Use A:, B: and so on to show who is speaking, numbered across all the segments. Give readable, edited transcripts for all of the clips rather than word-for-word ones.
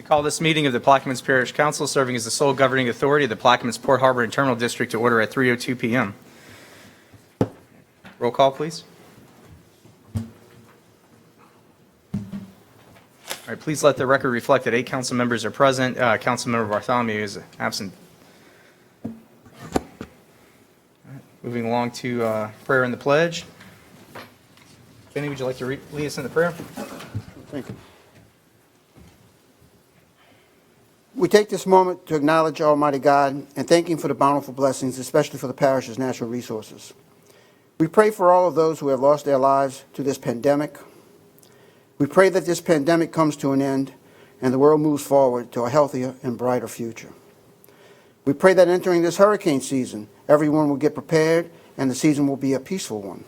A: Call this meeting of the Plaquemines Parish Council, serving as the sole governing authority of the Plaquemines Port Harbor and Terminal District, to order at 3:02 p.m. Roll call, please. All right, please let the record reflect that 8 council members are present. Councilmember Bartholomew is absent. All right, moving along to prayer and the pledge. Benny, would you like to lead us in the prayer?
B: Thank you. We take this moment to acknowledge Almighty God and thank Him for the bountiful blessings, especially for the parish's natural resources. We pray for all of those who have lost their lives to this pandemic. We pray that this pandemic comes to an end and the world moves forward to a healthier and brighter future. We pray that entering this hurricane season, everyone will get prepared and the season will be a peaceful one.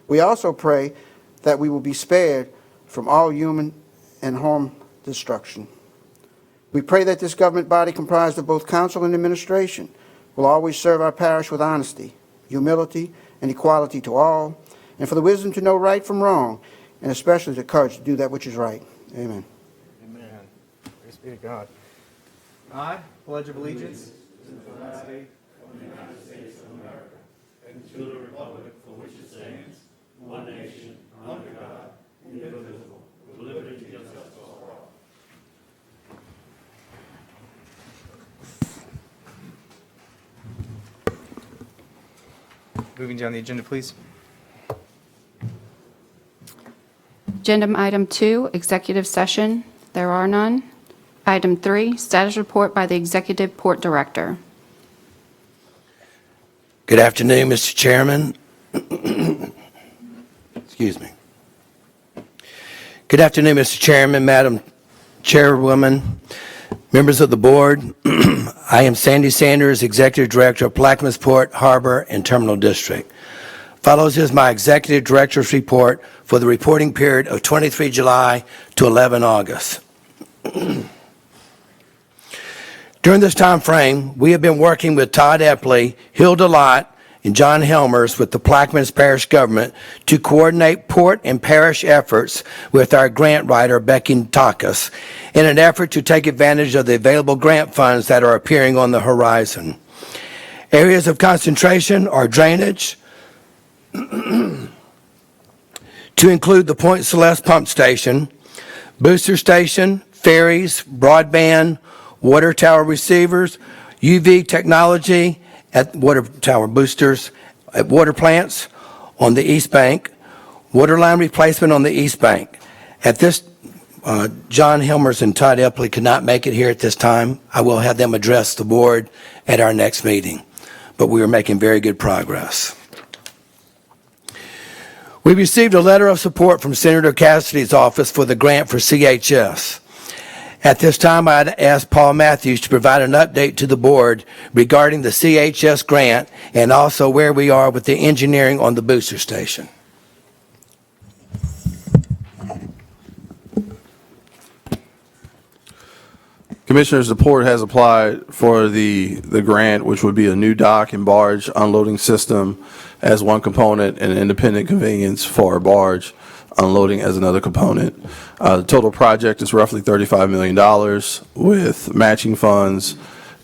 B: We also pray that we will be spared from all human and harm destruction. We pray that this government body, comprised of both council and administration, will always serve our parish with honesty, humility, and equality to all, and for the wisdom to know right from wrong, and especially the courage to do that which is right. Amen.
A: Amen. Praise be to God. I pledge of allegiance to the flag of the United States of America and to the republic for which it stands, one nation, under God, indivisible, with liberty and justice for all. Moving down the agenda, please.
C: Agenda item 2, executive session. There are none. Item 3, status report by the Executive Port Director.
D: Good afternoon, Mr. Chairman. Excuse me. Good afternoon, Mr. Chairman, Madam Chairwoman, members of the board. I am Sandy Sanders, Executive Director of Plaquemines Port, Harbor, and Terminal District. Follows is my Executive Director's report for the reporting period of 23 July to 11 August. During this time frame, we have been working with Todd Epley, Hilda Lott, and John Helmers with the Plaquemines Parish government to coordinate port and parish efforts with our grant writer, Becky Takas, in an effort to take advantage of the available grant funds that are appearing on the horizon. Areas of concentration are drainage, to include the Point Celeste pump station, booster station, ferries, broadband, water tower receivers, UV technology at water tower boosters, at water plants on the East Bank, water line replacement on the East Bank. At this, John Helmers and Todd Epley could not make it here at this time. I will have them address the board at our next meeting, but we are making very good progress. We received a letter of support from Senator Cassidy's office for the grant for CHS. At this time, I'd ask Paul Matthews to provide an update to the board regarding the CHS grant and also where we are with the engineering on the booster station.
E: Commissioners, the port has applied for the grant, which would be a new dock and barge unloading system as one component and an independent conveyance for a barge unloading as another component. The total project is roughly $35 million with matching funds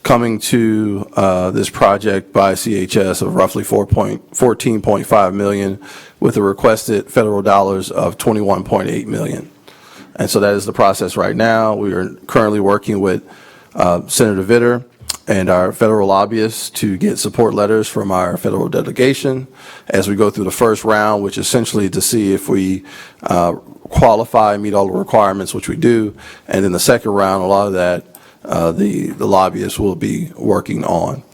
E: coming to this project by CHS of roughly $14.5 million with a requested federal dollars of $21.8 million. And so that is the process right now. We are currently working with Senator Vitter and our federal lobbyists to get support letters from our federal delegation as we go through the first round, which is essentially to see if we qualify, meet all the requirements, which we do. And then the second round, a lot of that, the lobbyists will be working on.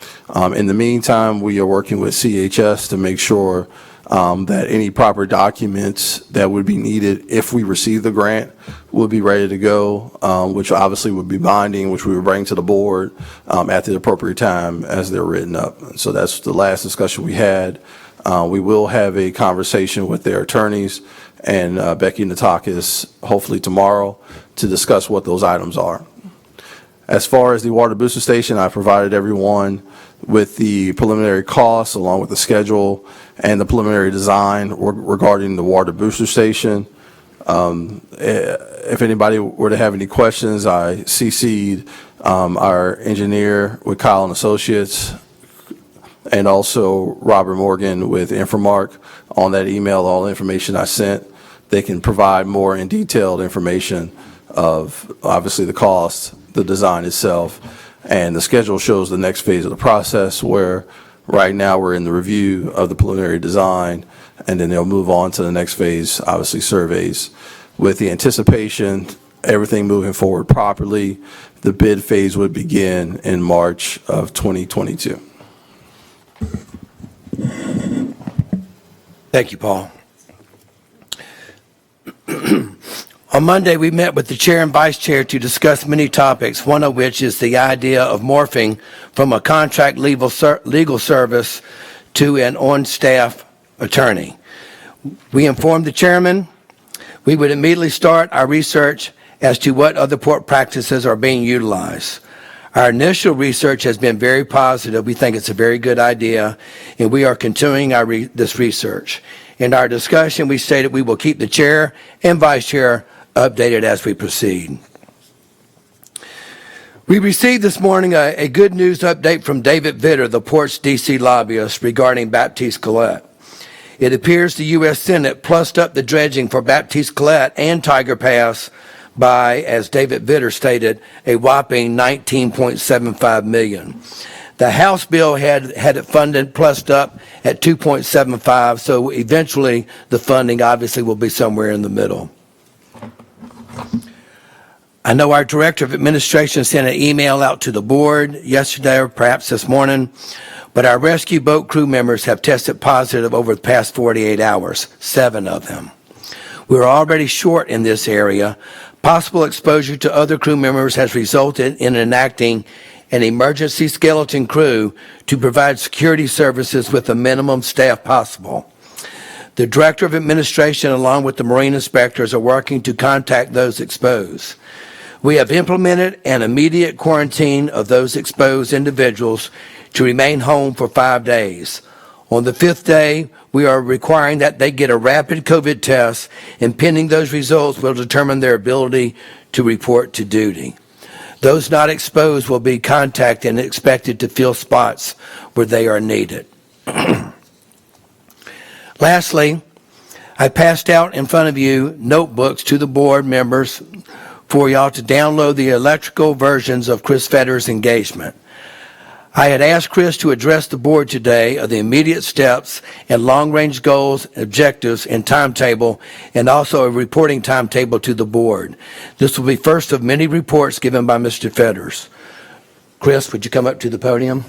E: In the meantime, we are working with CHS to make sure that any proper documents that would be needed if we receive the grant will be ready to go, which obviously would be binding, which we would bring to the board at the appropriate time as they're written up. So that's the last discussion we had. We will have a conversation with their attorneys and Becky Natakis hopefully tomorrow to discuss what those items are. As far as the water booster station, I provided everyone with the preliminary costs along with the schedule and the preliminary design regarding the water booster station. If anybody were to have any questions, I CC'd our engineer with Kyle and Associates, and also Robert Morgan with Infomark on that email, all the information I sent. They can provide more in detailed information of obviously the cost, the design itself, and the schedule shows the next phase of the process, where right now we're in the review of the preliminary design, and then they'll move on to the next phase, obviously surveys, with the anticipation everything moving forward properly. The bid phase would begin in March of 2022.
D: Thank you, Paul. On Monday, we met with the chair and vice chair to discuss many topics, one of which is the idea of morphing from a contract legal service to an on-staff attorney. We informed the chairman we would immediately start our research as to what other port practices are being utilized. Our initial research has been very positive. We think it's a very good idea, and we are continuing this research. In our discussion, we stated we will keep the chair and vice chair updated as we proceed. We received this morning a good news update from David Vitter, the port's D.C. lobbyist, regarding Baptiste Colette. It appears the U.S. Senate plussed up the dredging for Baptiste Colette and Tiger Pass by, as David Vitter stated, a whopping $19.75 million. The House bill had it funded, plussed up at $2.75, so eventually the funding obviously will be somewhere in the middle. I know our Director of Administration sent an email out to the board yesterday or perhaps this morning, but our rescue boat crew members have tested positive over the past 48 hours, 7 of them. We're already short in this area. Possible exposure to other crew members has resulted in enacting an emergency skeleton crew to provide security services with the minimum staff possible. The Director of Administration, along with the Marine inspectors, are working to contact those exposed. We have implemented an immediate quarantine of those exposed individuals to remain home for 5 days. On the 5th day, we are requiring that they get a rapid COVID test, and pending those results will determine their ability to report to duty. Those not exposed will be contacted and expected to fill spots where they are needed. Lastly, I passed out in front of you notebooks to the board members for y'all to download the electrical versions of Chris Fetter's engagement. I had asked Chris to address the board today of the immediate steps and long-range goals, objectives, and timetable, and also a reporting timetable to the board. This will be first of many reports given by Mr. Fetters. Chris, would you come up to the podium?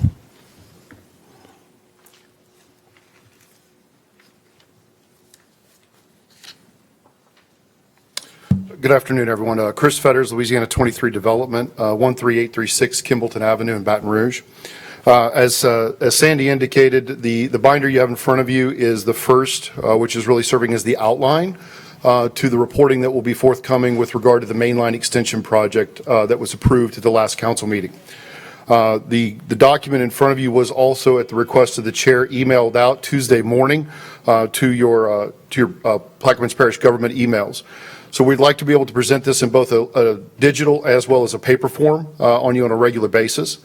F: Good afternoon, everyone. Chris Fetters, Louisiana 23 Development, 13836 Kimballton Avenue in Baton Rouge. As Sandy indicated, the binder you have in front of you is the first, which is really serving as the outline to the reporting that will be forthcoming with regard to the mainline extension project that was approved at the last council meeting. The document in front of you was also, at the request of the chair, emailed out Tuesday morning to your Plaquemines Parish government emails. So we'd like to be able to present this in both a digital as well as a paper form on you on a regular basis.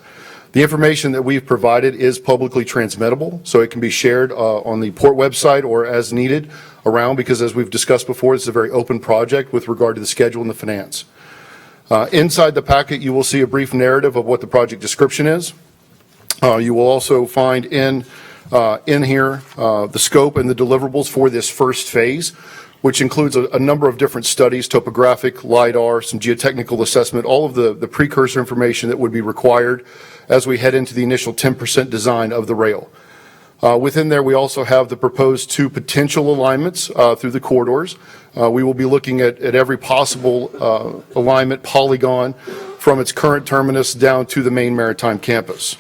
F: The information that we've provided is publicly transmittable, so it can be shared on the port website or as needed around, because as we've discussed before, it's a very open project with regard to the schedule and the finance. Inside the packet, you will see a brief narrative of what the project description is. You will also find in here the scope and the deliverables for this first phase, which includes a number of different studies, topographic, LIDAR, some geotechnical assessment, all of the precursor information that would be required as we head into the initial 10% design of the rail. Within there, we also have the proposed 2 potential alignments through the corridors. We will be looking at every possible alignment polygon from its current terminus down to the main maritime campus.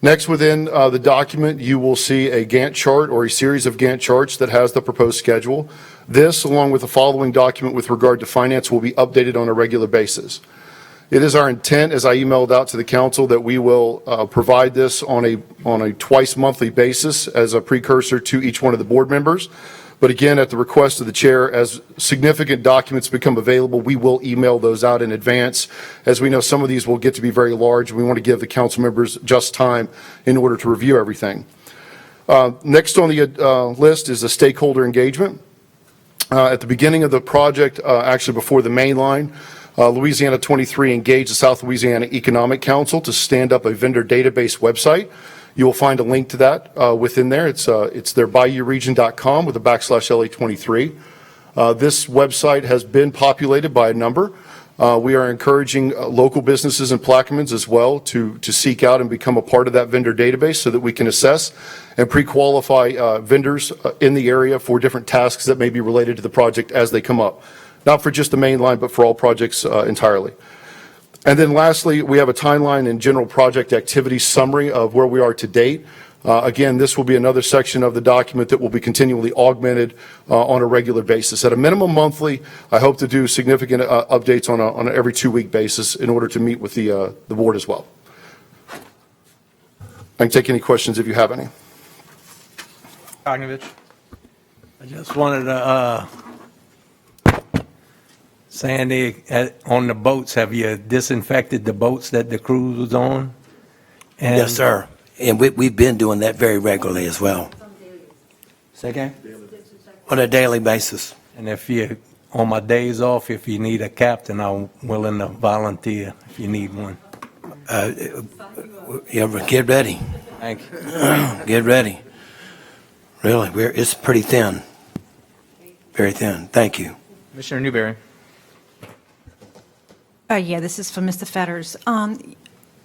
F: Next, within the document, you will see a Gantt chart or a series of Gantt charts that has the proposed schedule. This, along with the following document with regard to finance, will be updated on a regular basis. It is our intent, as I emailed out to the council, that we will provide this on a twice monthly basis as a precursor to each one of the board members. But again, at the request of the chair, as significant documents become available, we will email those out in advance. As we know, some of these will get to be very large. We want to give the council members just time in order to review everything. Next on the list is the stakeholder engagement. At the beginning of the project, actually before the main line, Louisiana 23 engaged the South Louisiana Economic Council to stand up a vendor database website. You will find a link to that within there. It's their bayouregion.com with a /LA23. This website has been populated by a number. We are encouraging local businesses and Plaquemines as well to seek out and become a part of that vendor database so that we can assess and pre-qualify vendors in the area for different tasks that may be related to the project as they come up. Not for just the main line, but for all projects entirely. And then lastly, we have a timeline and general project activity summary of where we are to date. Again, this will be another section of the document that will be continually augmented on a regular basis. At a minimum monthly, I hope to do significant updates on an every 2-week basis in order to meet with the board as well. I can take any questions if you have any.
A: Bogdanovich.
G: I just wanted to, Sandy, on the boats, have you disinfected the boats that the cruise was on? And
D: Yes, sir. And we've been doing that very regularly as well. Say again? On a daily basis.
G: And if you, on my days off, if you need a captain, I'm willing to volunteer if you need one.
D: Yeah, get ready.
G: Thank you.
D: Get ready. Really, it's pretty thin. Very thin. Thank you.
A: Commissioner Newberry.
H: Yeah, this is from Mr. Fetters.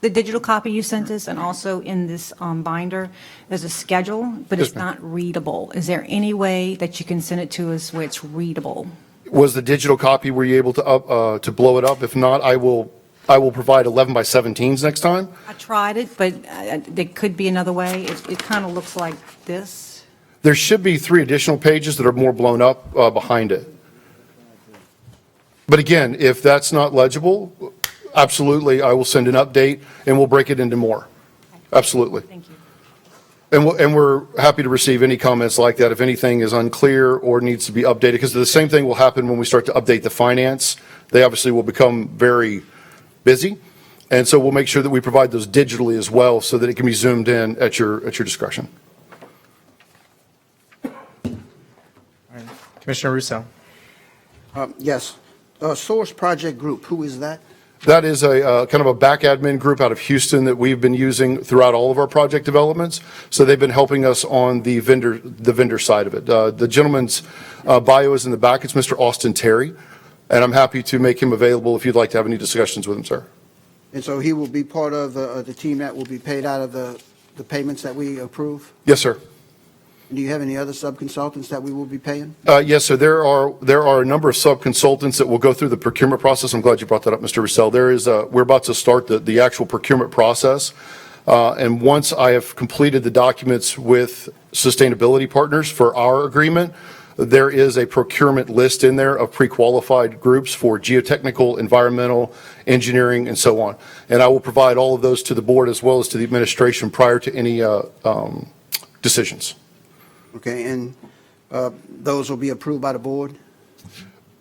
H: The digital copy you sent us, and also in this binder, there's a schedule, but
F: Yes,
H: it's
F: ma'am.
H: not readable. Is there any way that you can send it to us where it's readable?
F: Was the digital copy, were you able to blow it up? If not, I will provide 11 by 17s next time.
H: I tried it, but there could be another way. It kind of looks like this.
F: There should be 3 additional pages that are more blown up behind it. But again, if that's not legible, absolutely, I will send an update and we'll break it into more. Absolutely.
H: Thank you.
F: And we're happy to receive any comments like that if anything is unclear or needs to be updated, because the same thing will happen when we start to update the finance. They obviously will become very busy. And so we'll make sure that we provide those digitally as well so that it can be zoomed in at your discretion.
A: All right. Commissioner Russo.
B: Yes. Source Project Group, who is that?
F: That is a kind of a back admin group out of Houston that we've been using throughout all of our project developments. So they've been helping us on the vendor side of it. The gentleman's bio is in the back. It's Mr. Austin Terry, and I'm happy to make him available if you'd like to have any discussions with him, sir.
B: And so he will be part of the team that will be paid out of the payments that we approve?
F: Yes, sir.
B: Do you have any other sub-consultants that we will be paying?
F: Yes, sir. There are a number of sub-consultants that will go through the procurement process. I'm glad you brought that up, Mr. Russell. We're about to start the actual procurement process. And once I have completed the documents with sustainability partners for our agreement, there is a procurement list in there of pre-qualified groups for geotechnical, environmental, engineering, and so on. And I will provide all of those to the board as well as to the administration prior to any decisions.
B: Okay, and those will be approved by the board?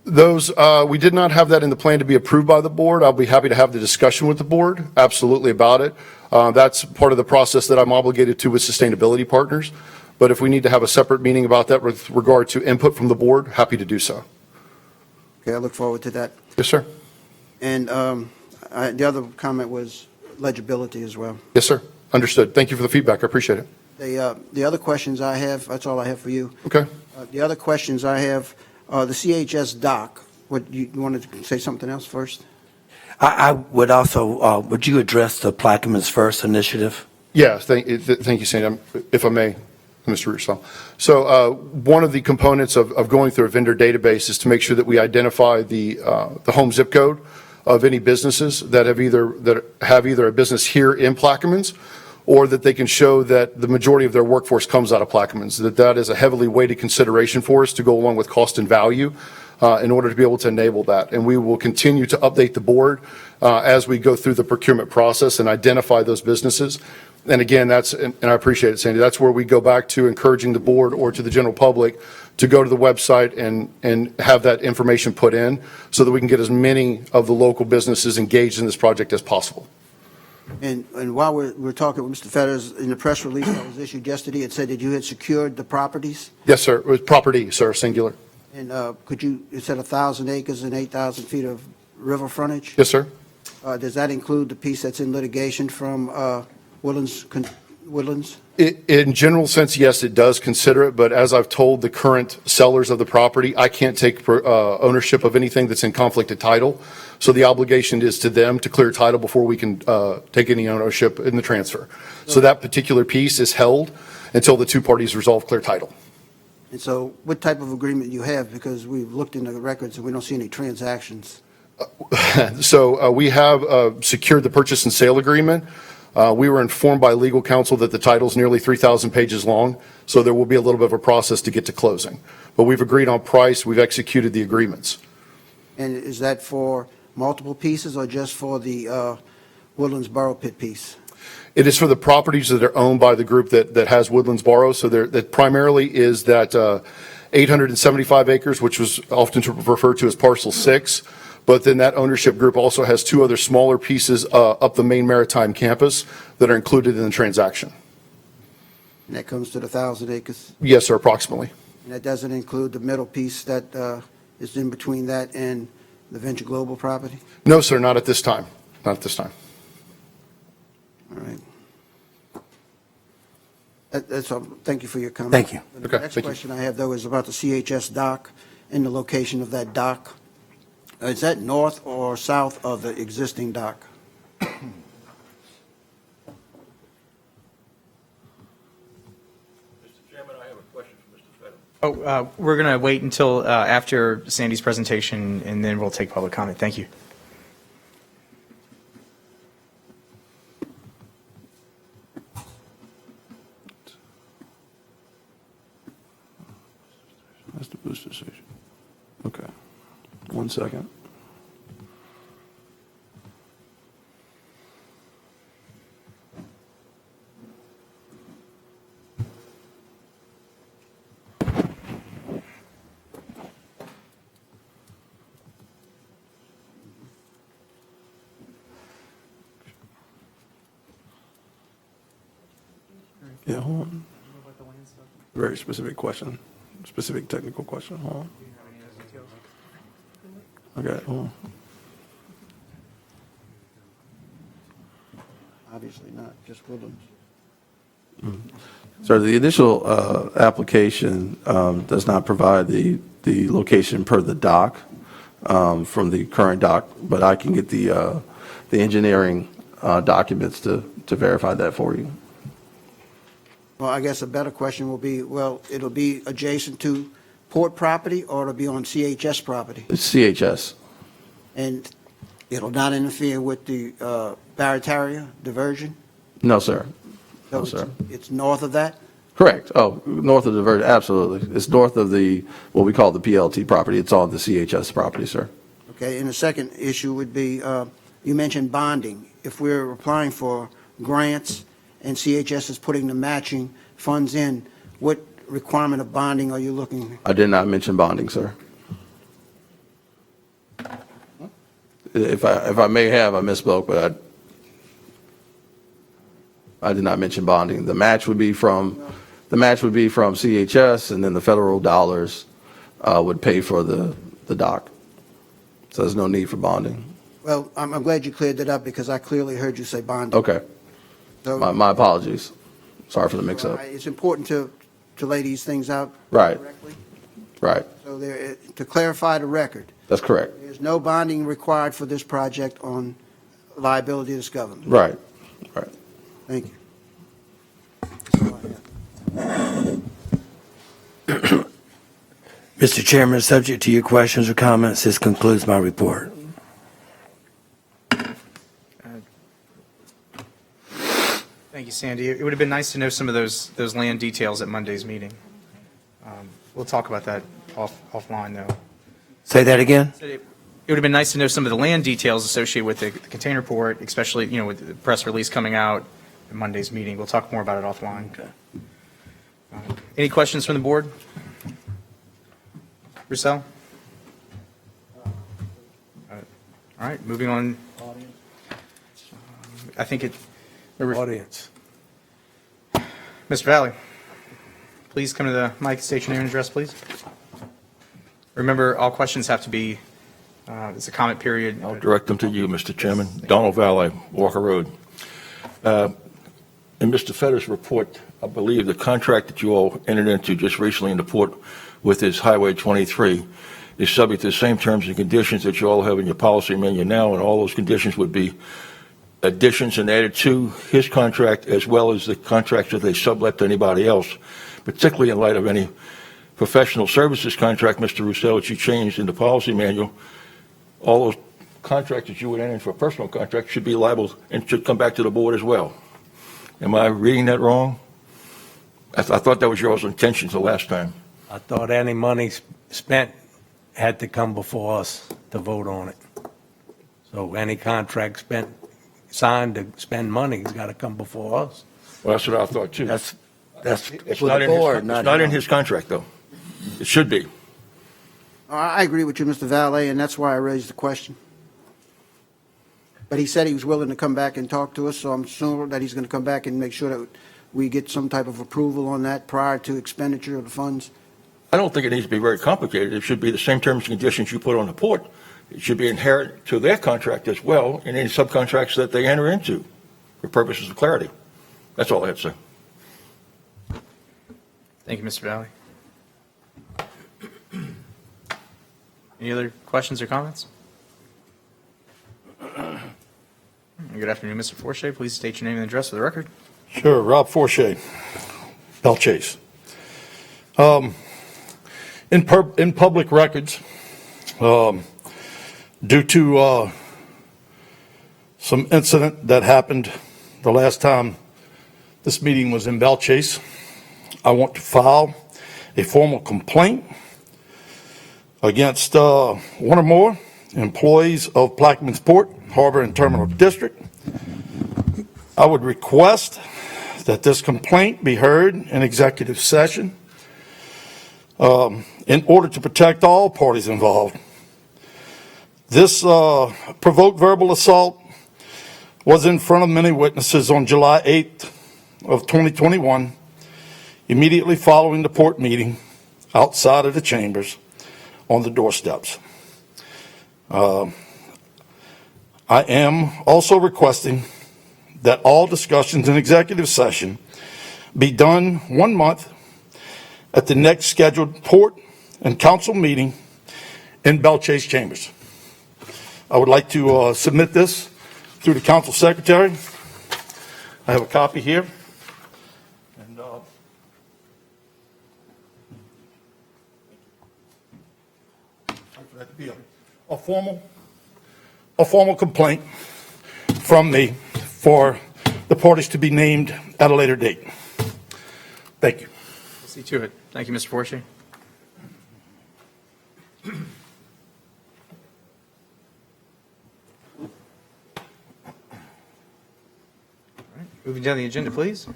F: Those, we did not have that in the plan to be approved by the board. I'll be happy to have the discussion with the board, absolutely, about it. That's part of the process that I'm obligated to with sustainability partners. But if we need to have a separate meeting about that with regard to input from the board, happy to do so.
B: Okay, I look forward to that.
F: Yes, sir.
B: And the other comment was legibility as well.
F: Yes, sir. Understood. Thank you for the feedback. I appreciate it.
B: The other questions I have, that's all I have for you.
F: Okay.
B: The other questions I have, the CHS dock, you wanted to say something else first?
D: I would also, would you address the Plaquemines First initiative?
F: Yes, thank you, Sandy. If I may, Mr. Russo. So one of the components of going through a vendor database is to make sure that we identify the home zip code of any businesses that have either a business here in Plaquemines, or that they can show that the majority of their workforce comes out of Plaquemines. That is a heavily weighted consideration for us to go along with cost and value in order to be able to enable that. And we will continue to update the board as we go through the procurement process and identify those businesses. And again, and I appreciate it, Sandy, that's where we go back to encouraging the board or to the general public to go to the website and have that information put in so that we can get as many of the local businesses engaged in this project as possible.
B: And while we're talking with Mr. Fetters, in the press release that was issued yesterday, it said that you had secured the properties.
F: Yes, sir. It was property, sir, singular.
B: And it said 1,000 acres and 8,000 feet of river frontage?
F: Yes, sir.
B: Does that include the piece that's in litigation from Woodlands?
F: In general sense, yes, it does consider it, but as I've told the current sellers of the property, I can't take ownership of anything that's in conflict of title. So the obligation is to them to clear title before we can take any ownership in the transfer. So that particular piece is held until the two parties resolve clear title.
B: And so what type of agreement you have? Because we've looked into the records and we don't see any transactions.
F: So we have secured the purchase and sale agreement. We were informed by legal counsel that the title is nearly 3,000 pages long, so there will be a little bit of a process to get to closing. But we've agreed on price, we've executed the agreements.
B: And is that for multiple pieces or just for the Woodlands Borough Pit piece?
F: It is for the properties that are owned by the group that has Woodlands Borough, so that primarily is that 875 acres, which was often referred to as parcel 6. But then that ownership group also has 2 other smaller pieces up the main maritime campus that are included in the transaction.
B: And that comes to the 1,000 acres?
F: Yes, sir, approximately.
B: And that doesn't include the middle piece that is in between that and the Venture Global property?
F: No, sir, not at this time. Not at this time.
B: All right. That's all. Thank you for your comment.
D: Thank you.
B: The
F: Okay,
B: next
F: thank you.
B: question I have, though, is about the CHS dock and the location of that dock. Is that north or south of the existing dock?
I: We're going to wait until after Sandy's presentation, and then we'll take public comment. Thank you.
E: That's the booster station. Okay. 1 second. Yeah, hold on. Very specific question, specific technical question. Hold on. Okay, hold on.
B: Obviously not, just Woodlands.
E: So the initial application does not provide the location per the dock from the current dock, but I can get the engineering documents to verify that for you.
B: Well, I guess a better question will be, well, it'll be adjacent to port property or it'll be on CHS property?
E: It's CHS.
B: And it'll not interfere with the Barataria diversion?
E: No, sir. No,
B: So
E: sir.
B: it's north of that?
E: Correct. Oh, north of the diversion, absolutely. It's north of the, what we call the PLT property. It's on the CHS property, sir.
B: Okay, and the second issue would be, you mentioned bonding. If we're applying for grants and CHS is putting the matching funds in, what requirement of bonding are you looking?
E: I did not mention bonding, sir. If I may have, I misspoke, but I did not mention bonding. The match would be from CHS, and then the federal dollars would pay for the dock. So there's no need for bonding.
B: Well, I'm glad you cleared that up because I clearly heard you say bonding.
E: Okay.
B: So-
E: My apologies. Sorry for the mix-up.
B: It's important to lay these things out
E: Right.
B: correctly.
E: Right.
B: So there, to clarify the record,
E: That's correct.
B: there's no bonding required for this project on liability of this government.
E: Right. Right.
B: Thank you. That's all I have.
D: Mr. Chairman, subject to your questions or comments, this concludes my report.
I: Thank you, Sandy. It would have been nice to know some of those land details at Monday's meeting. We'll talk about that offline, though.
D: Say that again?
I: It would have been nice to know some of the land details associated with the container port, especially, with the press release coming out at Monday's meeting. We'll talk more about it offline.
D: Okay.
I: Any questions from the board? Roussel? All right, moving on. I think it,
G: Audience.
I: Mr. Valley, please come to the mic, state your name and address, please. Remember, all questions have to be, it's a comment period.
J: I'll direct them to you, Mr. Chairman. Donald Valley, Walker Road. In Mr. Fetter's report, I believe the contract that you all entered into just recently in the port with his Highway 23 is subject to the same terms and conditions that you all have in your policy menu now, and all those conditions would be additions and added to his contract as well as the contracts that they sublet to anybody else, particularly in light of any professional services contract, Mr. Roussel, that you changed in the policy manual. All those contracts that you would enter in for a personal contract should be liable and should come back to the board as well. Am I reading that wrong? I thought that was your intentions the last time.
G: I thought any money spent had to come before us to vote on it. So any contract signed to spend money has got to come before us.
J: Well, that's what I thought too.
D: That's
J: It's
D: for
J: not
D: the
J: in his,
D: board,
J: it's
D: not
J: not in
D: him.
J: his contract, though. It should be.
B: I agree with you, Mr. Valet, and that's why I raised the question. But he said he was willing to come back and talk to us, so I'm sure that he's going to come back and make sure that we get some type of approval on that prior to expenditure of the funds.
J: I don't think it needs to be very complicated. It should be the same terms and conditions you put on the port. It should be inherent to their contract as well in any subcontracts that they enter into for purposes of clarity. That's all I have to say.
I: Thank you, Mr. Valley. Any other questions or comments? Good afternoon, Mr. Forshey. Please state your name and address for the record.
K: Sure, Rob Forshey, Bell Chase. In public records, due to some incident that happened the last time this meeting was in Bell Chase, I want to file a formal complaint against one or more employees of Plaquemines Port, Harbor, and Terminal District. I would request that this complaint be heard in executive session in order to protect all parties involved. This provoked verbal assault was in front of many witnesses on July 8th of 2021, immediately following the port meeting outside of the chambers on the doorsteps. I am also requesting that all discussions in executive session be done 1 month at the next scheduled port and council meeting in Bell Chase Chambers. I would like to submit this through the council secretary. I have a copy here. And for that to be a formal complaint from me for the parties to be named at a later date. Thank you.
I: We'll see to it. Thank you, Mr. Forshey. Moving down the agenda, please.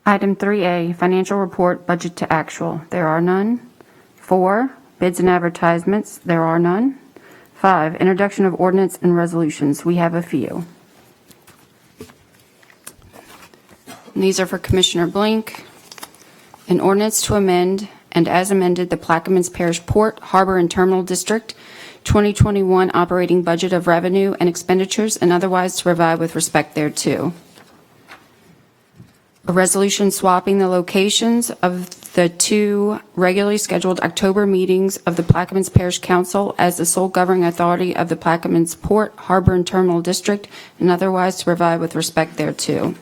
C: Item 3A, financial report, budget to actual. There are none. 4, bids and advertisements. There are none. 5, introduction of ordinance and resolutions. We have a few. And these are for Commissioner Blink. An ordinance to amend and as amended the Plaquemines Parish Port, Harbor, and Terminal District 2021 operating budget of revenue and expenditures and otherwise to provide with respect thereto. A resolution swapping the locations of the 2 regularly scheduled October meetings of the Plaquemines Parish Council as the sole governing authority of the Plaquemines Port, Harbor, and Terminal District, and otherwise to provide with respect thereto.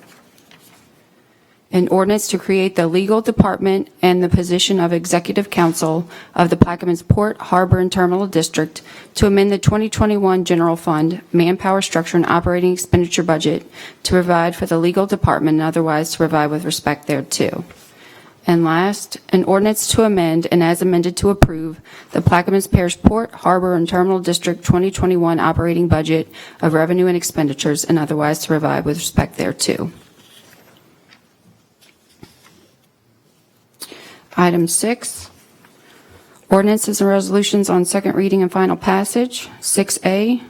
C: An ordinance to create the legal department and the position of Executive Counsel of the Plaquemines Port, Harbor, and Terminal District to amend the 2021 General Fund, Manpower Structure, and Operating Expenditure Budget to provide for the legal department and otherwise to provide with respect thereto. And last, an ordinance to amend and as amended to approve the Plaquemines Parish Port, Harbor, and Terminal District 2021 operating budget of revenue and expenditures and otherwise to provide with respect thereto. Item 6, Ordinances and resolutions on second reading and final passage. 6A,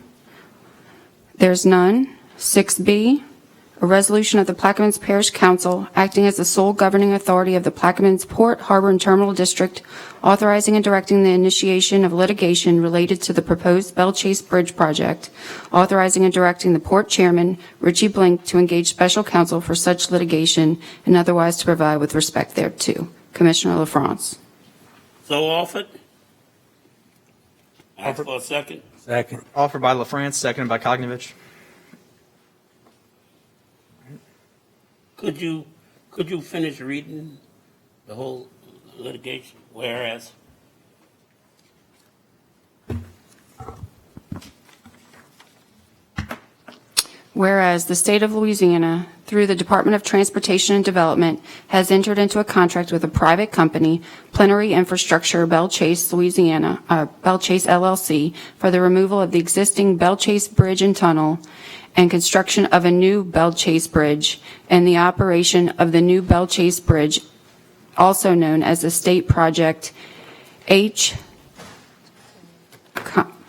C: there's none. 6B, a resolution of the Plaquemines Parish Council acting as the sole governing authority of the Plaquemines Port, Harbor, and Terminal District, authorizing and directing the initiation of litigation related to the proposed Belle Chase Bridge project, authorizing and directing the port chairman, Richie Blink, to engage special counsel for such litigation and otherwise to provide with respect thereto. Commissioner LaFrance.
L: So offered. Ask for a second.
G: Second.
I: Offered by LaFrance, seconded by Cognovich.
L: Could you finish reading the whole litigation? Whereas,
C: Whereas the state of Louisiana, through the Department of Transportation and Development, has entered into a contract with a private company, Plenary Infrastructure Belle Chase, Louisiana, Belle Chase LLC, for the removal of the existing Belle Chase Bridge and Tunnel and construction of a new Belle Chase Bridge and the operation of the new Belle Chase Bridge, also known as the State Project H.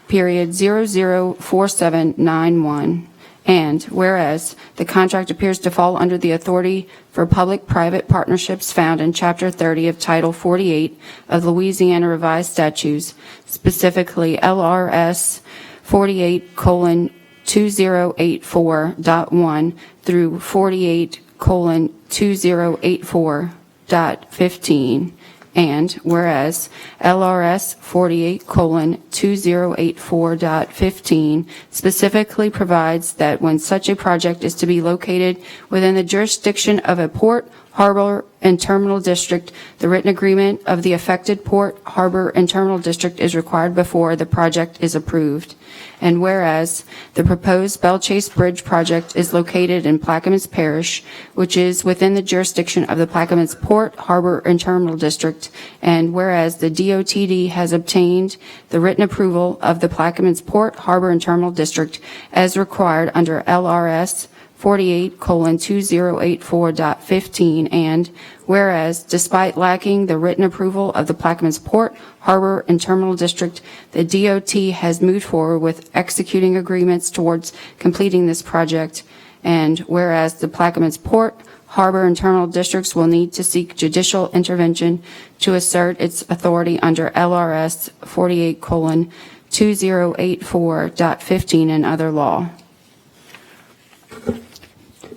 C: Period 004791. And whereas the contract appears to fall under the authority for public-private partnerships found in Chapter 30 of Title 48 of Louisiana Revised Statutes, specifically LRS 48:2084.1 through 48:2084.15. And whereas LRS 48:2084.15 specifically provides that when such a project is to be located within the jurisdiction of a port, harbor, and terminal district, the written agreement of the affected port, harbor, and terminal district is required before the project is approved. And whereas the proposed Belle Chase Bridge project is located in Plaquemines Parish, which is within the jurisdiction of the Plaquemines Port, Harbor, and Terminal District, and whereas the DOTD has obtained the written approval of the Plaquemines Port, Harbor, and Terminal District as required under LRS 48:2084.15, and whereas despite lacking the written approval of the Plaquemines Port, Harbor, and Terminal District, the DOT has moved forward with executing agreements towards completing this project, and whereas the Plaquemines Port, Harbor, and Terminal Districts will need to seek judicial intervention to assert its authority under LRS 48:2084.15 and other law.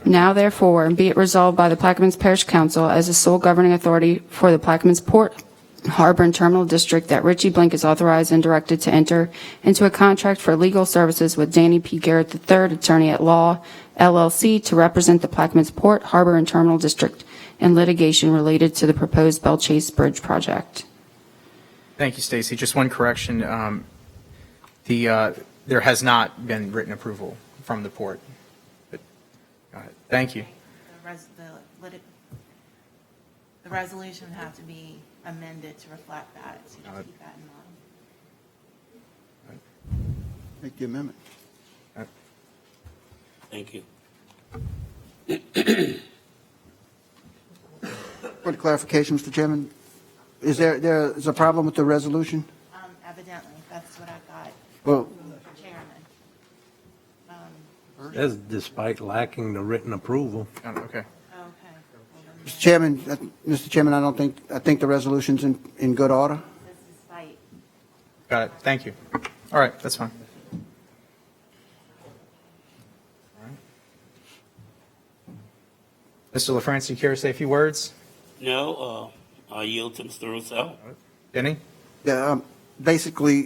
C: Now, therefore, be it resolved by the Plaquemines Parish Council as the sole governing authority for the Plaquemines Port, Harbor, and Terminal District that Richie Blink is authorized and directed to enter into a contract for legal services with Danny P. Garrett III, Attorney at Law, LLC, to represent the Plaquemines Port, Harbor, and Terminal District in litigation related to the proposed Belle Chase Bridge project.
I: Thank you, Stacy. Just one correction. There has not been written approval from the port. Thank you.
M: The resolution would have to be amended to reflect that, so just keep that in mind.
B: Make the amendment.
L: thank you.
B: Point of clarification, Mr. Chairman. Is there is a problem with the resolution?
M: Evidently, that's what I got.
B: Well,
M: Chairman.
G: Says despite lacking the written approval.
I: Okay.
M: Okay.
B: Mr. Chairman, I think the resolution's in good order.
M: This is despite.
I: Got it. Thank you. All right, that's fine. Mr. LaFrance, do you care to say a few words?
L: No, I yield to Mr. Russell.
I: Denny?
B: Yeah, basically,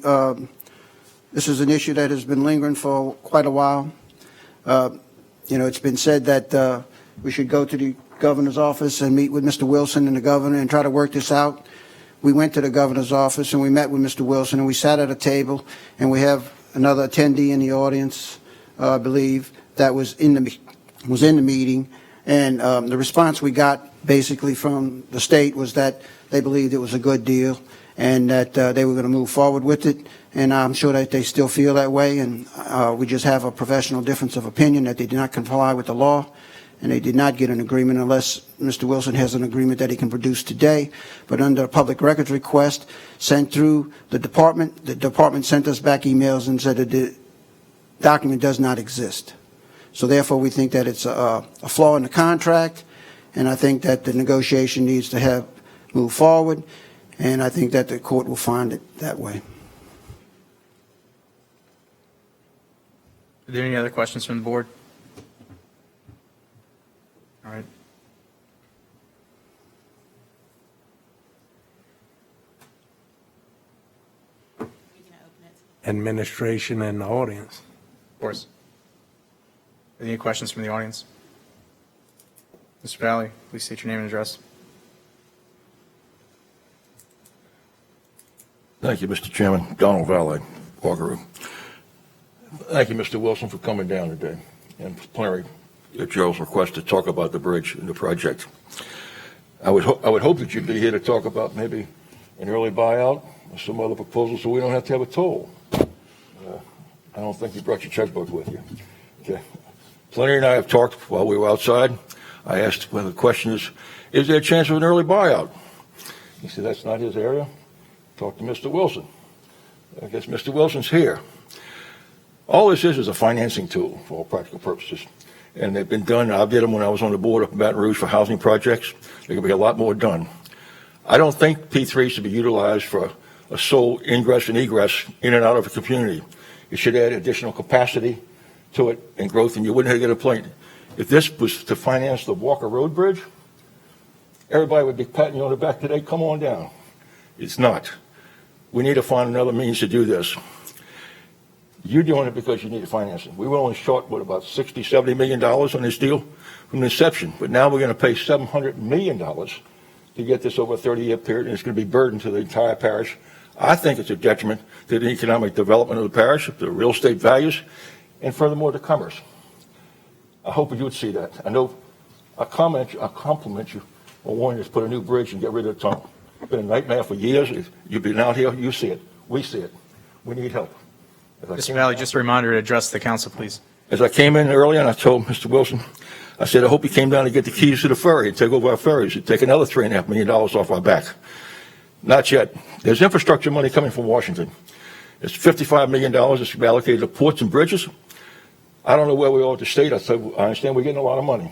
B: this is an issue that has been lingering for quite a while. It's been said that we should go to the governor's office and meet with Mr. Wilson and the governor and try to work this out. We went to the governor's office and we met with Mr. Wilson and we sat at a table, and we have another attendee in the audience, I believe, that was in the meeting. And the response we got basically from the state was that they believed it was a good deal and that they were going to move forward with it. And I'm sure that they still feel that way. And we just have a professional difference of opinion that they do not comply with the law. and they did not get an agreement unless Mr. Wilson has an agreement that he can produce today. But under a public records request sent through the department sent us back emails and said that the document does not exist. So therefore, we think that it's a flaw in the contract, and I think that the negotiation needs to have moved forward, and I think that the court will find it that way.
I: Are there any other questions from the board? All right.
G: Administration and the audience.
I: Of course. Are there any questions from the audience? Mr. Valley, please state your name and address.
J: Thank you, Mr. Chairman. Donald Valley, Walkeroo. Thank you, Mr. Wilson, for coming down today and plenary at Joe's request to talk about the bridge and the project. I would hope that you'd be here to talk about maybe an early buyout or some other proposals so we don't have to have a toll. I don't think you brought your checkbook with you. Okay. Plenary and I have talked while we were outside. I asked whether the question is there a chance of an early buyout? He said that's not his area. Talk to Mr. Wilson. I guess Mr. Wilson's here. All this is a financing tool for all practical purposes. And they've been done. I did them when I was on the board up in Baton Rouge for housing projects. There could be a lot more done. I don't think P3 should be utilized for a sole ingress and egress in and out of a community. You should add additional capacity to it and growth, and you wouldn't have to get a plane. If this was to finance the Walker Road Bridge, everybody would be patting you on the back today, come on down. It's not. We need to find another means to do this. You're doing it because you need financing. We were only short, about $60, $70 million on this deal from the inception, but now we're going to pay $700 million to get this over a 30-year period, and it's going to be burdened to the entire parish. I think it's a detriment to the economic development of the parish, the real estate values, and furthermore, the commerce. I hope you would see that. I know I compliment you on wanting to put a new bridge and get rid of the tunnel. It's been a nightmare for years. You've been out here, you see it. We see it. We need help.
I: Mr. Valley, just a reminder to address the council, please.
J: As I came in earlier and I told Mr. Wilson, I said, I hope he came down to get the keys to the ferry and take over our ferries and take another $3.5 million off our back. Not yet. There's infrastructure money coming from Washington. It's $55 million that's to be allocated to ports and bridges. I don't know where we are at the state. I understand we're getting a lot of money.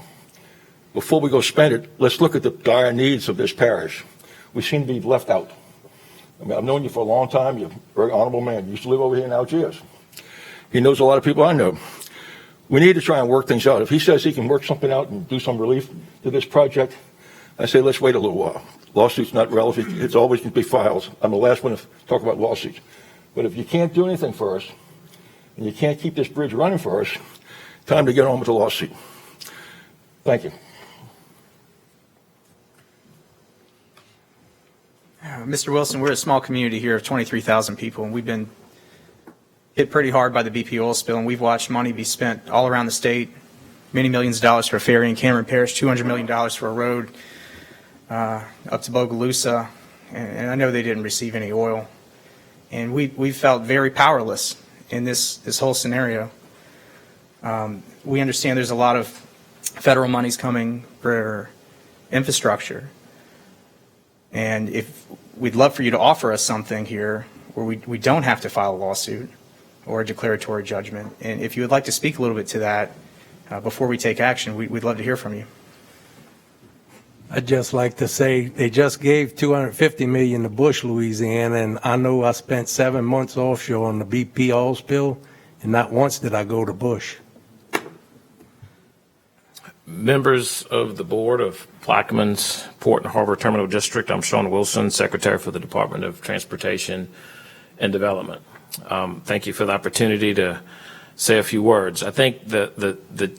J: Before we go spend it, let's look at the dire needs of this parish. We seem to be left out. I mean, I've known you for a long time. You're a very honorable man. You used to live over here in Algiers. He knows a lot of people I know. We need to try and work things out. If he says he can work something out and do some relief to this project, I say let's wait a little while. Lawsuit's not relevant. It's always going to be files. I'm the last one to talk about lawsuits. But if you can't do anything for us, and you can't keep this bridge running for us, time to get on with the lawsuit. Thank you.
I: Mr. Wilson, we're a small community here of 23,000 people, and we've been hit pretty hard by the BP oil spill, and we've watched money be spent all around the state, many millions of dollars for a ferry in Cameron Parish, $200 million for a road up to Bogalusa, and I know they didn't receive any oil. And we felt very powerless in this whole scenario. We understand there's a lot of federal monies coming for infrastructure. And if we'd love for you to offer us something here where we don't have to file a lawsuit or a declaratory judgment. And if you would like to speak a little bit to that before we take action, we'd love to hear from you.
G: I'd just like to say they just gave $250 million to Bush, Louisiana, and I know I spent 7 months offshore on the BP oil spill, and not once did I go to Bush.
N: Members of the board of Plaquemines Port and Harbor Terminal District, I'm Sean Wilson, Secretary for the Department of Transportation and Development. Thank you for the opportunity to say a few words. I think the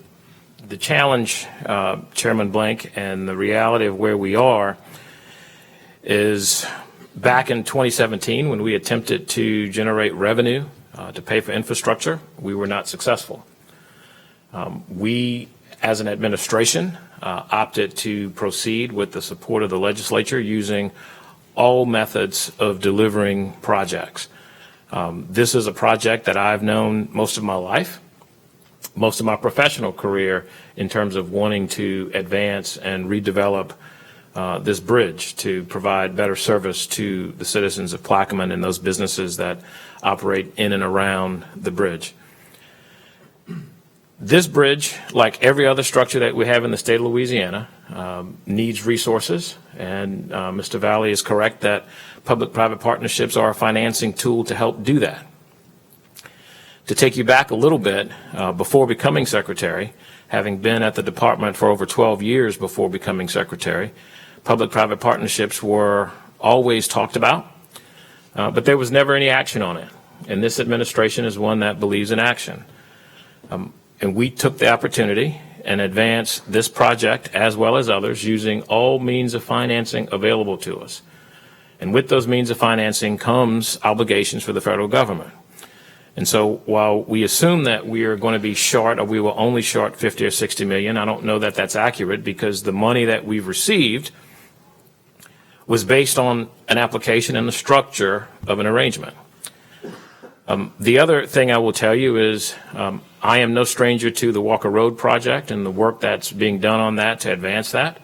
N: challenge, Chairman Blank, and the reality of where we are is back in 2017 when we attempted to generate revenue to pay for infrastructure, we were not successful. We, as an administration, opted to proceed with the support of the legislature using all methods of delivering projects. This is a project that I've known most of my life. most of my professional career in terms of wanting to advance and redevelop this bridge to provide better service to the citizens of Plaquemine and those businesses that operate in and around the bridge. This bridge, like every other structure that we have in the state of Louisiana, needs resources, and Mr. Valley is correct that public-private partnerships are a financing tool to help do that. To take you back a little bit, before becoming secretary, having been at the department for over 12 years before becoming secretary, public-private partnerships were always talked about, but there was never any action on it. And this administration is one that believes in action. And we took the opportunity and advanced this project as well as others using all means of financing available to us. And with those means of financing comes obligations for the federal government. And so while we assume that we are going to be short, or we will only short 50 or 60 million, I don't know that that's accurate, because the money that we've received was based on an application and the structure of an arrangement. The other thing I will tell you is I am no stranger to the Walker Road project and the work that's being done on that to advance that.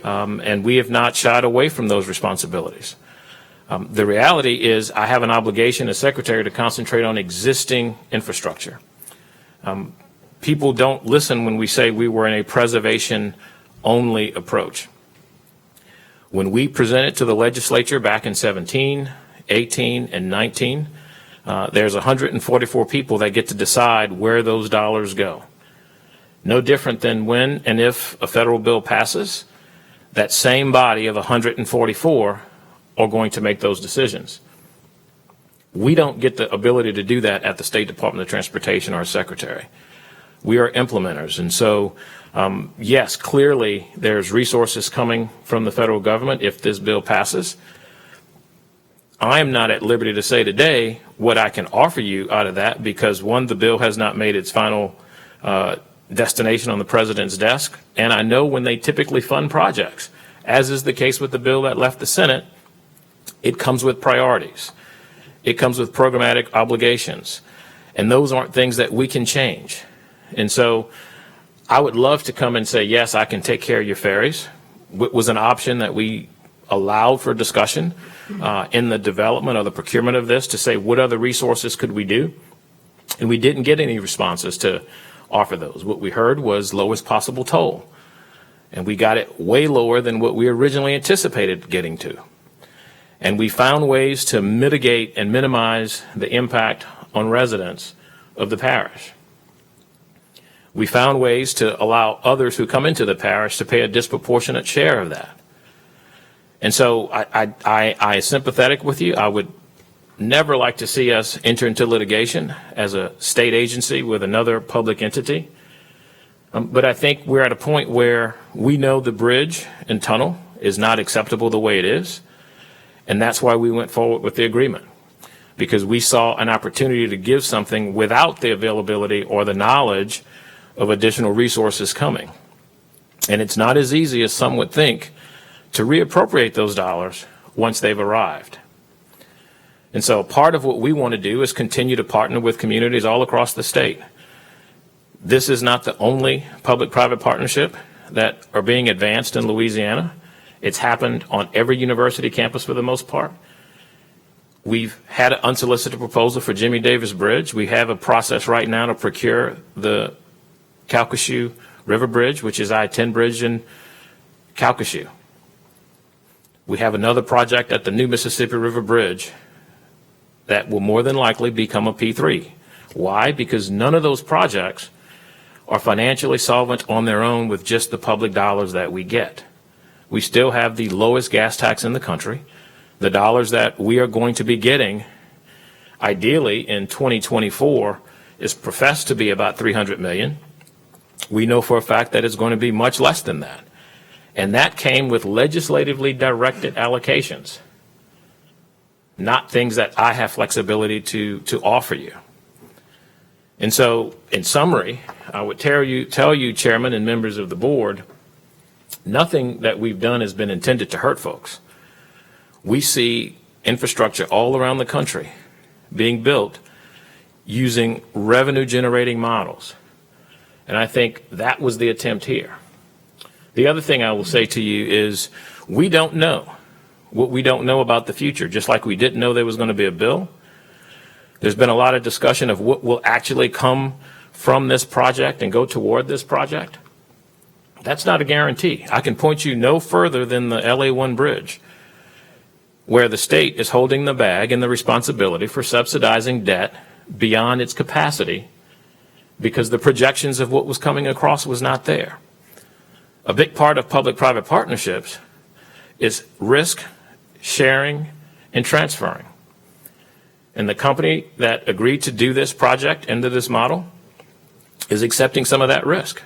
N: And we have not shied away from those responsibilities. The reality is I have an obligation as secretary to concentrate on existing infrastructure. People don't listen when we say we were in a preservation-only approach. When we presented to the legislature back in 17, 18, and 19, there's 144 people that get to decide where those dollars go. No different than when and if a federal bill passes, that same body of 144 are going to make those decisions. We don't get the ability to do that at the State Department of Transportation or secretary. We are implementers. And so, yes, clearly there's resources coming from the federal government if this bill passes. I am not at liberty to say today what I can offer you out of that because, one, the bill has not made its final destination on the president's desk, and I know when they typically fund projects, as is the case with the bill that left the Senate, it comes with priorities. It comes with programmatic obligations, and those aren't things that we can change. And so I would love to come and say, yes, I can take care of your ferries. It was an option that we allowed for discussion in the development or the procurement of this to say what other resources could we do, and we didn't get any responses to offer those. What we heard was lowest possible toll, and we got it way lower than what we originally anticipated getting to. And we found ways to mitigate and minimize the impact on residents of the parish. We found ways to allow others who come into the parish to pay a disproportionate share of that. And so I am sympathetic with you. I would never like to see us enter into litigation as a state agency with another public entity. But I think we're at a point where we know the bridge and tunnel is not acceptable the way it is. And that's why we went forward with the agreement, because we saw an opportunity to give something without the availability or the knowledge of additional resources coming. And it's not as easy as some would think to reappropriate those dollars once they've arrived. And so part of what we want to do is continue to partner with communities all across the state. This is not the only public-private partnership that are being advanced in Louisiana. It's happened on every university campus for the most part. We've had an unsolicited proposal for Jimmy Davis Bridge. We have a process right now to procure the Calcasieu River Bridge, which is I-10 bridge in Calcasieu. We have another project at the new Mississippi River Bridge that will more than likely become a P3. Why? Because none of those projects are financially solvent on their own with just the public dollars that we get. We still have the lowest gas tax in the country. The dollars that we are going to be getting, ideally in 2024, is professed to be about $300 million. We know for a fact that it's going to be much less than that. And that came with legislatively directed allocations, not things that I have flexibility to offer you. And so, in summary, I would tell you, Chairman and members of the board, nothing that we've done has been intended to hurt folks. We see infrastructure all around the country being built using revenue-generating models. And I think that was the attempt here. The other thing I will say to you is we don't know what we don't know about the future, just like we didn't know there was going to be a bill. There's been a lot of discussion of what will actually come from this project and go toward this project. That's not a guarantee. I can point you no further than the LA1 bridge, where the state is holding the bag and the responsibility for subsidizing debt beyond its capacity because the projections of what was coming across was not there. A big part of public-private partnerships is risk, sharing, and transferring. And the company that agreed to do this project into this model is accepting some of that risk.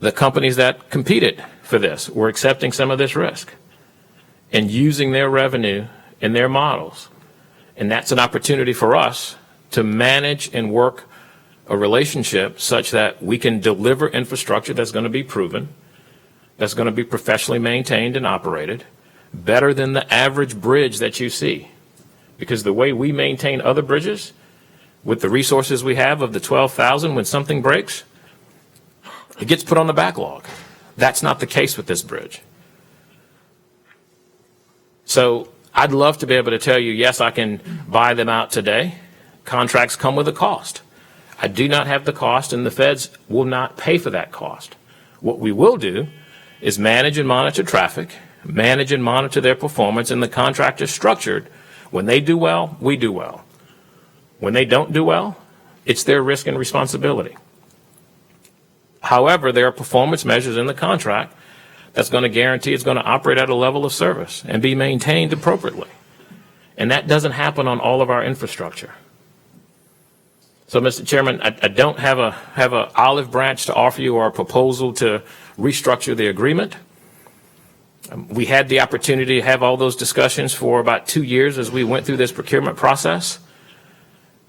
N: The companies that competed for this were accepting some of this risk and using their revenue in their models. And that's an opportunity for us to manage and work a relationship such that we can deliver infrastructure that's going to be proven, that's going to be professionally maintained and operated, better than the average bridge that you see. Because the way we maintain other bridges, with the resources we have of the 12,000, when something breaks, it gets put on the backlog. That's not the case with this bridge. So I'd love to be able to tell you, yes, I can buy them out today. Contracts come with a cost. I do not have the cost, and the feds will not pay for that cost. What we will do is manage and monitor traffic, manage and monitor their performance, and the contract is structured. When they do well, we do well. When they don't do well, it's their risk and responsibility. However, there are performance measures in the contract that's going to guarantee it's going to operate at a level of service and be maintained appropriately. And that doesn't happen on all of our infrastructure. So, Mr. Chairman, I don't have a olive branch to offer you or a proposal to restructure the agreement. We had the opportunity to have all those discussions for about 2 years as we went through this procurement process.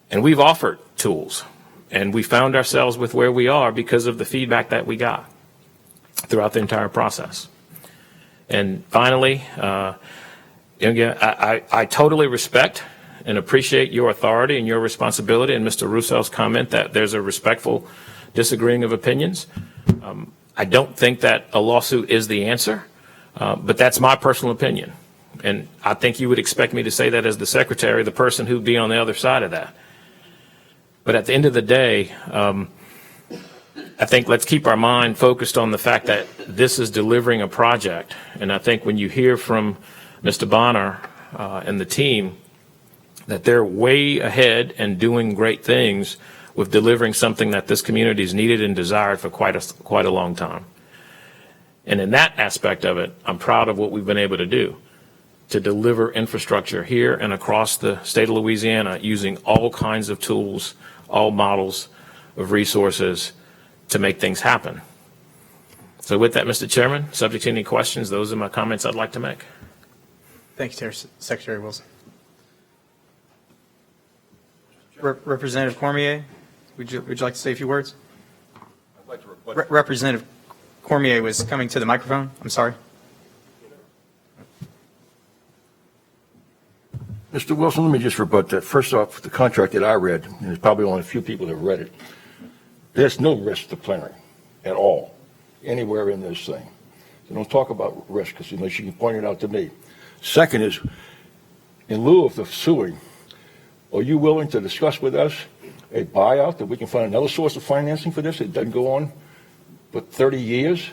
N: And we've offered tools. And we found ourselves with where we are because of the feedback that we got throughout the entire process. And finally, again, I totally respect and appreciate your authority and your responsibility and Mr. Russo's comment that there's a respectful disagreeing of opinions. I don't think that a lawsuit is the answer, but that's my personal opinion. And I think you would expect me to say that as the secretary, the person who'd be on the other side of that. But at the end of the day, I think let's keep our mind focused on the fact that this is delivering a project. And I think when you hear from Mr. Bonner and the team that they're way ahead and doing great things with delivering something that this community has needed and desired for quite a long time. And in that aspect of it, I'm proud of what we've been able to do to deliver infrastructure here and across the state of Louisiana using all kinds of tools, all models of resources to make things happen. So with that, Mr. Chairman, subject to any questions, those are my comments I'd like to make.
I: Thank you, Secretary Wilson. Representative Cormier, would you like to say a few words?
J: I'd like to request
I: Representative Cormier was coming to the microphone. I'm sorry.
J: Mr. Wilson, let me just rebut that. First off, the contract that I read, and there's probably only a few people that have read it, there's no risk to plenary at all, anywhere in this thing. So don't talk about risk, because unless you can point it out to me. Second is, in lieu of the suing, are you willing to discuss with us a buyout that we can find another source of financing for this? It doesn't go on for 30 years.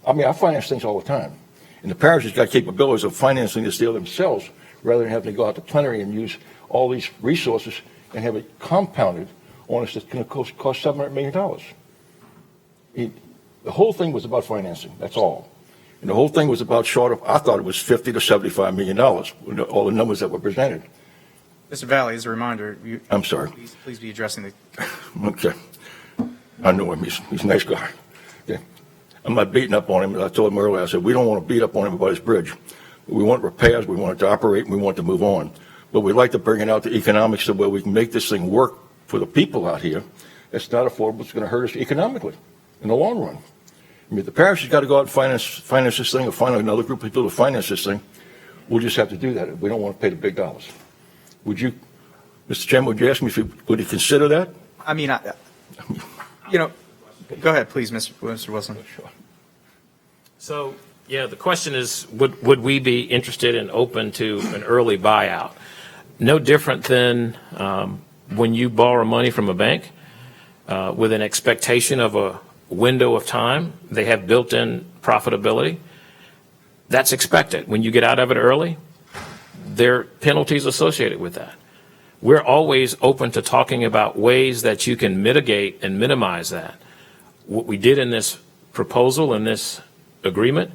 J: I mean, I finance things all the time. And the parish has got capabilities of financing this deal themselves rather than having to go out to plenary and use all these resources and have it compounded on us that's going to cost $700 million. The whole thing was about financing, that's all. And the whole thing was about short of, I thought it was $50 to $75 million, all the numbers that were presented.
I: Mr. Valley, as a reminder,
J: I'm sorry.
I: Please be addressing the.
J: Okay. I know him. He's a nice guy. Okay. I'm not beating up on him. I told him earlier, I said, we don't want to beat up on him about his bridge. We want repairs, we want it to operate, and we want to move on. But we'd like to bring it out to economics so where we can make this thing work for the people out here. It's not affordable. It's going to hurt us economically in the long run. I mean, the parish has got to go out and finance this thing or find another group of people to finance this thing. We'll just have to do that. We don't want to pay the big dollars. Would you, Mr. Chairman, would you ask me if would you consider that?
I: I mean, You know, go ahead, please, Mr. Wilson.
N: So, yeah, the question is, would we be interested and open to an early buyout? No different than when you borrow money from a bank with an expectation of a window of time. They have built-in profitability. That's expected. When you get out of it early, there are penalties associated with that. We're always open to talking about ways that you can mitigate and minimize that. What we did in this proposal, in this agreement,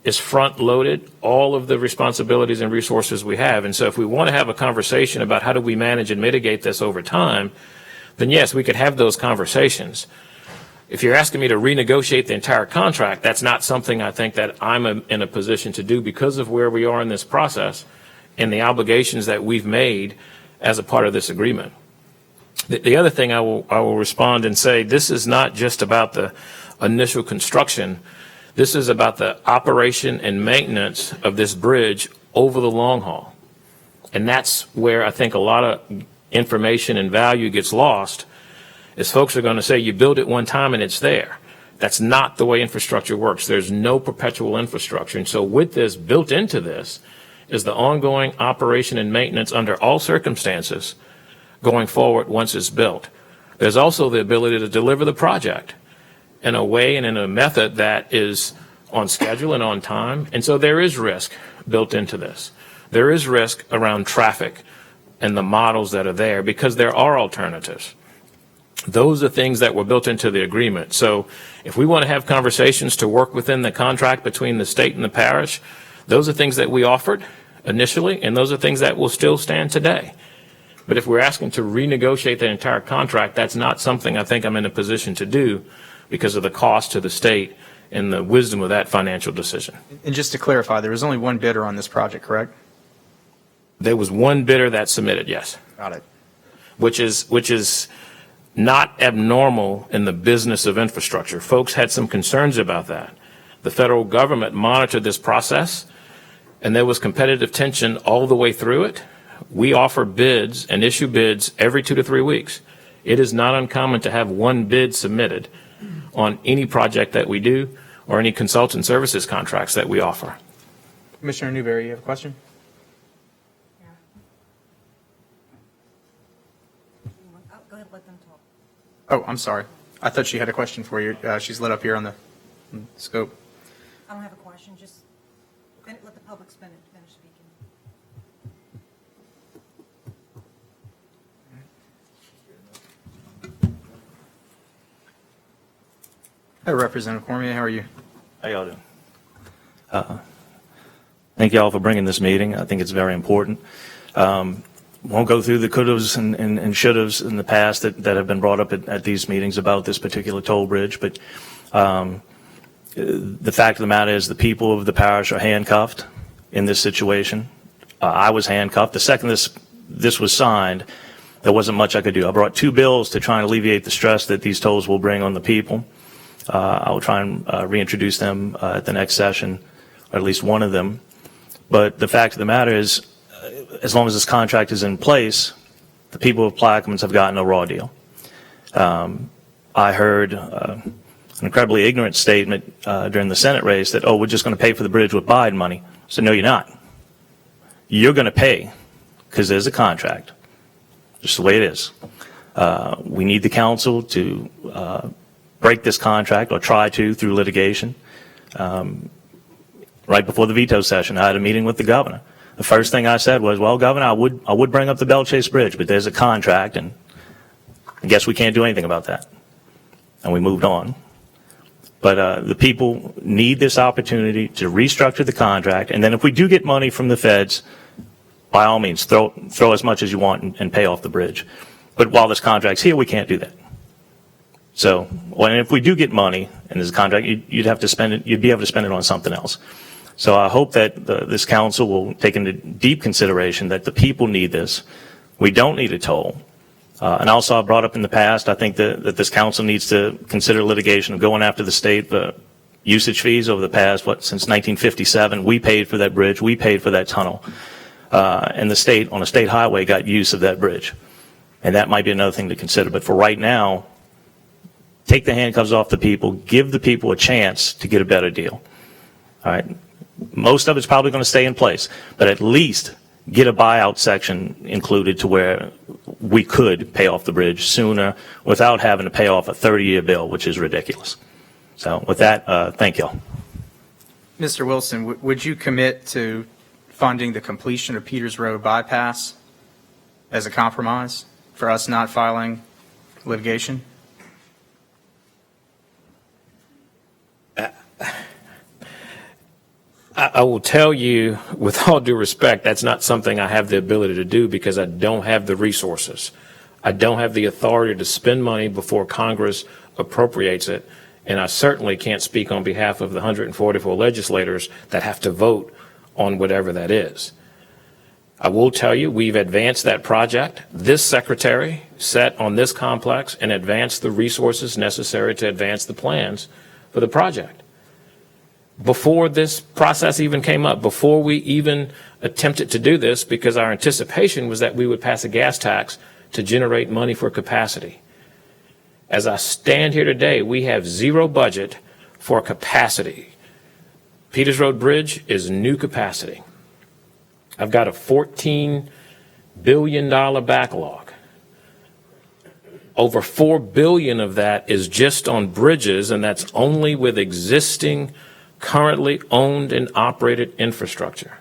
N: is front-loaded all of the responsibilities and resources we have. And so if we want to have a conversation about how do we manage and mitigate this over time, then yes, we could have those conversations. If you're asking me to renegotiate the entire contract, that's not something I think that I'm in a position to do because of where we are in this process and the obligations that we've made as a part of this agreement. The other thing I will respond and say, this is not just about the initial construction. This is about the operation and maintenance of this bridge over the long haul. And that's where I think a lot of information and value gets lost, is folks are going to say you build it one time and it's there. That's not the way infrastructure works. There's no perpetual infrastructure. And so with this, built into this, is the ongoing operation and maintenance under all circumstances going forward once it's built. There's also the ability to deliver the project in a way and in a method that is on schedule and on time. And so there is risk built into this. There is risk around traffic and the models that are there because there are alternatives. Those are things that were built into the agreement. So if we want to have conversations to work within the contract between the state and the parish, those are things that we offered initially, and those are things that will still stand today. But if we're asking to renegotiate the entire contract, that's not something I think I'm in a position to do because of the cost to the state and the wisdom of that financial decision.
I: And just to clarify, there was only one bidder on this project, correct?
N: There was one bidder that submitted, yes.
I: Got it.
N: Which is not abnormal in the business of infrastructure. Folks had some concerns about that. The federal government monitored this process, and there was competitive tension all the way through it. We offer bids and issue bids every 2 to 3 weeks. It is not uncommon to have one bid submitted on any project that we do or any consultant services contracts that we offer.
I: Commissioner Newberry, you have a question?
H: Go ahead, let them talk.
I: Oh, I'm sorry. I thought she had a question for you. She's lit up here on the scope.
H: I don't have a question, just let the public finish speaking.
I: Hi, Representative Cormier. How are you?
O: How y'all doing? Thank y'all for bringing this meeting. I think it's very important. Won't go through the couldas and shouldas in the past that have been brought up at these meetings about this particular toll bridge, but the fact of the matter is the people of the parish are handcuffed in this situation. I was handcuffed. The second this was signed, there wasn't much I could do. I brought 2 bills to try and alleviate the stress that these tolls will bring on the people. I will try and reintroduce them at the next session, or at least one of them. But the fact of the matter is, as long as this contract is in place, the people of Plaquemines have gotten a raw deal. I heard an incredibly ignorant statement during the Senate race that, oh, we're just going to pay for the bridge with Biden money. I said, no, you're not. You're going to pay because there's a contract, just the way it is. We need the council to break this contract or try to through litigation. Right before the veto session, I had a meeting with the governor. The first thing I said was, well, Governor, I would bring up the Belle Chase Bridge, but there's a contract, and I guess we can't do anything about that. And we moved on. But the people need this opportunity to restructure the contract, and then if we do get money from the feds, by all means, throw as much as you want and pay off the bridge. But while this contract's here, we can't do that. So, if we do get money and there's a contract, you'd have to spend it. You'd be able to spend it on something else. So I hope that this council will take into deep consideration that the people need this. We don't need a toll. And also I brought up in the past, I think that this council needs to consider litigation of going after the state for usage fees over the past, since 1957. We paid for that bridge. We paid for that tunnel. And the state, on a state highway, got use of that bridge. And that might be another thing to consider. But for right now, take the handcuffs off the people, give the people a chance to get a better deal. All right? Most of it's probably going to stay in place, but at least get a buyout section included to where we could pay off the bridge sooner without having to pay off a 30-year bill, which is ridiculous. So with that, thank you.
I: Mr. Wilson, would you commit to funding the completion of Peters Road bypass as a compromise for us not filing litigation?
N: I will tell you, with all due respect, that's not something I have the ability to do because I don't have the resources. I don't have the authority to spend money before Congress appropriates it, and I certainly can't speak on behalf of the 144 legislators that have to vote on whatever that is. I will tell you, we've advanced that project. This secretary sat on this complex and advanced the resources necessary to advance the plans for the project. Before this process even came up, before we even attempted to do this, because our anticipation was that we would pass a gas tax to generate money for capacity. As I stand here today, we have zero budget for capacity. Peters Road Bridge is new capacity. I've got a $14 billion backlog. Over $4 billion of that is just on bridges, and that's only with existing currently owned and operated infrastructure.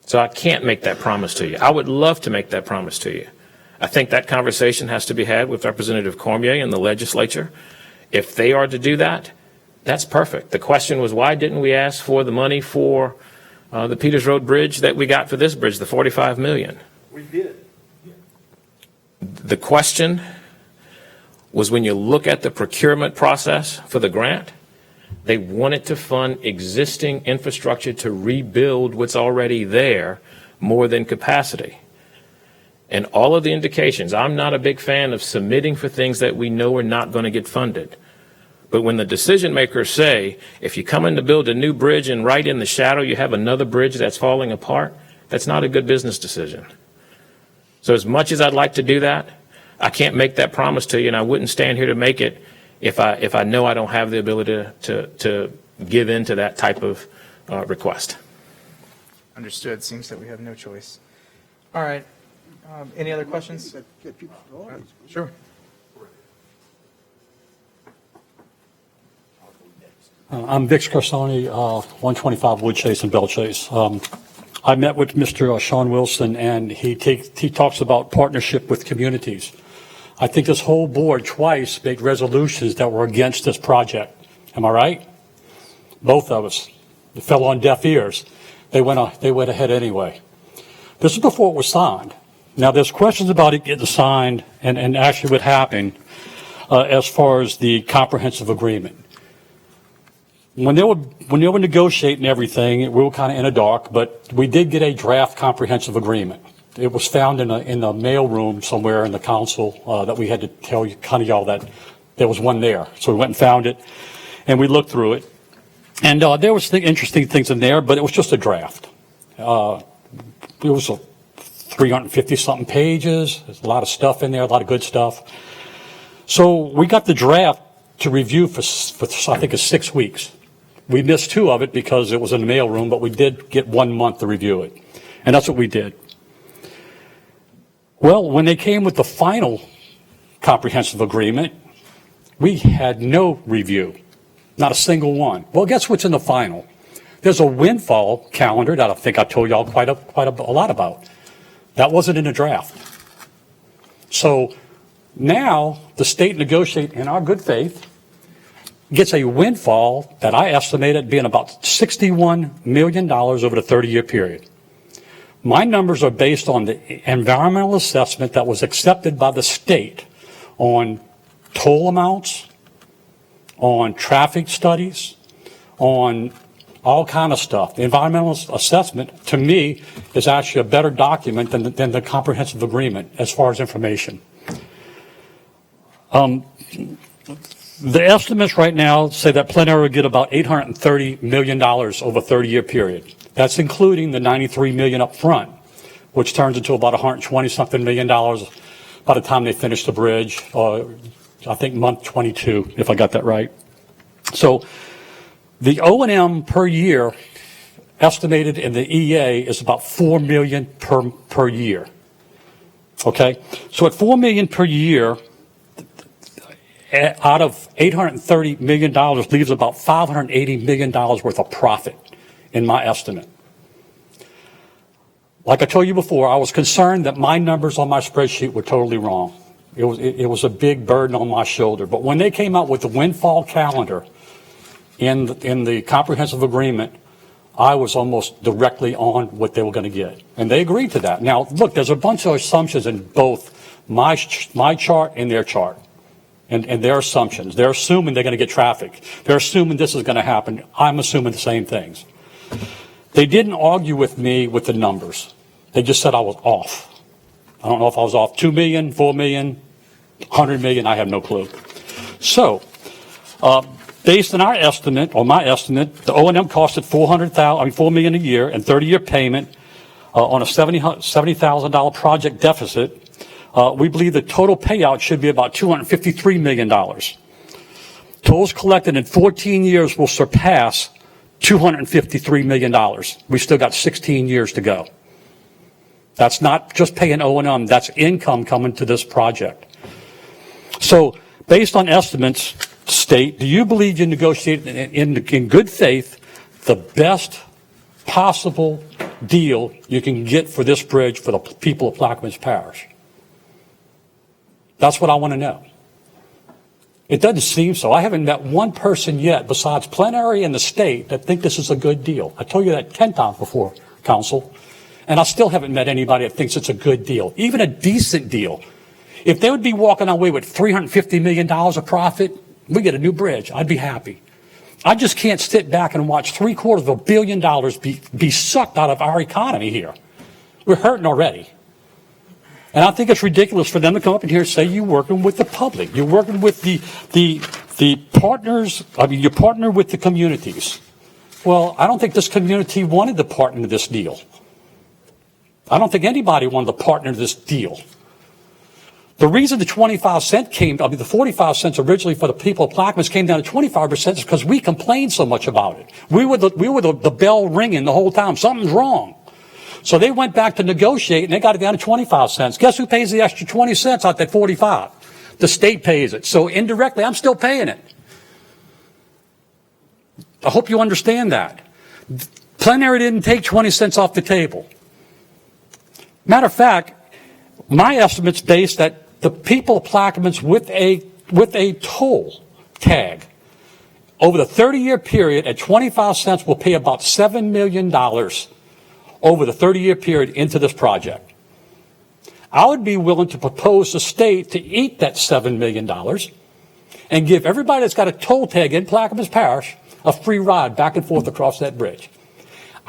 N: So I can't make that promise to you. I would love to make that promise to you. I think that conversation has to be had with Representative Cormier and the legislature. If they are to do that, that's perfect. The question was, why didn't we ask for the money for the Peters Road Bridge that we got for this bridge, the $45 million?
K: We did.
N: The question was, when you look at the procurement process for the grant, they wanted to fund existing infrastructure to rebuild what's already there more than capacity. And all of the indications, I'm not a big fan of submitting for things that we know are not going to get funded. But when the decision makers say, if you come in to build a new bridge and right in the shadow you have another bridge that's falling apart, that's not a good business decision. So as much as I'd like to do that, I can't make that promise to you, and I wouldn't stand here to make it if I know I don't have the ability to give in to that type of request.
I: Understood. Seems that we have no choice. All right. Any other questions? Sure.
P: I'm Vic Scarsoni, 125 Wood Chase and Bell Chase. I met with Mr. Sean Wilson, and he talks about partnership with communities. I think this whole board twice made resolutions that were against this project. Am I right? Both of us. It fell on deaf ears. They went ahead anyway. This is before it was signed. Now, there's questions about it getting signed and actually what happened as far as the comprehensive agreement. When they were negotiating everything, we were kind of in the dark, but we did get a draft comprehensive agreement. It was found in the mail room somewhere in the council that we had to tell you, kind of y'all, that there was one there. So we went and found it, and we looked through it. And there was interesting things in there, but it was just a draft. It was 350-something pages. There's a lot of stuff in there, a lot of good stuff. So we got the draft to review for I think it's 6 weeks. We missed 2 of it because it was in the mail room, but we did get 1 month to review it. And that's what we did. Well, when they came with the final comprehensive agreement, we had no review, not a single one. Well, guess what's in the final? There's a windfall calendar that I think I told y'all quite a lot about. That wasn't in the draft. So now the state negotiate in our good faith gets a windfall that I estimated being about $61 million over the 30-year period. My numbers are based on the environmental assessment that was accepted by the state on toll amounts, on traffic studies, on all kind of stuff. The environmental assessment, to me, is actually a better document than the comprehensive agreement as far as information. The estimates right now say that Plenary will get about $830 million over a 30-year period. That's including the $93 million up front, which turns into about $120-something million by the time they finish the bridge, I think month 22, if I got that right. So the O&M per year estimated in the EA is about $4 million per year. Okay? So at $4 million per year, out of $830 million leaves about $580 million worth of profit in my estimate. Like I told you before, I was concerned that my numbers on my spreadsheet were totally wrong. It was a big burden on my shoulder. But when they came out with the windfall calendar in the comprehensive agreement, I was almost directly on what they were going to get. And they agreed to that. Now, look, there's a bunch of assumptions in both my chart and their chart. And their assumptions. They're assuming they're going to get traffic. They're assuming this is going to happen. I'm assuming the same things. They didn't argue with me with the numbers. They just said I was off. I don't know if I was off 2 million, 4 million, 100 million, I have no clue. So, based on our estimate, or my estimate, the O&M costed $4 million a year and 30-year payment on a $70,000 project deficit. We believe the total payout should be about $253 million. Tolls collected in 14 years will surpass $253 million. We still got 16 years to go. That's not just paying O&M, that's income coming to this project. So, based on estimates, State, do you believe you negotiated in good faith the best possible deal you can get for this bridge for the people of Plaquemines Parish? That's what I want to know. It doesn't seem so. I haven't met one person yet besides plenary and the state that think this is a good deal. I told you that 10 times before, Council, and I still haven't met anybody that thinks it's a good deal, even a decent deal. If they would be walking away with $350 million of profit, we get a new bridge. I'd be happy. I just can't sit back and watch $750 million be sucked out of our economy here. We're hurting already. And I think it's ridiculous for them to come up in here and say you're working with the public. You're working with the partners. I mean, you partner with the communities. Well, I don't think this community wanted to partner in this deal. I don't think anybody wanted to partner in this deal. The reason the 25 cent the 45 cents originally for the people of Plaquemines came down to 25% is because we complained so much about it. We were the bell ringing the whole time. Something's wrong. So they went back to negotiate and they got it down to 25 cents. Guess who pays the extra 20 cents out that 45? The state pays it. So indirectly, I'm still paying it. I hope you understand that. Plenary didn't take 20 cents off the table. Matter of fact, my estimate's based that the people of Plaquemines with a toll tag over the 30-year period at 25 cents will pay about $7 million over the 30-year period into this project. I would be willing to propose the state to eat that $7 million and give everybody that's got a toll tag in Plaquemines Parish a free ride back and forth across that bridge.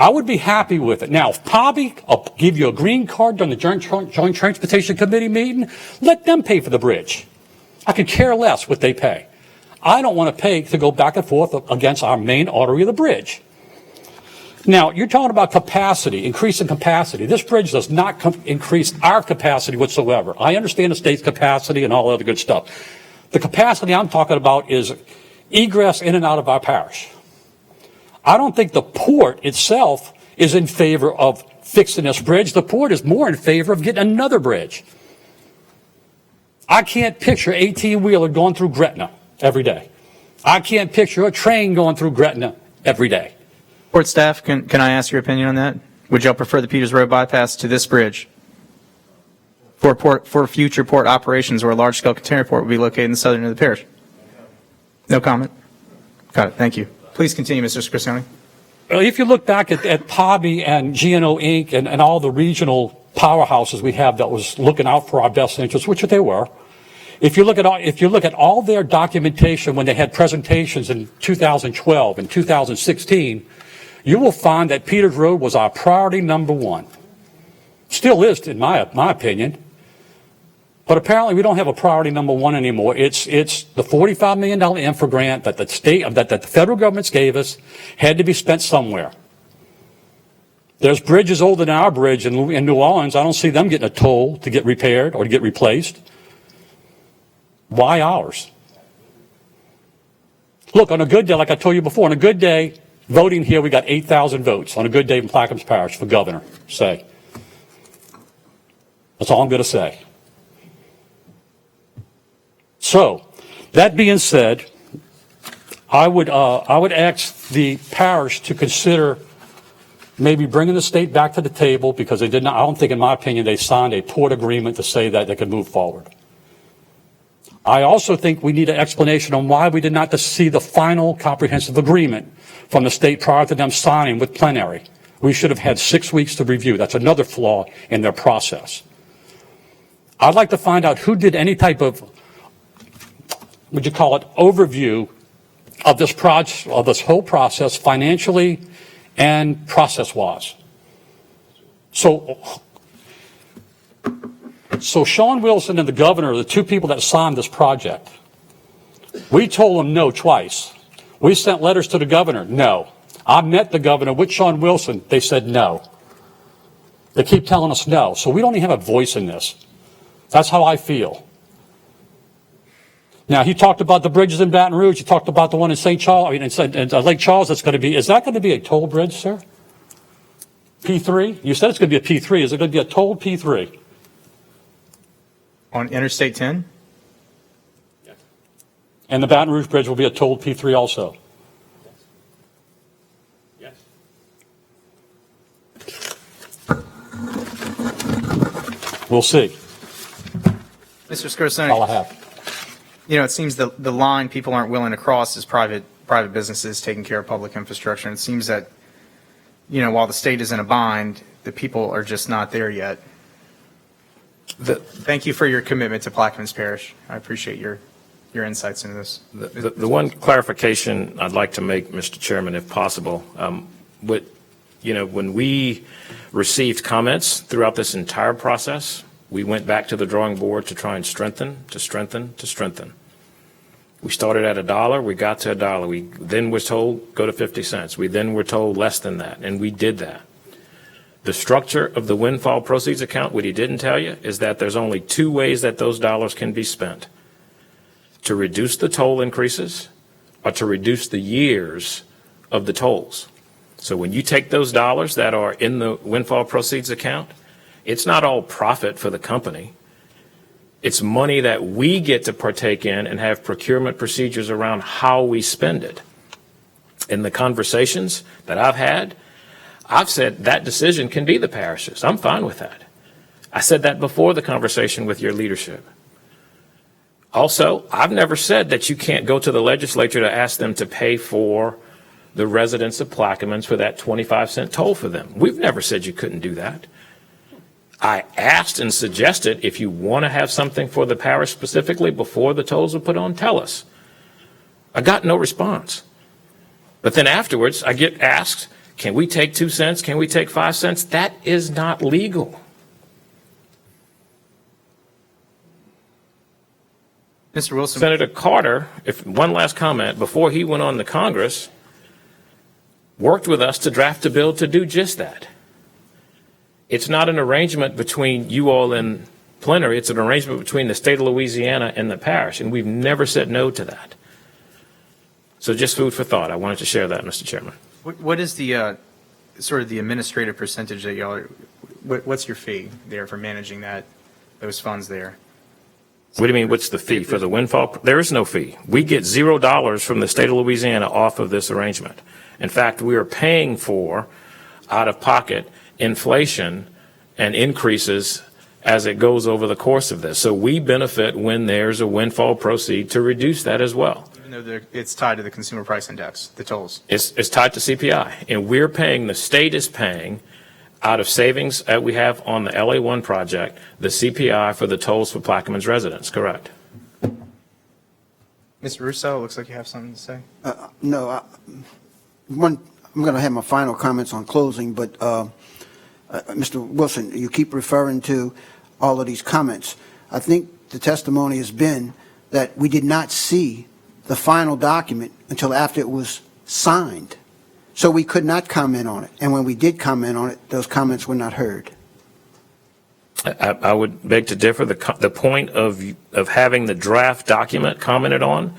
P: I would be happy with it. Now, if POBI will give you a green card during the Joint Transportation Committee meeting, let them pay for the bridge. I could care less what they pay. I don't want to pay to go back and forth against our main artery of the bridge. Now, you're talking about capacity, increasing capacity. This bridge does not increase our capacity whatsoever. I understand the state's capacity and all other good stuff. The capacity I'm talking about is egress in and out of our parish. I don't think the port itself is in favor of fixing this bridge. The port is more in favor of getting another bridge. I can't picture an 18-wheeler going through Gretna every day. I can't picture a train going through Gretna every day.
I: Port staff, can I ask your opinion on that? Would y'all prefer the Peters Road bypass to this bridge? For future port operations where a large-scale container port would be located in the southern end of the parish? No comment? Got it. Thank you. Please continue, Mr. Scrissione.
P: If you look back at POBI and GNO Inc. and all the regional powerhouses we have that was looking out for our best interests, which they were, if you look at all their documentation when they had presentations in 2012 and 2016, you will find that Peters Road was our priority number one. Still is, in my opinion. But apparently we don't have a priority number one anymore. It's the $45 million infra grant that the federal government gave us had to be spent somewhere. There's bridges older than our bridge in New Orleans. I don't see them getting a toll to get repaired or to get replaced. Why ours? Look, on a good day, like I told you before, on a good day, voting here, we got 8,000 votes on a good day in Plaquemines Parish for governor, say. That's all I'm going to say. So, that being said, I would ask the parish to consider maybe bringing the state back to the table, because they did not, I don't think, in my opinion, they signed a port agreement to say that they could move forward. I also think we need an explanation on why we did not see the final comprehensive agreement from the state prior to them signing with plenary. We should have had 6 weeks to review. That's another flaw in their process. I'd like to find out who did any type of, would you call it, overview of this project, of this whole process, financially and process-wise. So Sean Wilson and the governor are the two people that signed this project. We told them no twice. We sent letters to the governor, no. I met the governor with Sean Wilson. They said no. They keep telling us no. So we don't even have a voice in this. That's how I feel. Now, he talked about the bridges in Baton Rouge. He talked about the one in St. Charles, in Lake Charles. That's going to be, is that going to be a toll bridge, sir? P3? You said it's going to be a P3. Is it going to be a tolled P3?
I: On Interstate 10?
P: And the Baton Rouge Bridge will be a tolled P3 also?
N: Yes.
P: We'll see.
I: Mr. Scarsone,
P: All I have.
I: You know, it seems the line people aren't willing to cross is private businesses taking care of public infrastructure. And it seems that, you know, while the state is in a bind, the people are just not there yet. Thank you for your commitment to Plaquemines Parish. I appreciate your insights into this.
N: The one clarification I'd like to make, Mr. Chairman, if possible, when we received comments throughout this entire process, we went back to the drawing board to try and strengthen. We started at $1, we got to $1. We then was told, go to 50 cents. We then were told less than that, and we did that. The structure of the windfall proceeds account, what he didn't tell you, is that there's only 2 ways that those dollars can be spent: to reduce the toll increases or to reduce the years of the tolls. So when you take those dollars that are in the windfall proceeds account, it's not all profit for the company. It's money that we get to partake in and have procurement procedures around how we spend it. In the conversations that I've had, I've said that decision can be the parish's. I'm fine with that. I said that before the conversation with your leadership. Also, I've never said that you can't go to the legislature to ask them to pay for the residents of Plaquemines for that 25-cent toll for them. We've never said you couldn't do that. I asked and suggested, if you want to have something for the parish specifically before the tolls are put on, tell us. I got no response. But then afterwards, I get asked, can we take 2 cents? Can we take 5 cents? That is not legal.
I: Mr. Wilson.
N: Senator Carter, one last comment, before he went on to Congress, worked with us to draft a bill to do just that. It's not an arrangement between you all in plenary. It's an arrangement between the state of Louisiana and the parish, and we've never said no to that. So just food for thought. I wanted to share that, Mr. Chairman.
I: What is the sort of the administrative percentage that y'all are, what's your fee there for managing those funds there?
N: What do you mean, what's the fee for the windfall? There is no fee. We get $0 from the state of Louisiana off of this arrangement. In fact, we are paying for, out of pocket, inflation and increases as it goes over the course of this. So we benefit when there's a windfall proceed to reduce that as well.
I: Even though it's tied to the consumer price index, the tolls.
N: It's tied to CPI. And we're paying, the state is paying, out of savings that we have on the LA1 project, the CPI for the tolls for Plaquemines residents, correct?
I: Mr. Russo, it looks like you have something to say.
B: No, I'm going to have my final comments on closing, but Mr. Wilson, you keep referring to all of these comments. I think the testimony has been that we did not see the final document until after it was signed. So we could not comment on it. And when we did comment on it, those comments were not heard.
N: I would beg to differ. The point of having the draft document commented on,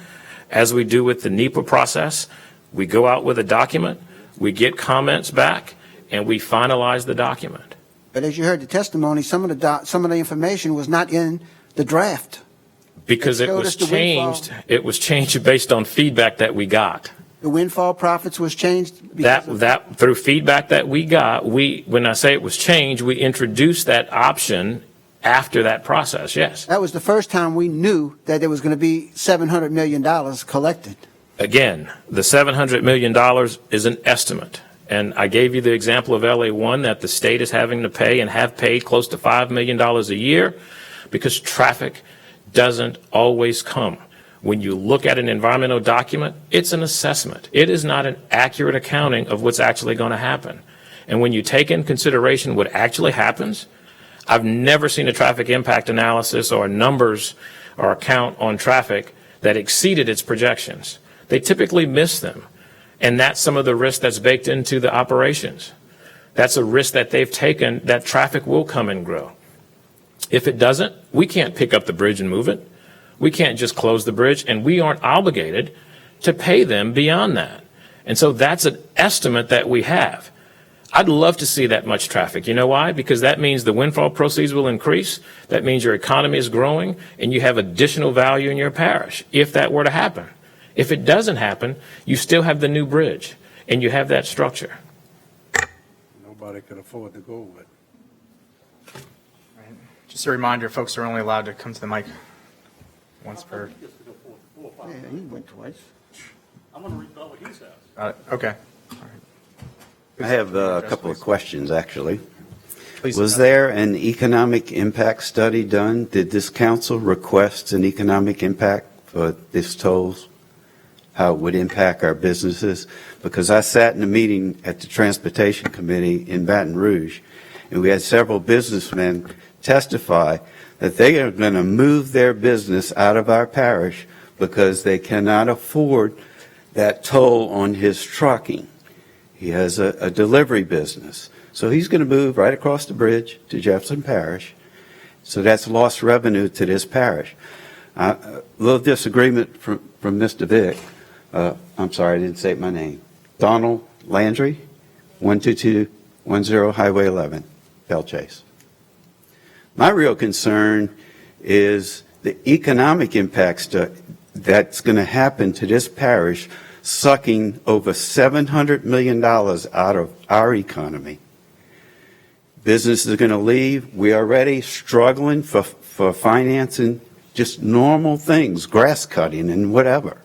N: as we do with the NEPA process, we go out with a document, we get comments back, and we finalize the document.
B: But as you heard the testimony, some of the information was not in the draft.
N: Because it was changed. It was changed based on feedback that we got.
B: The windfall profits was changed?
N: That through feedback that we got, when I say it was changed, we introduced that option after that process, yes.
B: That was the first time we knew that there was going to be $700 million collected.
N: Again, the $700 million is an estimate. And I gave you the example of LA1 that the state is having to pay and have paid close to $5 million a year because traffic doesn't always come. When you look at an environmental document, it's an assessment. It is not an accurate accounting of what's actually going to happen. And when you take in consideration what actually happens, I've never seen a traffic impact analysis or numbers or account on traffic that exceeded its projections. They typically miss them. And that's some of the risk that's baked into the operations. That's a risk that they've taken, that traffic will come and grow. If it doesn't, we can't pick up the bridge and move it. We can't just close the bridge, and we aren't obligated to pay them beyond that. And so that's an estimate that we have. I'd love to see that much traffic. You know why? Because that means the windfall proceeds will increase. That means your economy is growing, and you have additional value in your parish if that were to happen. If it doesn't happen, you still have the new bridge, and you have that structure.
G: Nobody could afford to go with.
I: Just a reminder, folks are only allowed to come to the mic once per.
B: Yeah, he went twice.
K: I'm going to rebut what he says.
I: Okay.
Q: I have a couple of questions, actually.
I: Please.
Q: Was there an economic impact study done? Did this council request an economic impact for this tolls? How it would impact our businesses? Because I sat in a meeting at the Transportation Committee in Baton Rouge, and we had several businessmen testify that they are going to move their business out of our parish because they cannot afford that toll on his trucking. He has a delivery business. So he's going to move right across the bridge to Jefferson Parish. So that's lost revenue to this parish. A little disagreement from Mr. Vick. I'm sorry, I didn't say my name. Donald Landry, 12210 Highway 11, Belle Chase. My real concern is the economic impacts that's going to happen to this parish, sucking over $700 million out of our economy. Businesses are going to leave. We're already struggling for financing just normal things, grass cutting and whatever.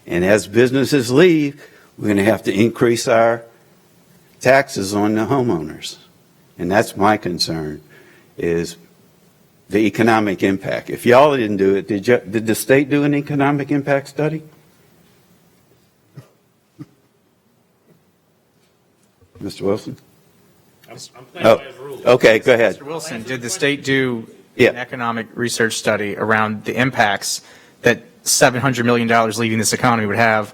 Q: And as businesses leave, we're going to have to increase our taxes on the homeowners. And that's my concern, is the economic impact. If y'all didn't do it, did the state do an economic impact study? Mr. Wilson?
N: I'm playing by his rules.
Q: Okay, go ahead.
I: Mr. Wilson, did the state do an economic research study around the impacts that $700 million leaving this economy would have?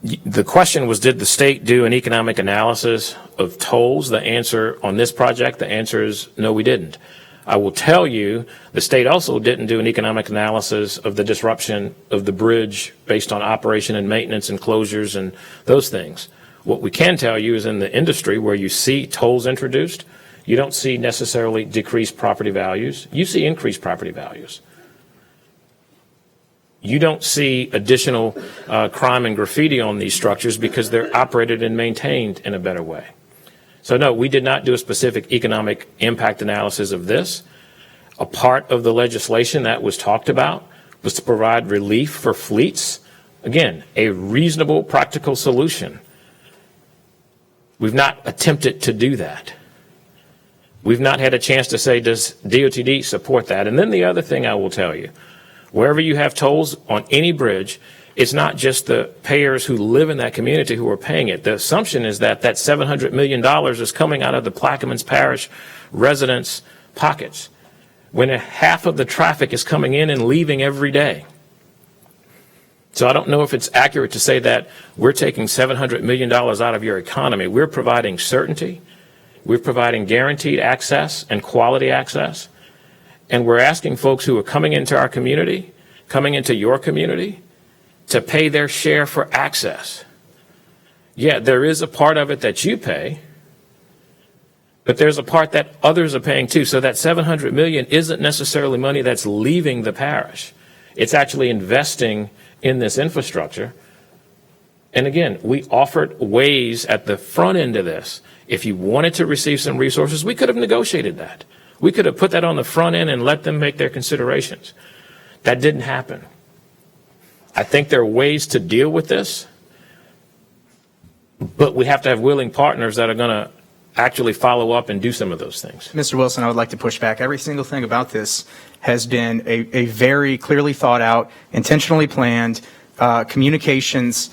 N: The question was, did the state do an economic analysis of tolls? The answer on this project, the answer is no, we didn't. I will tell you, the state also didn't do an economic analysis of the disruption of the bridge based on operation and maintenance and closures and those things. What we can tell you is in the industry where you see tolls introduced, you don't see necessarily decreased property values. You see increased property values. You don't see additional crime and graffiti on these structures because they're operated and maintained in a better way. So no, we did not do a specific economic impact analysis of this. A part of the legislation that was talked about was to provide relief for fleets. Again, a reasonable, practical solution. We've not attempted to do that. We've not had a chance to say, does DOTD support that? And then the other thing I will tell you, wherever you have tolls on any bridge, it's not just the payers who live in that community who are paying it. The assumption is that that $700 million is coming out of the Plaquemines Parish residents' pockets, when half of the traffic is coming in and leaving every day. So I don't know if it's accurate to say that we're taking $700 million out of your economy. We're providing certainty. We're providing guaranteed access and quality access. And we're asking folks who are coming into our community, coming into your community, to pay their share for access. Yeah, there is a part of it that you pay, but there's a part that others are paying too. So that $700 million isn't necessarily money that's leaving the parish. It's actually investing in this infrastructure. And again, we offered ways at the front end of this. If you wanted to receive some resources, we could have negotiated that. We could have put that on the front end and let them make their considerations. That didn't happen. I think there are ways to deal with this, but we have to have willing partners that are going to actually follow up and do some of those things.
I: Mr. Wilson, I would like to push back. Every single thing about this has been a very clearly thought out, intentionally planned communications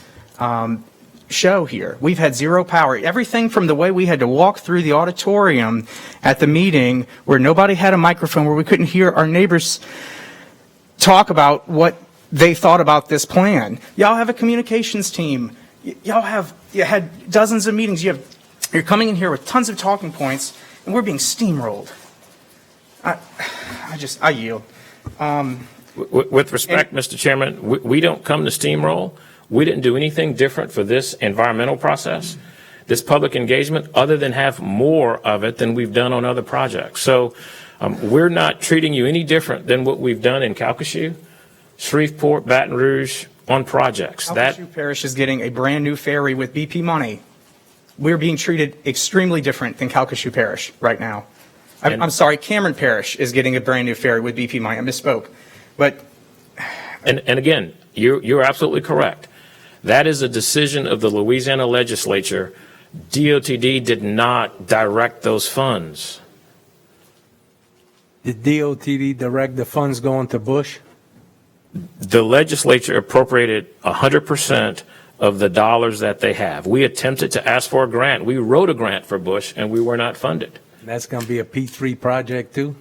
I: show here. We've had zero power. Everything from the way we had to walk through the auditorium at the meeting where nobody had a microphone, where we couldn't hear our neighbors talk about what they thought about this plan. Y'all have a communications team. You had dozens of meetings. You're coming in here with tons of talking points, and we're being steamrolled. I yield.
N: With respect, Mr. Chairman, we don't come to steamroll. We didn't do anything different for this environmental process, this public engagement, other than have more of it than we've done on other projects. So we're not treating you any different than what we've done in Calcasieu, Shreveport, Baton Rouge on projects.
I: Calcasieu Parish is getting a brand new ferry with BP money. We're being treated extremely different than Calcasieu Parish right now. I'm sorry, Cameron Parish is getting a brand new ferry with BP money. I misspoke. But
N: and again, you're absolutely correct. That is a decision of the Louisiana legislature. DOTD did not direct those funds.
G: Did DOTD direct the funds going to Bush?
N: The legislature appropriated 100% of the dollars that they have. We attempted to ask for a grant. We wrote a grant for Bush, and we were not funded.
G: And that's going to be a P3 project too?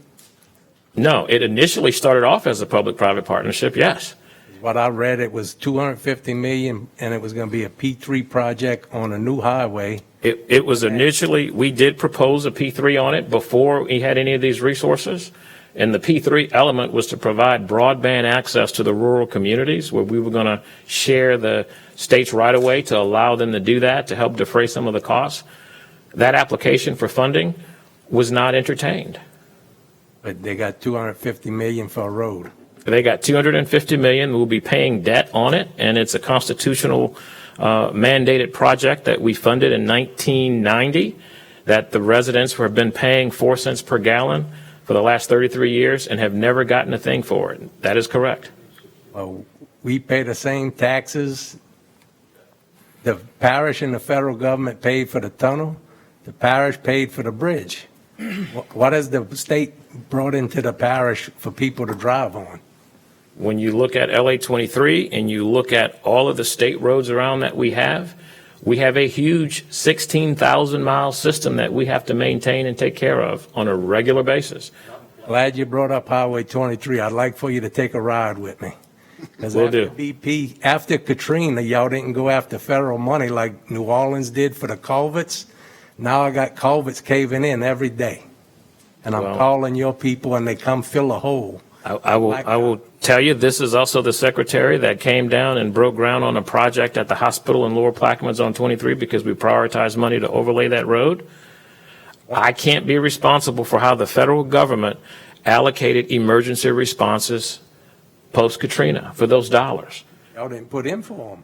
N: No, it initially started off as a public-private partnership, yes.
G: What I read, it was $250 million, and it was going to be a P3 project on a new highway.
N: It was initially, we did propose a P3 on it before we had any of these resources. And the P3 element was to provide broadband access to the rural communities, where we were going to share the state's right of way to allow them to do that, to help defray some of the costs. That application for funding was not entertained.
G: But they got $250 million for a road.
N: They got $250 million. We'll be paying debt on it, and it's a constitutional mandated project that we funded in 1990, that the residents have been paying 4 cents per gallon for the last 33 years and have never gotten a thing for it. That is correct.
G: Well, we pay the same taxes. The parish and the federal government paid for the tunnel. The parish paid for the bridge. What has the state brought into the parish for people to drive on?
N: When you look at LA 23 and you look at all of the state roads around that we have a huge 16,000 mile system that we have to maintain and take care of on a regular basis.
G: Glad you brought up Highway 23. I'd like for you to take a ride with me.
N: Will do.
G: BP, after Katrina, y'all didn't go after federal money like New Orleans did for the culverts. Now I got culverts caving in every day. And I'm calling your people and they come fill a hole.
N: I will tell you, this is also the secretary that came down and broke ground on a project at the hospital in Lower Plaquemines on 23 because we prioritized money to overlay that road. I can't be responsible for how the federal government allocated emergency responses post-Katrina for those dollars.
G: Y'all didn't put in for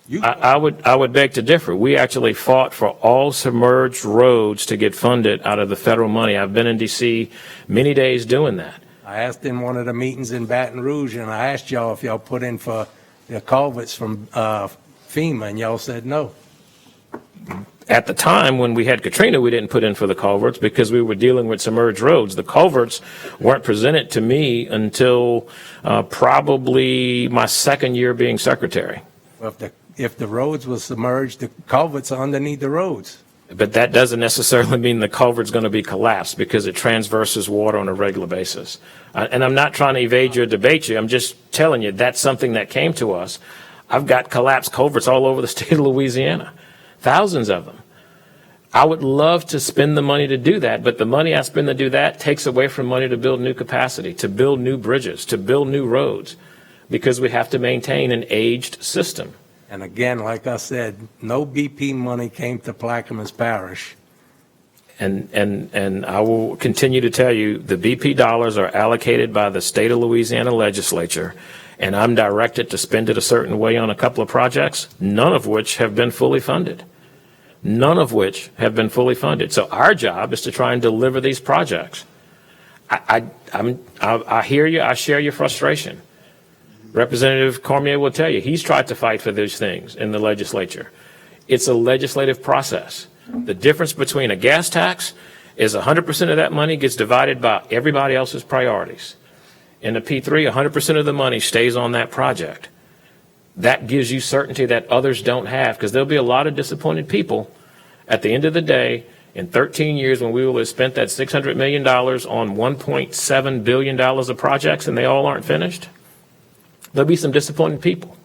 G: them.
N: I would beg to differ. We actually fought for all submerged roads to get funded out of the federal money. I've been in D.C. many days doing that.
G: I asked in one of the meetings in Baton Rouge, and I asked y'all if y'all put in for the culverts from FEMA, and y'all said no.
N: At the time when we had Katrina, we didn't put in for the culverts because we were dealing with submerged roads. The culverts weren't presented to me until probably my second year being secretary.
G: Well, if the roads were submerged, the culverts are underneath the roads.
N: But that doesn't necessarily mean the culvert's going to be collapsed because it transverses water on a regular basis. And I'm not trying to evade you or debate you. I'm just telling you that's something that came to us. I've got collapsed culverts all over the state of Louisiana, thousands of them. I would love to spend the money to do that, but the money I spend to do that takes away from money to build new capacity, to build new bridges, to build new roads, because we have to maintain an aged system.
G: And again, like I said, no BP money came to Plaquemines Parish.
N: And I will continue to tell you, the BP dollars are allocated by the state of Louisiana legislature, and I'm directed to spend it a certain way on a couple of projects, none of which have been fully funded. None of which have been fully funded. So our job is to try and deliver these projects. I hear you. I share your frustration. Representative Cormier will tell you he's tried to fight for these things in the legislature. It's a legislative process. The difference between a gas tax is 100% of that money gets divided by everybody else's priorities. In the P3, 100% of the money stays on that project. That gives you certainty that others don't have, because there'll be a lot of disappointed people at the end of the day in 13 years when we will have spent that $600 million on $1.7 billion of projects and they all aren't finished. There'll be some disappointed people.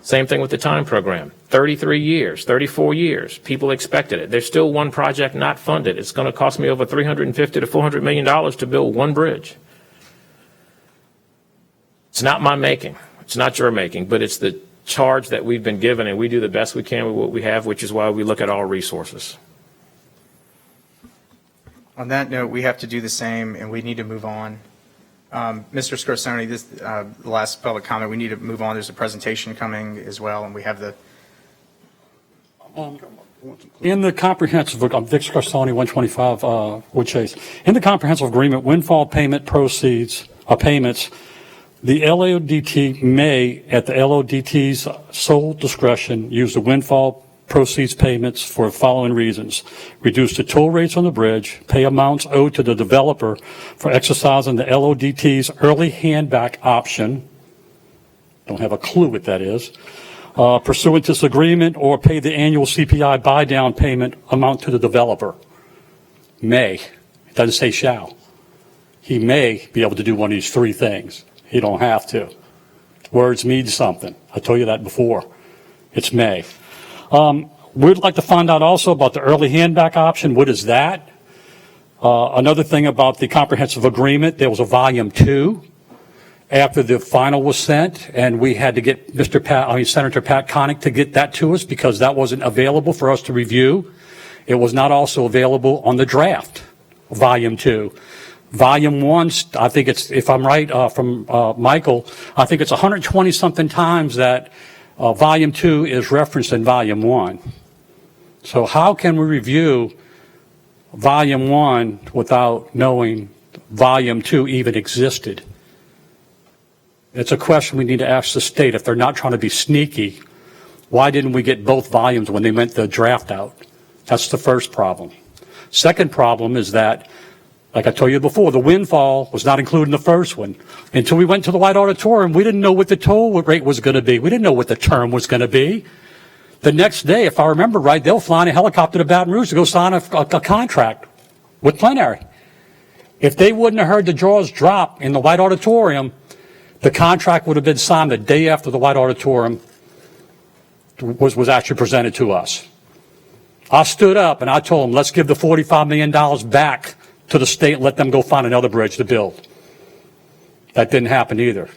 N: Same thing with the time program. 33 years, 34 years, people expected it. There's still one project not funded. It's going to cost me over $350 to $400 million to build one bridge. It's not my making. It's not your making, but it's the charge that we've been given, and we do the best we can with what we have, which is why we look at all resources.
I: On that note, we have to do the same, and we need to move on. Mr. Scorsone, this the last public comment, we need to move on. There's a presentation coming as well, and we have the...
P: In the comprehensive, I'm Vic Scorsone, 125 Wood Chase. In the comprehensive agreement, windfall payment proceeds, payments, the LODT may, at the LODT's sole discretion, use the windfall proceeds payments for the following reasons: reduce the toll rates on the bridge, pay amounts owed to the developer for exercising the LODT's early handback option, don't have a clue what that is, pursuant to this agreement, or pay the annual CPI buy-down payment amount to the developer. May. It doesn't say shall. He may be able to do one of these three things. He don't have to. Words mean something. I told you that before. It's may. We'd like to find out also about the early handback option. What is that? Another thing about the comprehensive agreement, there was a volume 2 after the final was sent, and we had to get Senator Pat Connick to get that to us because that wasn't available for us to review. It was not also available on the draft, volume 2. Volume 1, I think it's, if I'm right, from Michael, I think it's 120 something times that volume 2 is referenced in volume 1. So how can we review volume 1 without knowing volume 2 even existed? It's a question we need to ask the state. If they're not trying to be sneaky, why didn't we get both volumes when they meant the draft out? That's the first problem. Second problem is that, like I told you before, the windfall was not included in the first one. Until we went to the White Auditorium, we didn't know what the toll rate was going to be. We didn't know what the term was going to be. The next day, if I remember right, they'll fly in a helicopter to Baton Rouge to go sign a contract with Plenary. If they wouldn't have heard the jaws drop in the White Auditorium, the contract would have been signed the day after the White Auditorium was actually presented to us. I stood up and I told them, let's give the $45 million back to the state and let them go find another bridge to build. That didn't happen either.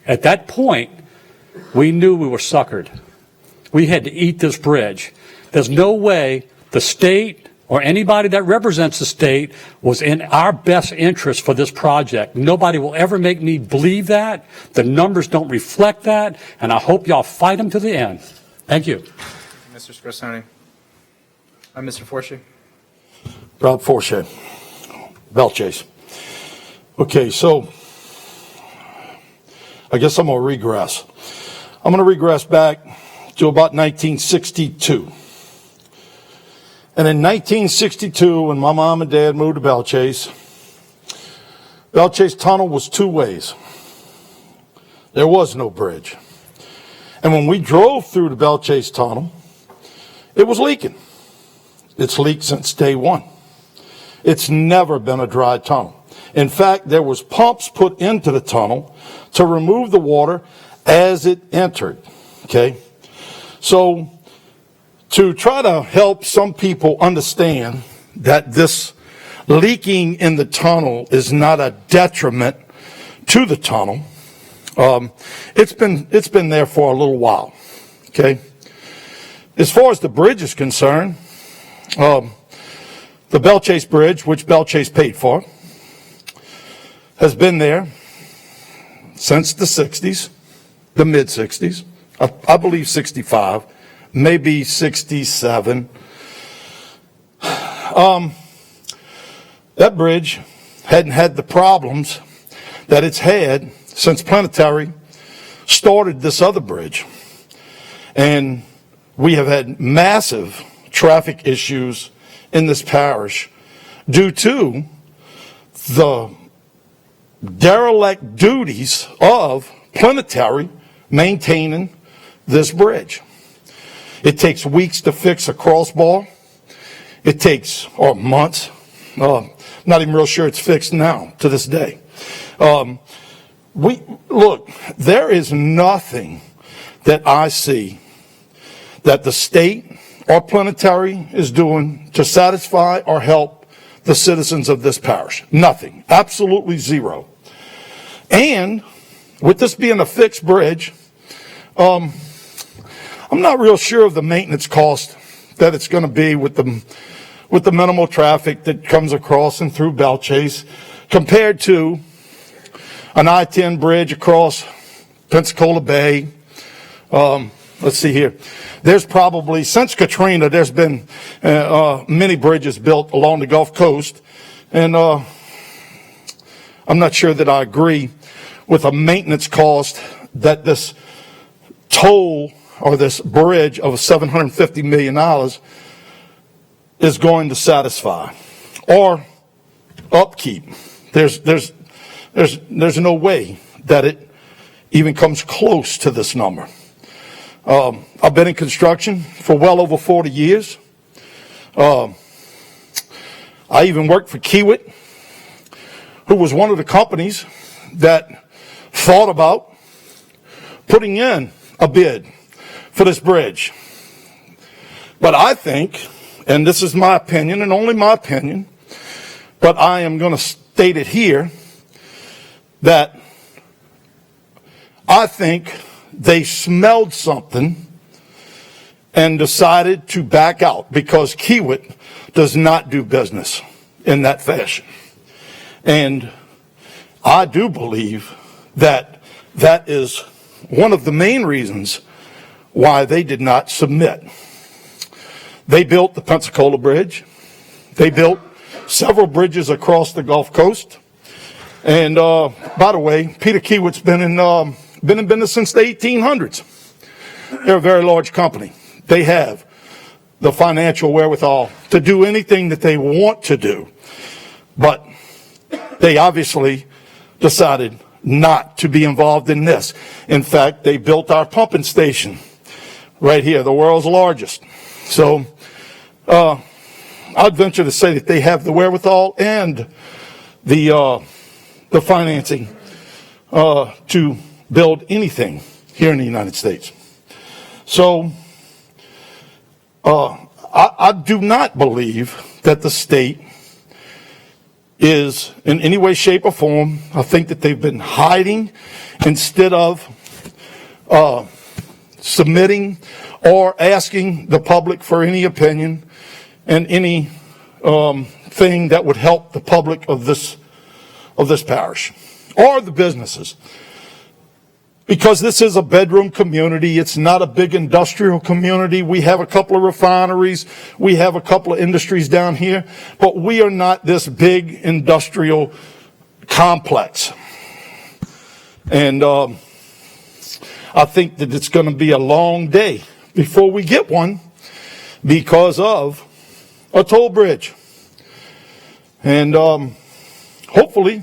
P: At that point, we knew we were suckered. We had to eat this bridge. There's no way the state or anybody that represents the state was in our best interest for this project. Nobody will ever make me believe that. The numbers don't reflect that, and I hope y'all fight them to the end. Thank you.
I: Mr. Scorsone. Mr. Forshee.
K: Rob Forshee, Bell Chase. Okay, so I guess I'm going to regress. I'm going to regress back to about 1962. And in 1962, when my mom and dad moved to Bell Chase Tunnel was two ways. There was no bridge. And when we drove through the Bell Chase Tunnel, it was leaking. It's leaked since day one. It's never been a dry tunnel. In fact, there was pumps put into the tunnel to remove the water as it entered, okay? So to try to help some people understand that this leaking in the tunnel is not a detriment to the tunnel, it's been there for a little while, okay? As far as the bridge is concerned, the Belle Chase Bridge, which Belle Chase paid for, has been there since the 60s, the mid-60s, I believe 65, maybe 67. That bridge hadn't had the problems that it's had since Planetary started this other bridge. And we have had massive traffic issues in this parish due to the derelict duties of Planetary maintaining this bridge. It takes weeks to fix a crossbar. It takes, or months. Not even real sure it's fixed now to this day. Look, there is nothing that I see that the state or Planetary is doing to satisfy or help the citizens of this parish. Nothing. Absolutely zero. And with this being a fixed bridge, I'm not real sure of the maintenance cost that it's going to be with the minimal traffic that comes across and through Belle Chase compared to an I-10 bridge across Pensacola Bay. Let's see here. There's probably, since Katrina, there's been many bridges built along the Gulf Coast. And I'm not sure that I agree with a maintenance cost that this toll or this bridge of $750 million is going to satisfy or upkeep. There's no way that it even comes close to this number. I've been in construction for well over 40 years. I even worked for Kiewit, who was one of the companies that thought about putting in a bid for this bridge. But I think, and this is my opinion and only my opinion, but I am going to state it here, that I think they smelled something and decided to back out because Kiewit does not do business in that fashion. And I do believe that that is one of the main reasons why they did not submit. They built the Pensacola Bridge. They built several bridges across the Gulf Coast. And by the way, Peter Kiewit's been in business since the 1800s. They're a very large company. They have the financial wherewithal to do anything that they want to do. But they obviously decided not to be involved in this. In fact, they built our pumping station right here, the world's largest. So I'd venture to say that they have the wherewithal and the financing to build anything here in the United States. So I do not believe that the state is in any way, shape, or form. I think that they've been hiding instead of submitting or asking the public for any opinion and any thing that would help the public of this parish or the businesses. Because this is a bedroom community. It's not a big industrial community. We have a couple of refineries. We have a couple of industries down here. But we are not this big industrial complex. And I think that it's going to be a long day before we get one because of a toll bridge. And hopefully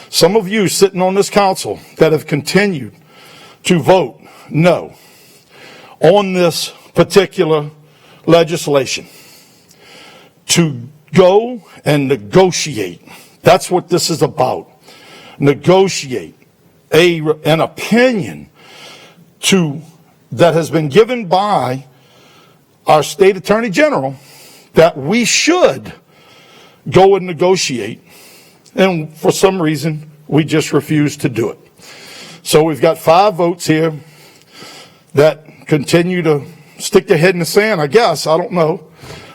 K: some of you sitting on this council that have continued to vote no on this particular legislation, to go and negotiate. That's what this is about. Negotiate an opinion that has been given by our state attorney general that we should go and negotiate. And for some reason, we just refuse to do it. So we've got 5 votes here that continue to stick their head in the sand, I guess. I don't know.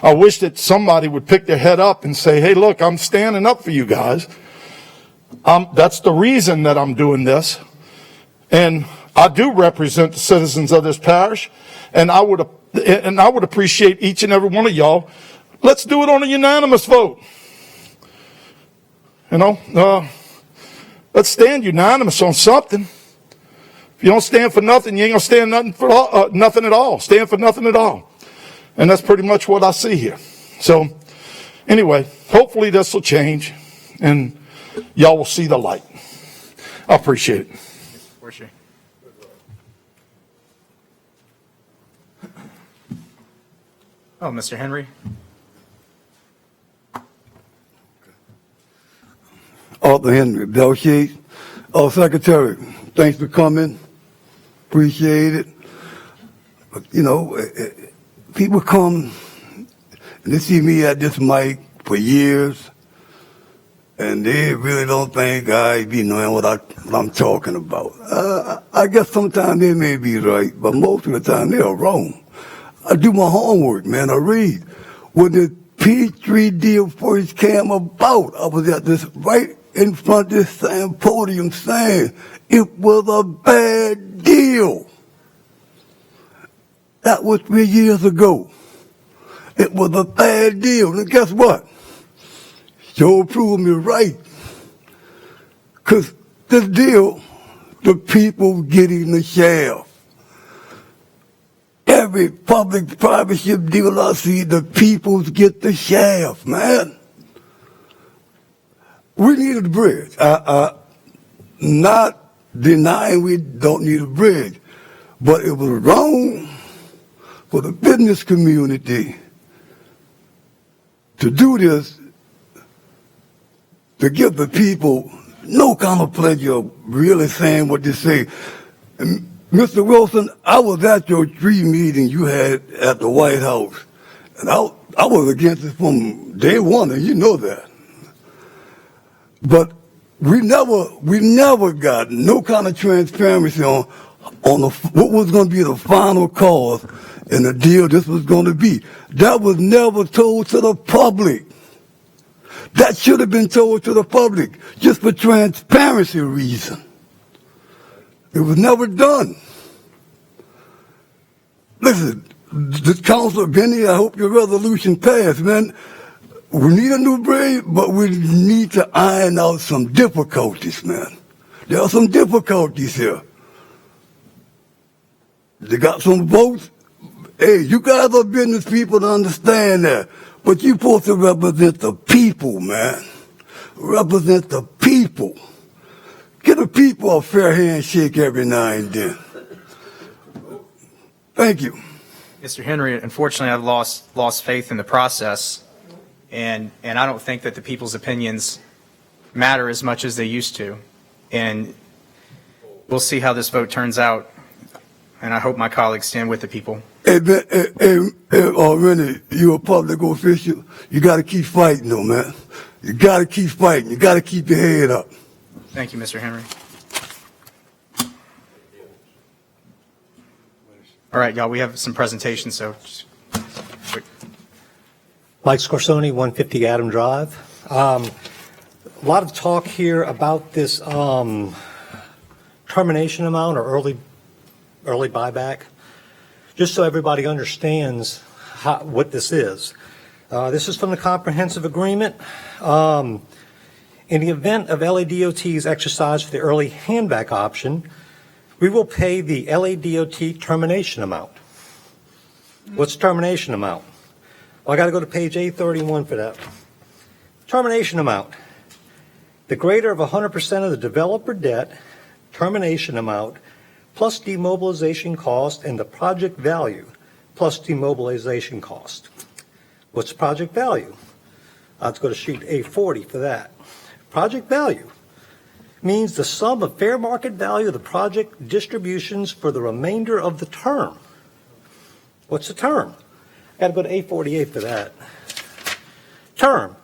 K: I wish that somebody would pick their head up and say, hey, look, I'm standing up for you guys. That's the reason that I'm doing this. And I do represent the citizens of this parish, and I would appreciate each and every one of y'all. Let's do it on a unanimous vote. You know, let's stand unanimous on something. If you don't stand for nothing, you ain't gonna stand nothing at all. Stand for nothing at all. And that's pretty much what I see here. So anyway, hopefully this will change and y'all will see the light. I appreciate it.
I: For sure. Oh, Mr. Henry.
R: Arthur Henry, Belchase. Secretary, thanks for coming. Appreciate it. You know, people come and they see me at this mic for years, and they really don't think I be knowing what I'm talking about. I guess sometimes they may be right, but most of the time they are wrong. I do my homework, man. I read. When the P3 deal first came about, I was at this right in front of this same podium saying it was a bad deal. That was 3 years ago. It was a bad deal. And guess what? Sure proved me right. Because this deal, the people getting the shaft. Every public-private ship deal I see, the people get the shaft, man. We need a bridge. Not denying we don't need a bridge, but it was wrong for the business community to do this, to give the people no kind of pleasure of really saying what they say. And Mr. Wilson, I was at your 3 meeting you had at the White House, and I was against it from day one, and you know that. But we never got no kind of transparency on what was going to be the final cause and the deal this was going to be. That was never told to the public. That should have been told to the public just for transparency reason. It was never done. Listen, this council, Benny, I hope your resolution passed, man. We need a new bridge, but we need to iron out some difficulties, man. There are some difficulties here. They got some votes. Hey, you guys are business people to understand that. But you're supposed to represent the people, man. Represent the people. Give the people a fair handshake every now and then. Thank you.
I: Mr. Henry, unfortunately, I've lost faith in the process, and I don't think that the people's opinions matter as much as they used to. And we'll see how this vote turns out, and I hope my colleagues stand with the people.
R: Hey, Rennie, you're a public official. You got to keep fighting, though, man. You got to keep fighting. You got to keep your head up.
I: Thank you, Mr. Henry. All right, y'all, we have some presentations, so just quick.
S: Mike Scorsoni, 150 Adam Drive. A lot of talk here about this termination amount or early buyback. Just so everybody understands what this is. This is from the comprehensive agreement. In the event of LADOT's exercise for the early handback option, we will pay the LADOT termination amount. What's termination amount? Well, I got to go to page 831 for that. Termination amount. The greater of 100% of the developer debt, termination amount, plus demobilization cost, and the project value, plus demobilization cost. What's project value? Let's go to sheet A40 for that. Project value means the sum of fair market value of the project distributions for the remainder of the term. What's the term? I got to go to 848 for that. Term,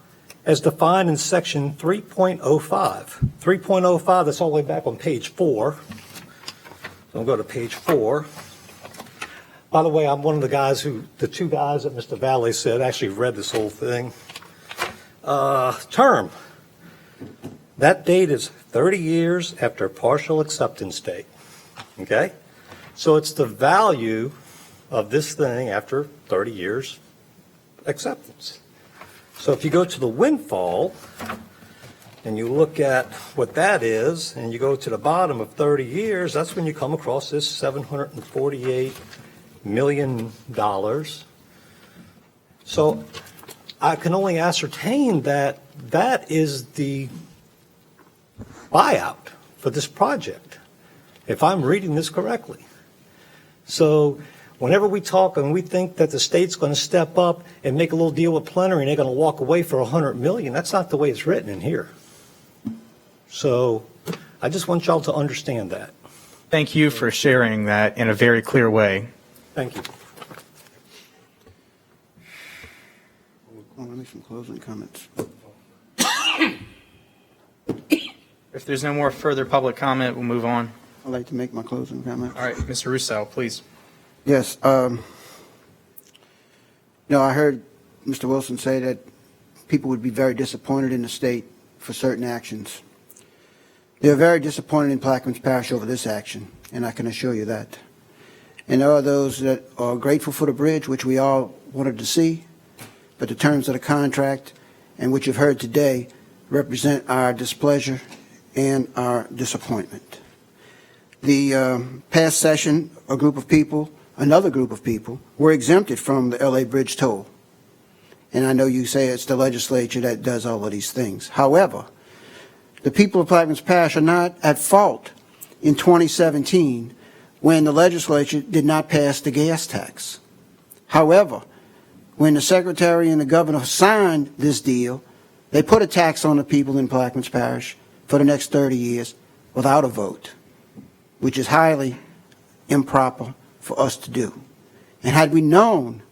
S: as defined in section 3.05. 3.05, that's all the way back on page 4. So I'll go to page 4. By the way, I'm one of the two guys that Mr. Valley said actually read this whole thing. Term, that date is 30 years after partial acceptance date. Okay? So it's the value of this thing after 30 years acceptance. So if you go to the windfall and you look at what that is, and you go to the bottom of 30 years, that's when you come across this $748 million. So I can only ascertain that that is the buyout for this project, if I'm reading this correctly. So whenever we talk and we think that the state's going to step up and make a little deal with plenary and they're going to walk away for $100 million, that's not the way it's written in here. So I just want y'all to understand that.
I: Thank you for sharing that in a very clear way.
S: Thank you.
B: Let me make some closing comments.
I: If there's no more further public comment, we'll move on.
B: I'd like to make my closing comments.
I: All right, Mr. Russo, please.
B: Yes. I heard Mr. Wilson say that people would be very disappointed in the state for certain actions. They're very disappointed in Plaquemines Parish over this action, and I can assure you that. And there are those that are grateful for the bridge, which we all wanted to see, but the terms of the contract and which you've heard today represent our displeasure and our disappointment. The past session, another group of people, were exempted from the LA Bridge toll. And I know you say it's the legislature that does all of these things. However, the people of Plaquemines Parish are not at fault in 2017 when the legislature did not pass the gas tax. However, when the secretary and the governor signed this deal, they put a tax on the people in Plaquemines Parish for the next 30 years without a vote, which is highly improper for us to do. And had we known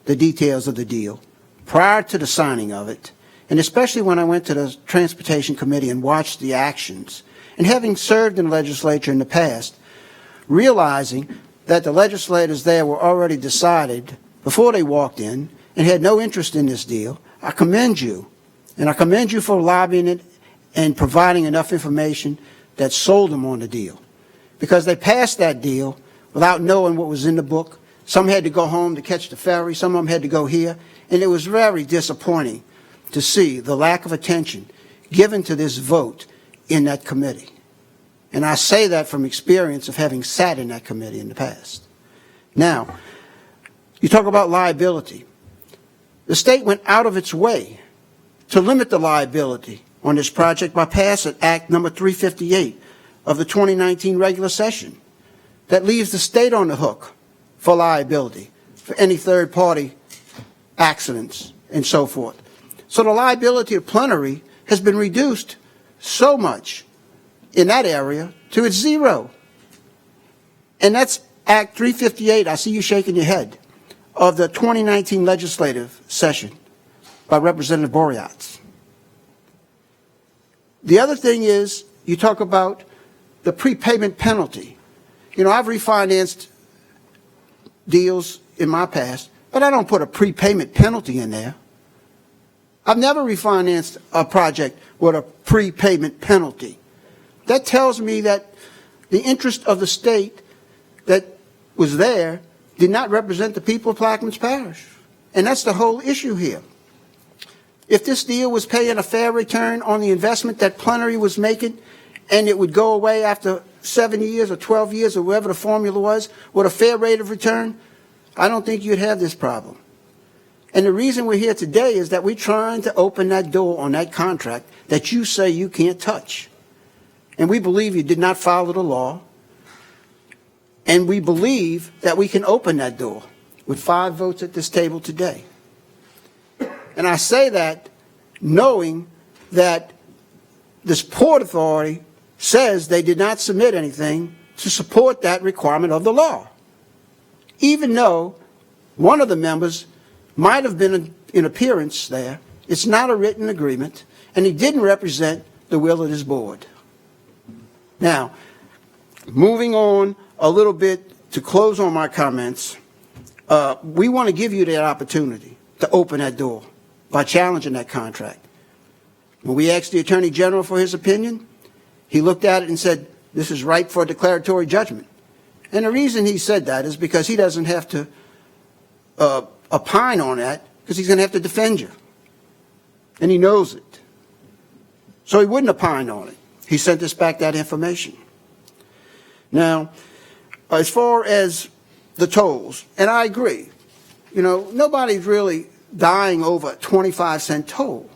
B: the details of the deal prior to the signing of it, and especially when I went to the Transportation Committee and watched the actions, and having served in the legislature in the past, realizing that the legislators there were already decided before they walked in and had no interest in this deal, I commend you. And I commend you for lobbying it and providing enough information that sold them on the deal. Because they passed that deal without knowing what was in the book. Some had to go home to catch the ferry. Some of them had to go here. And it was very disappointing to see the lack of attention given to this vote in that committee. And I say that from experience of having sat in that committee in the past. Now, you talk about liability. The state went out of its way to limit the liability on this project by passing Act number 358 of the 2019 regular session that leaves the state on the hook for liability for any third-party accidents and so forth. So the liability of plenary has been reduced so much in that area to its zero. And that's Act 358, I see you shaking your head, of the 2019 legislative session by Representative Boreats. The other thing is, you talk about the prepayment penalty. You know, I've refinanced deals in my past, but I don't put a prepayment penalty in there. I've never refinanced a project with a prepayment penalty. That tells me that the interest of the state that was there did not represent the people of Plaquemines Parish. And that's the whole issue here. If this deal was paying a fair return on the investment that plenary was making, and it would go away after 7 years or 12 years or whatever the formula was, with a fair rate of return, I don't think you'd have this problem. And the reason we're here today is that we're trying to open that door on that contract that you say you can't touch. And we believe you did not follow the law. And we believe that we can open that door with 5 votes at this table today. And I say that knowing that this Port Authority says they did not submit anything to support that requirement of the law, even though one of the members might have been in appearance there. It's not a written agreement, and he didn't represent the will of his board. Now, moving on a little bit to close on my comments, we want to give you that opportunity to open that door by challenging that contract. When we asked the Attorney General for his opinion, he looked at it and said, this is ripe for a declaratory judgment. And the reason he said that is because he doesn't have to opine on that, because he's going to have to defend you. And he knows it. So he wouldn't opine on it. He sent us back that information. Now, as far as the tolls, and I agree, nobody's really dying over a 25-cent toll.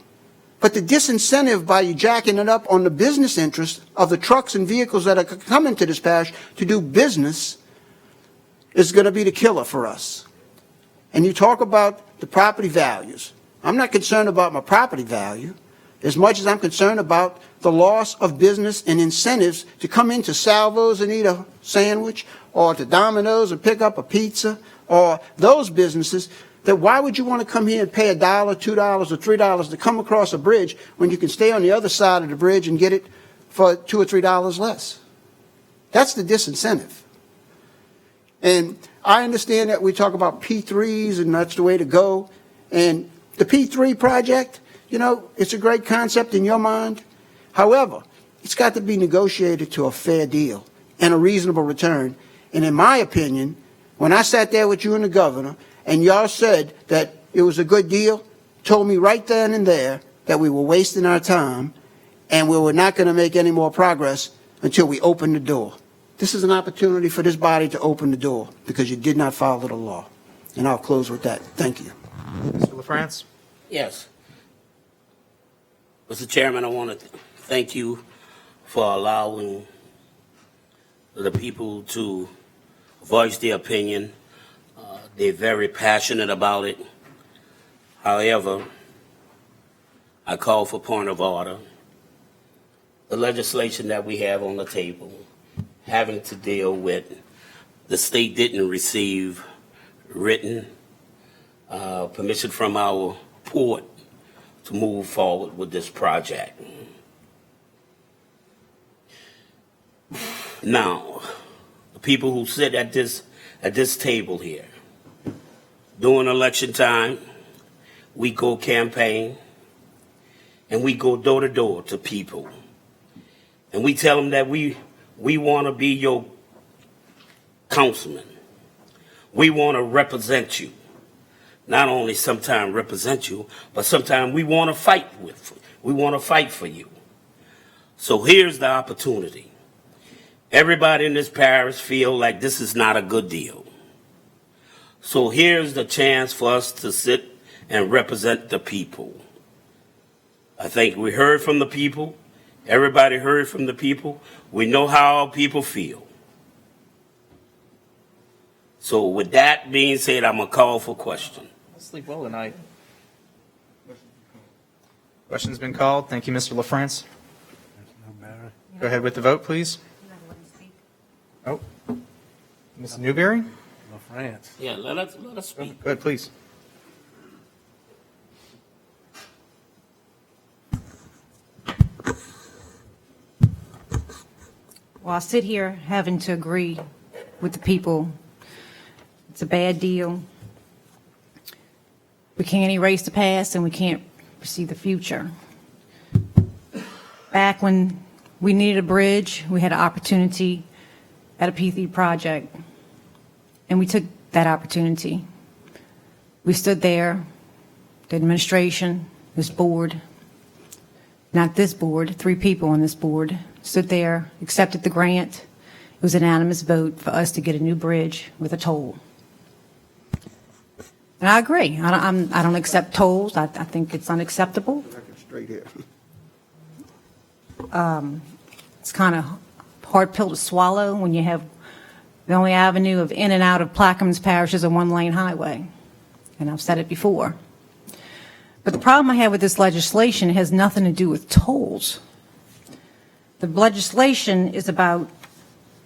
B: But the disincentive by you jacking it up on the business interest of the trucks and vehicles that are coming to this parish to do business is going to be the killer for us. And you talk about the property values. I'm not concerned about my property value as much as I'm concerned about the loss of business and incentives to come into Salvo's and eat a sandwich, or to Domino's and pick up a pizza, or those businesses that why would you want to come here and pay $1, $2, or $3 to come across a bridge when you can stay on the other side of the bridge and get it for $2 or $3 less? That's the disincentive. And I understand that we talk about P3s and that's the way to go. And the P3 project, it's a great concept in your mind. However, it's got to be negotiated to a fair deal and a reasonable return. And in my opinion, when I sat there with you and the governor, and y'all said that it was a good deal, told me right then and there that we were wasting our time and we were not going to make any more progress until we opened the door. This is an opportunity for this body to open the door because you did not follow the law. And I'll close with that. Thank you.
I: Mr. LaFrance?
L: Yes. Mr. Chairman, I want to thank you for allowing the people to voice their opinion. They're very passionate about it. However, I call for point of order. The legislation that we have on the table having to deal with the state didn't receive written permission from our port to move forward with this project. Now, the people who sit at this table here, during election time, we go campaign and we go door to door to people. And we tell them that we want to be your councilman. We want to represent you. Not only sometimes represent you, but sometimes we want to fight for you. So here's the opportunity. Everybody in this parish feel like this is not a good deal. So here's the chance for us to sit and represent the people. I think we heard from the people. Everybody heard from the people. We know how people feel. So with that being said, I'm going to call for question.
I: Sleep well tonight. Question's been called. Thank you, Mr. LaFrance. Go ahead with the vote, please. Oh, Ms. Newberry?
G: LaFrance.
L: Yeah, let us speak.
I: Go ahead, please.
H: Well, I sit here having to agree with the people. It's a bad deal. We can't erase the past and we can't see the future. Back when we needed a bridge, we had an opportunity at a P3 project, and we took that opportunity. We stood there, the administration, this board, not this board, 3 people on this board, stood there, accepted the grant. It was an unanimous vote for us to get a new bridge with a toll. And I agree. I don't accept tolls. I think it's unacceptable.
B: Straight here.
H: It's kind of hard pill to swallow when you have the only avenue of in and out of Plaquemines Parish is a 1-lane highway. And I've said it before. But the problem I have with this legislation has nothing to do with tolls. The legislation is about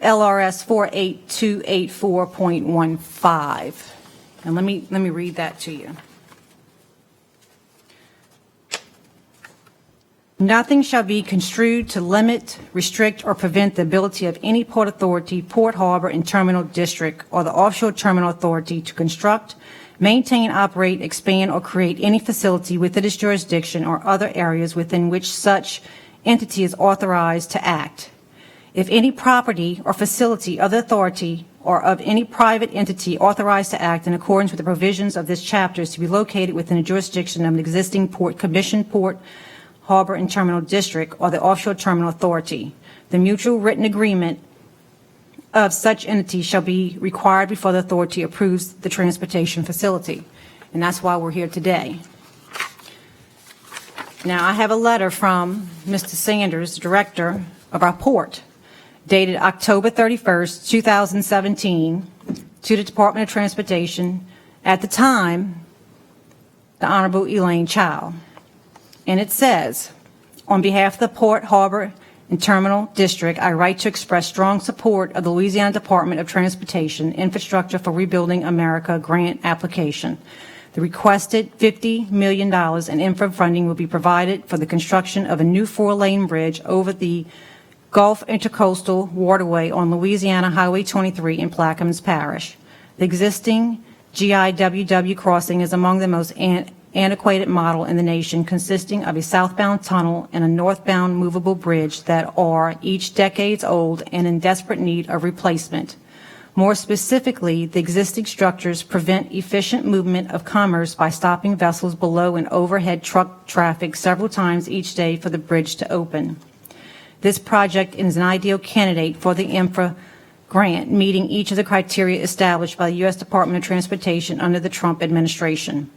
H: LRS 48284.15. And let me read that to you. Nothing shall be construed to limit, restrict, or prevent the ability of any port authority, port, harbor, and terminal district, or the offshore terminal authority to construct, maintain, operate, expand, or create any facility within its jurisdiction or other areas within which such entity is authorized to act. If any property or facility of the authority or of any private entity authorized to act in accordance with the provisions of this chapter is to be located within the jurisdiction of an existing port, commission, port, harbor, and terminal district, or the offshore terminal authority, the mutual written agreement of such entity shall be required before the authority approves the transportation facility. And that's why we're here today. Now, I have a letter from Mr. Sanders, director of our port, dated October 31st, 2017, to the Department of Transportation, at the time, the Honorable Elaine Chao. And it says, on behalf of the Port, Harbor, and Terminal District, I write to express strong support of the Louisiana Department of Transportation Infrastructure for Rebuilding America grant application. The requested $50 million in infra funding will be provided for the construction of a new 4-lane bridge over the Gulf Intercoastal Waterway on Louisiana Highway 23 in Plaquemines Parish. The existing GIWW crossing is among the most antiquated model in the nation, consisting of a southbound tunnel and a northbound movable bridge that are each decades old and in desperate need of replacement. More specifically, the existing structures prevent efficient movement of commerce by stopping vessels below and overhead truck traffic several times each day for the bridge to open. This project is an ideal candidate for the infra grant, meeting each of the criteria established by the U.S. Department of Transportation under the Trump administration.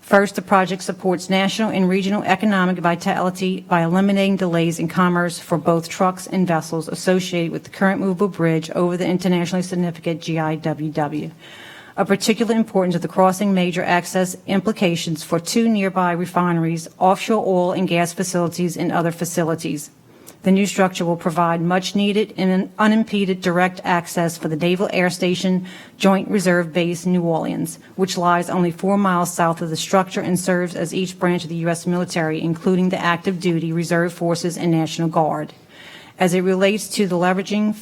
H: First, the project supports national and regional economic vitality by eliminating delays in commerce for both trucks and vessels associated with the current movable bridge over the internationally significant GIWW. Of particular importance are the crossing major access implications for 2 nearby refineries, offshore oil and gas facilities, and other facilities. The new structure will provide much-needed and unimpeded direct access for the Naval Air Station Joint Reserve Base New Orleans, which lies only 4 miles south of the structure and serves as each branch of the U.S. military, including the active duty, reserve forces, and National Guard. As it relates to the leveraging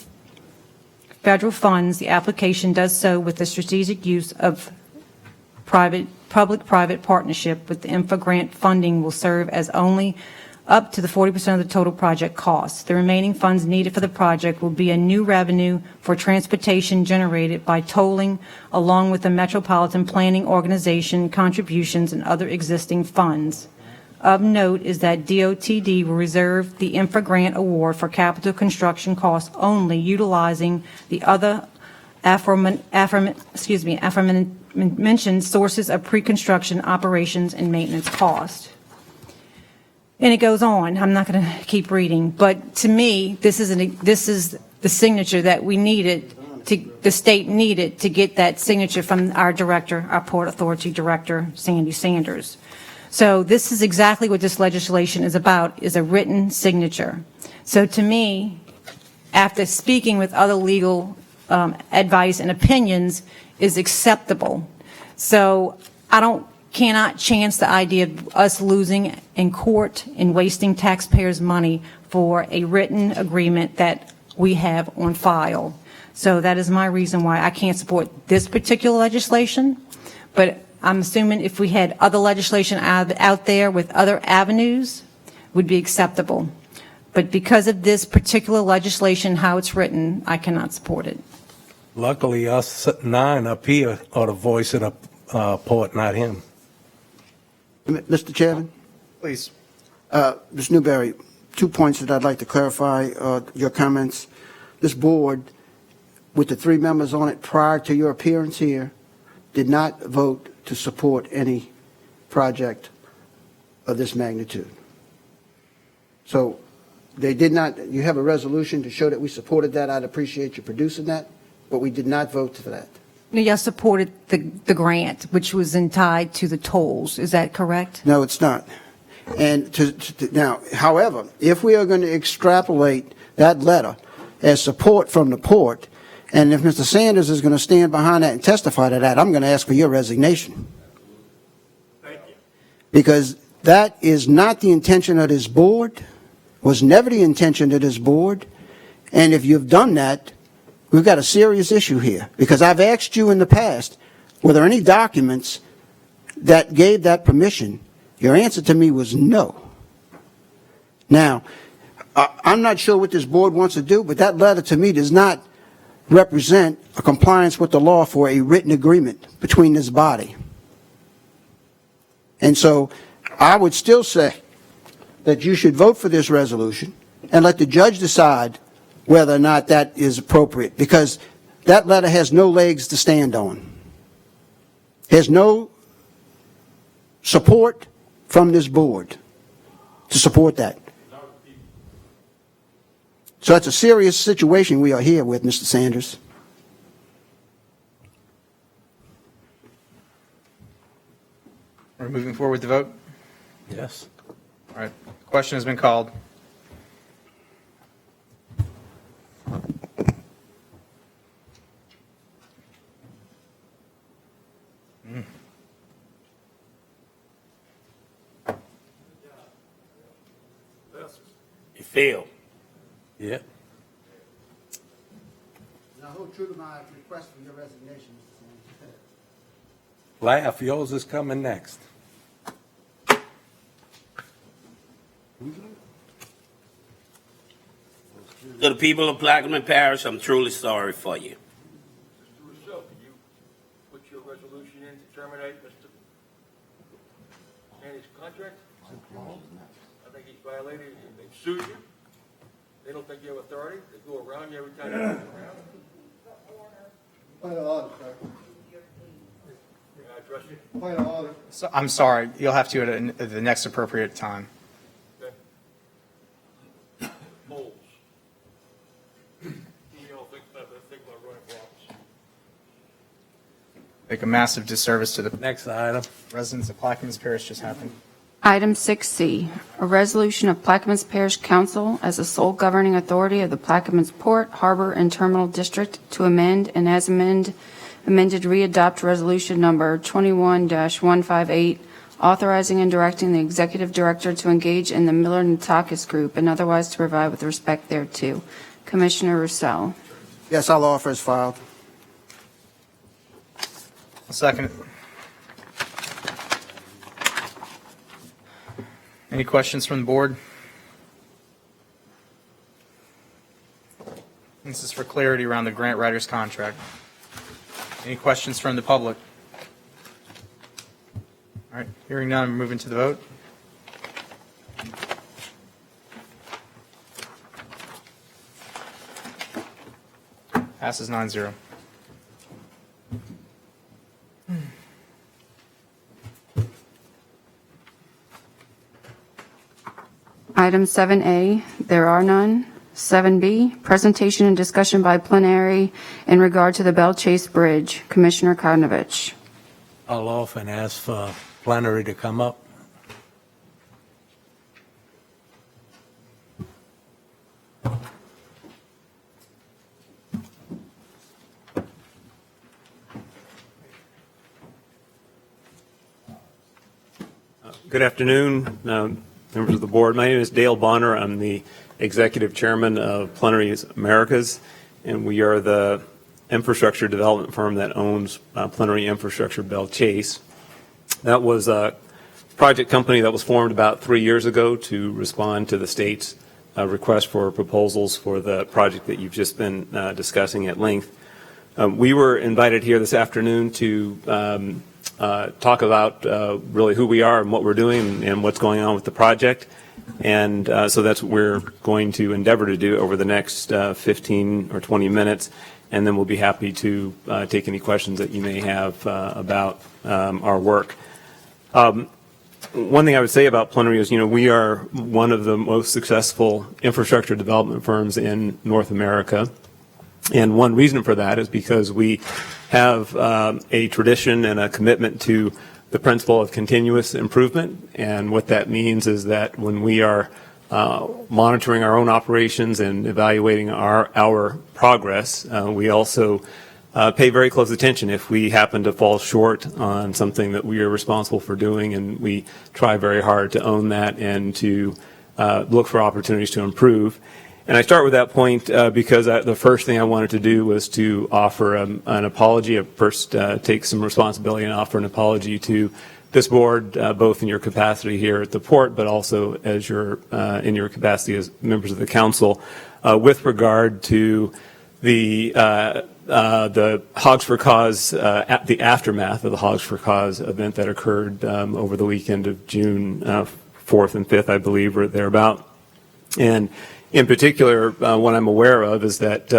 H: federal funds, the application does so with the strategic use of public-private partnership with the infra grant funding will serve as only up to the 40% of the total project cost. The remaining funds needed for the project will be a new revenue for transportation generated by tolling, along with the Metropolitan Planning Organization contributions and other existing funds. Of note is that DOTD will reserve the infra grant award for capital construction costs only, utilizing the other aforementioned sources of pre-construction operations and maintenance cost. And it goes on. I'm not going to keep reading, but to me, this is the signature that we needed, the state needed to get that signature from our director, our Port Authority Director, Sandy Sanders. So this is exactly what this legislation is about, is a written signature. So to me, after speaking with other legal advice and opinions, is acceptable. So I cannot chance the idea of us losing in court and wasting taxpayers' money for a written agreement that we have on file. So that is my reason why I can't support this particular legislation, but I'm assuming if we had other legislation out there with other avenues, would be acceptable. But because of this particular legislation, how it's written, I cannot support it.
G: Luckily, us 9 up here are the voice of the port, not him.
B: Mr. Chairman?
A: Please.
B: Ms. Newberry, 2 points that I'd like to clarify your comments. This board, with the 3 members on it prior to your appearance here, did not vote to support any project of this magnitude. So they did not, you have a resolution to show that we supported that. I'd appreciate you producing that, but we did not vote for that.
H: Y'all supported the grant, which was tied to the tolls. Is that correct?
B: No, it's not. And now, however, if we are going to extrapolate that letter as support from the port, and if Mr. Sanders is going to stand behind that and testify to that, I'm going to ask for your resignation.
K: Thank you.
B: Because that is not the intention of this board, was never the intention of this board, and if you've done that, we've got a serious issue here. Because I've asked you in the past, were there any documents that gave that permission? Your answer to me was no. Now, I'm not sure what this board wants to do, but that letter to me does not represent a compliance with the law for a written agreement between this body. And so I would still say that you should vote for this resolution and let the judge decide whether or not that is appropriate, because that letter has no legs to stand on. Has no support from this board to support that. So it's a serious situation we are here with, Mr. Sanders.
I: We're moving forward with the vote?
G: Yes.
I: All right. Question has been called.
L: You failed.
G: Yeah.
B: And I hold true to my request for your resignation, Mr. Sanders.
G: Laugh, yours is coming next.
L: To the people of Plaquemine Parish, I'm truly sorry for you.
J: Mr. Rousseau, can you put your resolution in to terminate Mr. Sandy's contract? I think he's violated, they've sued you. They don't think you have authority. They go around you every time you go around.
B: Point of order, sir.
J: Can I address you?
B: Point of order.
I: So, I'm sorry. You'll have to at the next appropriate time.
J: Okay. Moles. You don't think about running for office.
I: Make a massive disservice to the
G: Next item.
I: residents of Plaquemines Parish just happened.
C: Item 6C, a resolution of Plaquemines Parish Council as the sole governing authority of the Plaquemines Port, Harbor, and Terminal District to amend and as amended readopt resolution number 21-158, authorizing and directing the executive director to engage in the Miller Natakis Group and otherwise to provide with respect thereto. Commissioner Roussel.
B: Yes, I'll offer as filed.
I: I'll second it. Any questions from the board? This is for clarity around the grant writer's contract. Any questions from the public? All right, hearing none, we're moving to the vote. Passes 9-0.
C: Item 7A, there are none. 7B, presentation and discussion by plenary in regard to the Belle Chase Bridge. Commissioner Karnovich.
G: I'll often ask for plenary to come up.
T: Good afternoon, members of the board. My name is Dale Bonner. I'm the executive chairman of Plenary Americas, and we are the infrastructure development firm that owns Plenary Infrastructure Belle Chase. That was a project company that was formed about 3 years ago to respond to the state's request for proposals for the project that you've just been discussing at length. We were invited here this afternoon to talk about really who we are and what we're doing and what's going on with the project. And so that's what we're going to endeavor to do over the next 15 or 20 minutes. And then we'll be happy to take any questions that you may have about our work. One thing I would say about Plenary is, we are one of the most successful infrastructure development firms in North America. And one reason for that is because we have a tradition and a commitment to the principle of continuous improvement. And what that means is that when we are monitoring our own operations and evaluating our progress, we also pay very close attention if we happen to fall short on something that we are responsible for doing, and we try very hard to own that and to look for opportunities to improve. And I start with that point because the first thing I wanted to do was to offer an apology, first take some responsibility and offer an apology to this board, both in your capacity here at the port, but also as in your capacity as members of the council, with regard to the Hogs for Cause, the aftermath of the Hogs for Cause event that occurred over the weekend of June 4th and 5th, I believe, or thereabout. And in particular, what I'm aware of is that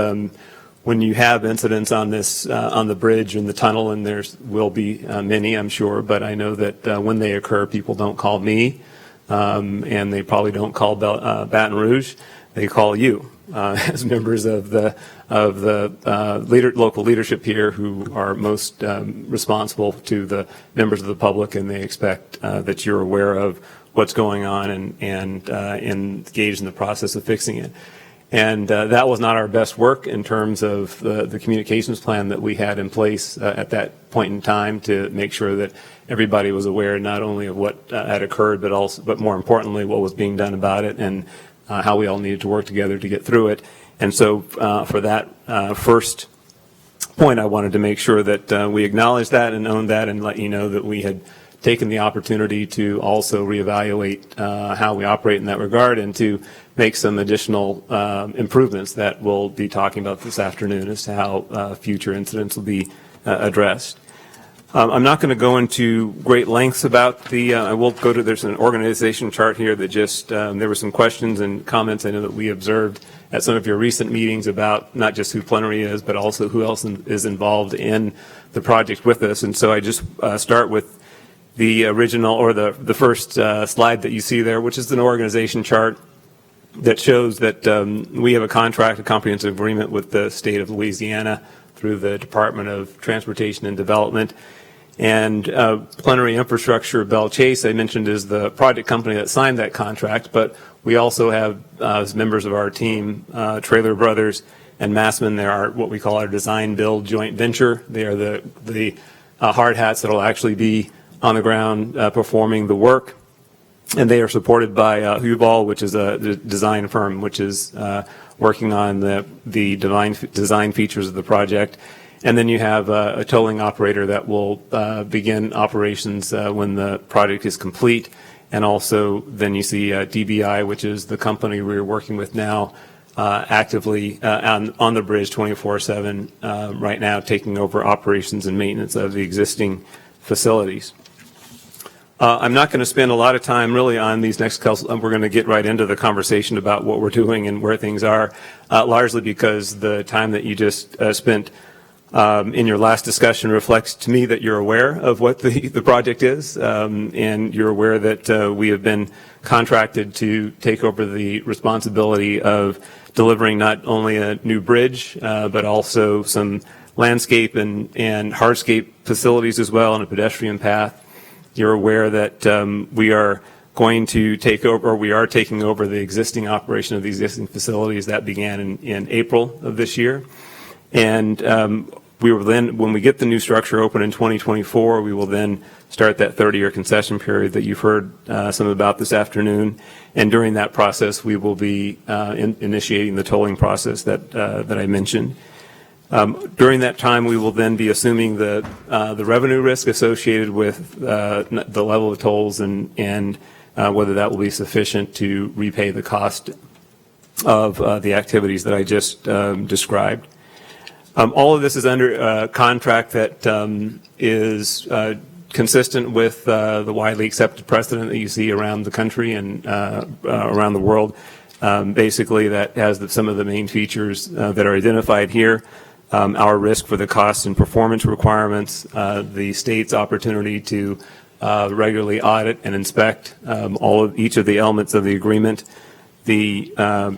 T: when you have incidents on this, on the bridge and the tunnel, and there will be many, I'm sure, but I know that when they occur, people don't call me, and they probably don't call Baton Rouge. They call you as members of the local leadership here, who are most responsible to the members of the public, and they expect that you're aware of what's going on and engaged in the process of fixing it. And that was not our best work in terms of the communications plan that we had in place at that point in time, to make sure that everybody was aware not only of what had occurred, but more importantly, what was being done about it, and how we all needed to work together to get through it. And so for that first point, I wanted to make sure that we acknowledged that and owned that, and let you know that we had taken the opportunity to also reevaluate how we operate in that regard, and to make some additional improvements that we'll be talking about this afternoon as to how future incidents will be addressed. I'm not going to go into great lengths about I will go to, there's an organization chart here that just, there were some questions and comments I know that we observed at some of your recent meetings about not just who Plenary is, but also who else is involved in the project with us. And so I just start with the original, or the first slide that you see there, which is an organization chart that shows that we have a comprehensive agreement with the state of Louisiana through the Department of Transportation and Development. And Plenary Infrastructure Belle Chase, I mentioned, is the project company that signed that contract, but we also have, as members of our team, Traylor Brothers and Massman. They are what we call our design build joint venture. They are the hard hats that will actually be on the ground performing the work. And they are supported by Huval, which is a design firm, which is working on the design features of the project. And then you have a tolling operator that will begin operations when the project is complete. And also then you see DBI, which is the company we're working with now, actively on the bridge 24/7 right now, taking over operations and maintenance of the existing facilities. I'm not going to spend a lot of time really on these next couple. We're going to get right into the conversation about what we're doing and where things are, largely because the time that you just spent in your last discussion reflects to me that you're aware of what the project is, and you're aware that we have been contracted to take over the responsibility of delivering not only a new bridge, but also some landscape and hardscape facilities as well, and a pedestrian path. You're aware that we are going to take over, or we are taking over the existing operation of the existing facilities that began in April of this year. And we will then, when we get the new structure open in 2024, we will then start that 30-year concession period that you've heard some about this afternoon. And during that process, we will be initiating the tolling process that I mentioned. During that time, we will then be assuming the revenue risk associated with the level of tolls and whether that will be sufficient to repay the cost of the activities that I just described. All of this is under a contract that is consistent with the widely accepted precedent that you see around the country and around the world. Basically, that has some of the main features that are identified here. Our risk for the cost and performance requirements, the state's opportunity to regularly audit and inspect each of the elements of the agreement, the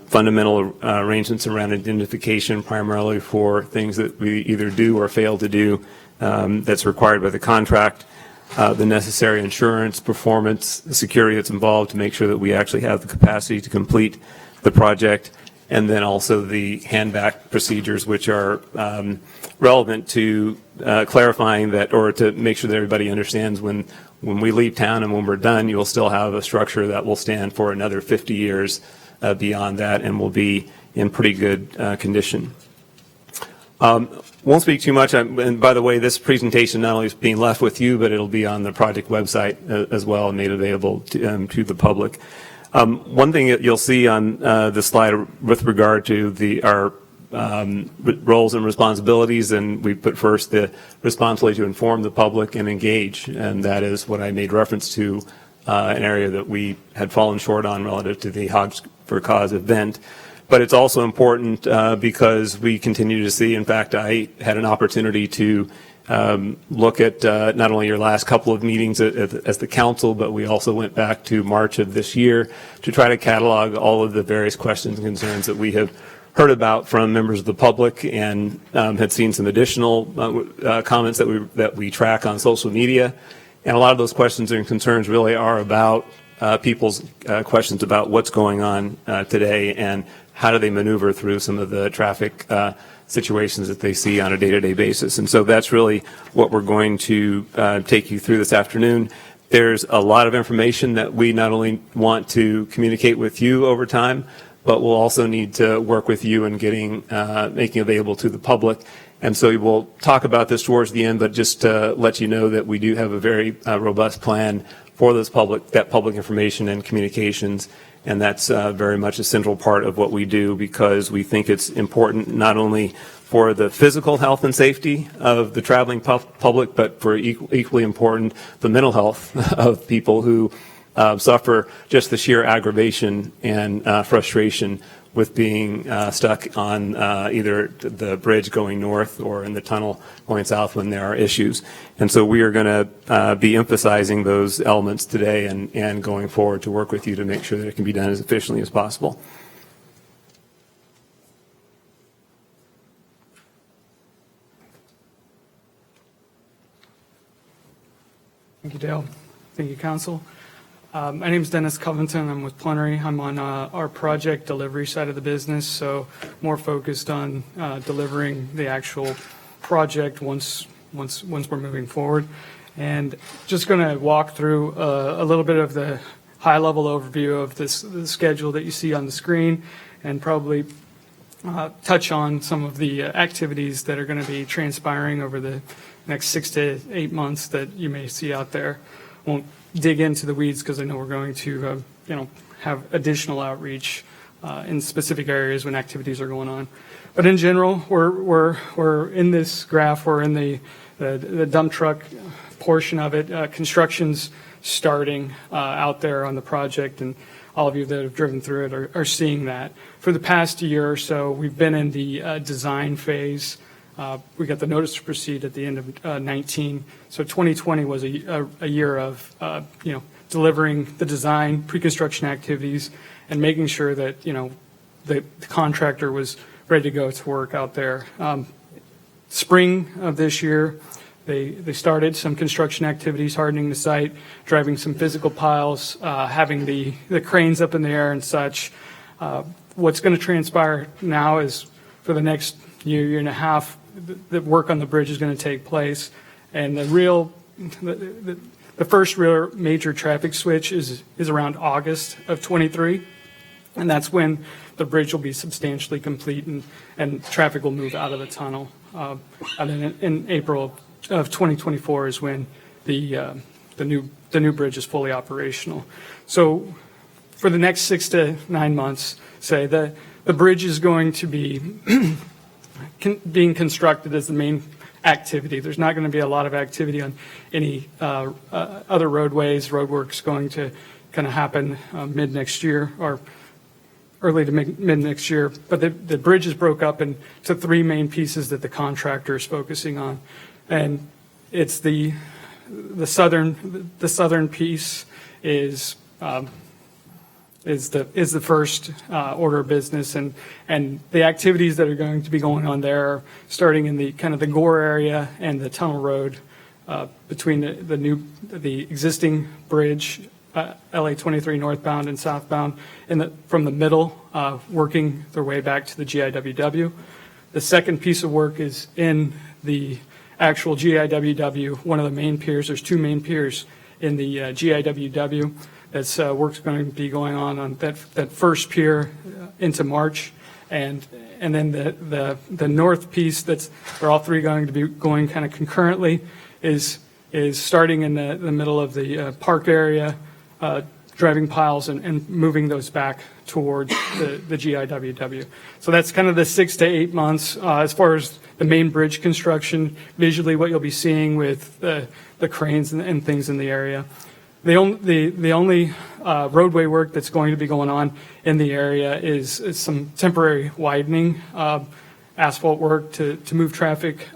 T: fundamental arrangements around identification, primarily for things that we either do or fail to do that's required by the contract, the necessary insurance, performance, the security that's involved to make sure that we actually have the capacity to complete the project, and then also the handback procedures, which are relevant to clarifying that, or to make sure that everybody understands when we leave town and when we're done, you'll still have a structure that will stand for another 50 years beyond that and will be in pretty good condition. Won't speak too much, and by the way, this presentation not only is being left with you, but it'll be on the project website as well and made available to the public. One thing that you'll see on the slide with regard to our roles and responsibilities, and we put first the responsibility to inform the public and engage, and that is what I made reference to, an area that we had fallen short on relative to the Hogs for Cause event. But it's also important because we continue to see, in fact, I had an opportunity to look at not only your last couple of meetings as the council, but we also went back to March of this year to try to catalog all of the various questions and concerns that we have heard about from members of the public, and had seen some additional comments that we track on social media. And a lot of those questions and concerns really are about people's questions about what's going on today and how do they maneuver through some of the traffic situations that they see on a day-to-day basis. And so that's really what we're going to take you through this afternoon. There's a lot of information that we not only want to communicate with you over time, but we'll also need to work with you in making available to the public. And so we'll talk about this towards the end, but just to let you know that we do have a very robust plan for that public information and communications. And that's very much a central part of what we do, because we think it's important not only for the physical health and safety of the traveling public, but for equally important, the mental health of people who suffer just the sheer aggravation and frustration with being stuck on either the bridge going north or in the tunnel going south when there are issues. And so we are going to be emphasizing those elements today and going forward to work with you to make sure that it can be done as efficiently as possible.
U: Thank you, Dale. Thank you, Council. My name is Dennis Covington. I'm with Plenary. I'm on our project delivery side of the business, so more focused on delivering the actual project once we're moving forward. And just going to walk through a little bit of the high-level overview of the schedule that you see on the screen, and probably touch on some of the activities that are going to be transpiring over the next 6 to 8 months that you may see out there. Won't dig into the weeds because I know we're going to have additional outreach in specific areas when activities are going on. But in general, we're in this graph, we're in the dump truck portion of it. Construction's starting out there on the project, and all of you that have driven through it are seeing that. For the past year or so, we've been in the design phase. We got the notice to proceed at the end of 19. So 2020 was a year of delivering the design, pre-construction activities, and making sure that the contractor was ready to go to work out there. Spring of this year, they started some construction activities, hardening the site, driving some physical piles, having the cranes up in the air and such. What's going to transpire now is for the next year and a half, the work on the bridge is going to take place, and the first real major traffic switch is around August of 23, and that's when the bridge will be substantially complete and traffic will move out of the tunnel. And then in April of 2024 is when the new bridge is fully operational. So for the next 6 to 9 months, say the bridge is going to be being constructed as the main activity. There's not going to be a lot of activity on any other roadways. Roadwork's going to kind of happen mid next year or early to mid next year. But the bridge is broke up into 3 main pieces that the contractor is focusing on, and it's the southern piece is the first order of business, and the activities that are going to be going on there are starting in the kind of the Gore area and the Tunnel Road between the existing bridge, LA 23 northbound and southbound, from the middle, working their way back to the GIWW. The second piece of work is in the actual GIWW, one of the main piers. There's two main piers in the GIWW. That's work's going to be going on that first pier into March, and then the north piece that's where all three going to be going kind of concurrently is starting in the middle of the park area, driving piles and moving those back towards the GIWW. So that's kind of the 6 to 8 months as far as the main bridge construction. Visually, what you'll be seeing with the cranes and things in the area. The only roadway work that's going to be going on in the area is some temporary widening, asphalt work to move traffic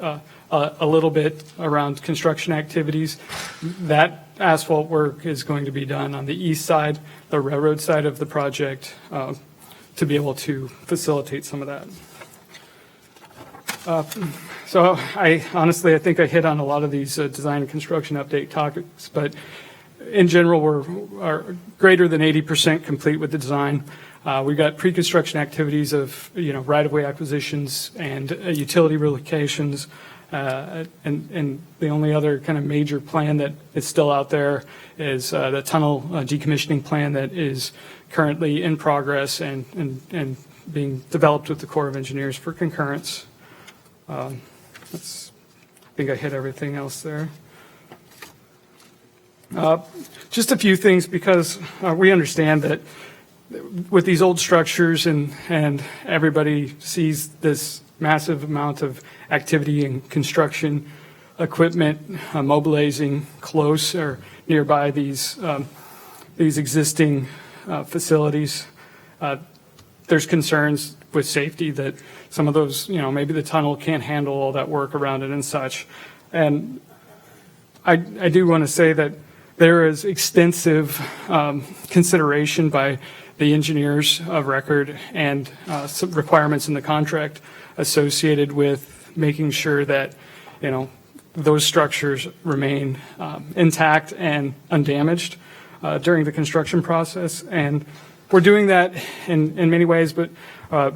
U: a little bit around construction activities. That asphalt work is going to be done on the east side, the railroad side of the project, to be able to facilitate some of that. So I think I hit on a lot of these design and construction update topics, but in general, we're greater than 80% complete with the design. We've got pre-construction activities of right-of-way acquisitions and utility relocations, and the only other kind of major plan that is still out there is the tunnel decommissioning plan that is currently in progress and being developed with the Corps of Engineers for concurrence. I think I hit everything else there. Just a few things, because we understand that with these old structures and everybody sees this massive amount of activity and construction equipment mobilizing close or nearby these existing facilities. There's concerns with safety that some of those, maybe the tunnel can't handle all that work around it and such. And I do want to say that there is extensive consideration by the engineers of record and some requirements in the contract associated with making sure that, those structures remain intact and undamaged during the construction process. And we're doing that in many ways, but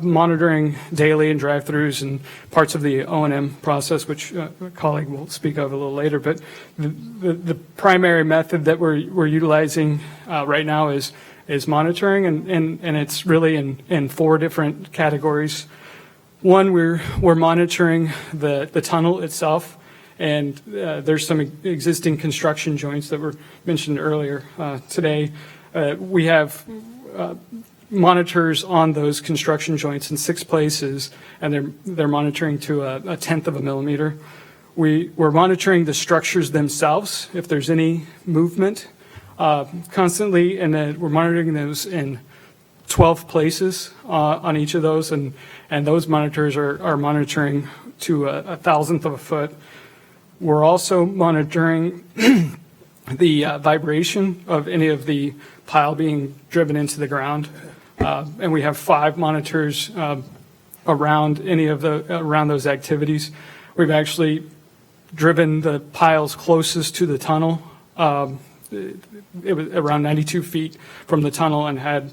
U: monitoring daily and drive-throughs and parts of the O&M process, which a colleague will speak of a little later. But the primary method that we're utilizing right now is monitoring, and it's really in four different categories. One, we're monitoring the tunnel itself, and there's some existing construction joints that were mentioned earlier today. We have monitors on those construction joints in 6 places, and they're monitoring to a tenth of a millimeter. We're monitoring the structures themselves, if there's any movement constantly, and we're monitoring those in 12 places on each of those, and those monitors are monitoring to a thousandth of a foot. We're also monitoring the vibration of any of the pile being driven into the ground, and we have 5 monitors around around those activities. We've actually driven the piles closest to the tunnel. It was around 92 feet from the tunnel, and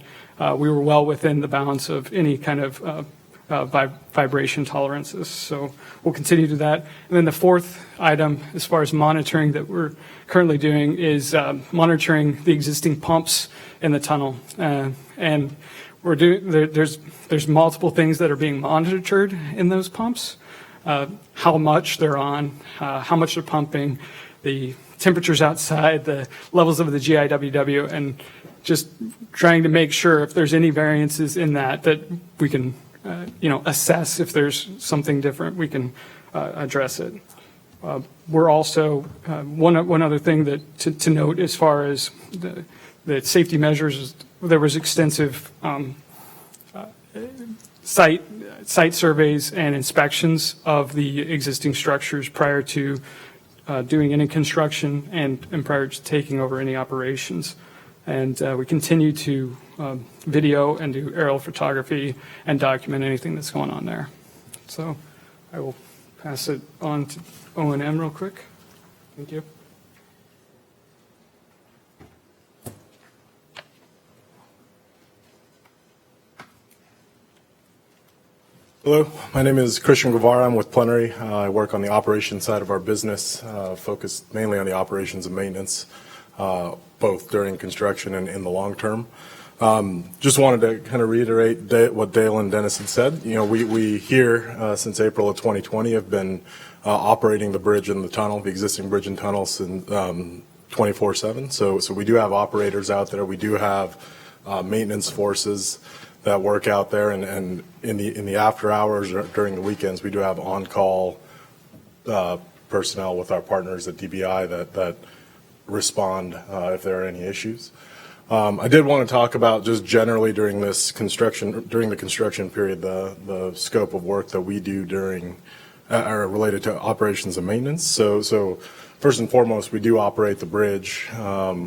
U: we were well within the bounds of any kind of vibration tolerances. So we'll continue to do that. And then the fourth item, as far as monitoring that we're currently doing, is monitoring the existing pumps in the tunnel. And we're doing there's multiple things that are being monitored in those pumps. How much they're on, how much they're pumping, the temperatures outside, the levels of the GIWW, and just trying to make sure if there's any variances in that we can assess. If there's something different, we can address it. We're also, one other thing that to note as far as the safety measures, is there was extensive site surveys and inspections of the existing structures prior to doing any construction and prior to taking over any operations. And we continue to video and do aerial photography and document anything that's going on there. So I will pass it on to O&M real quick. Thank you.
F: Hello, my name is Christian Guevara. I'm with Plenary. I work on the operations side of our business, focused mainly on the operations and maintenance, both during construction and in the long term. Just wanted to kind of reiterate what Dale and Dennis had said. You know, we here since April of 2020 have been operating the bridge and the tunnel, the existing bridge and tunnel, since 24/7. So we do have operators out there. We do have maintenance forces that work out there, and in the after hours or during the weekends, we do have on-call personnel with our partners at DBI that respond if there are any issues. I did want to talk about just generally during the construction period, the scope of work that we do during are related to operations and maintenance. So first and foremost, we do operate the bridge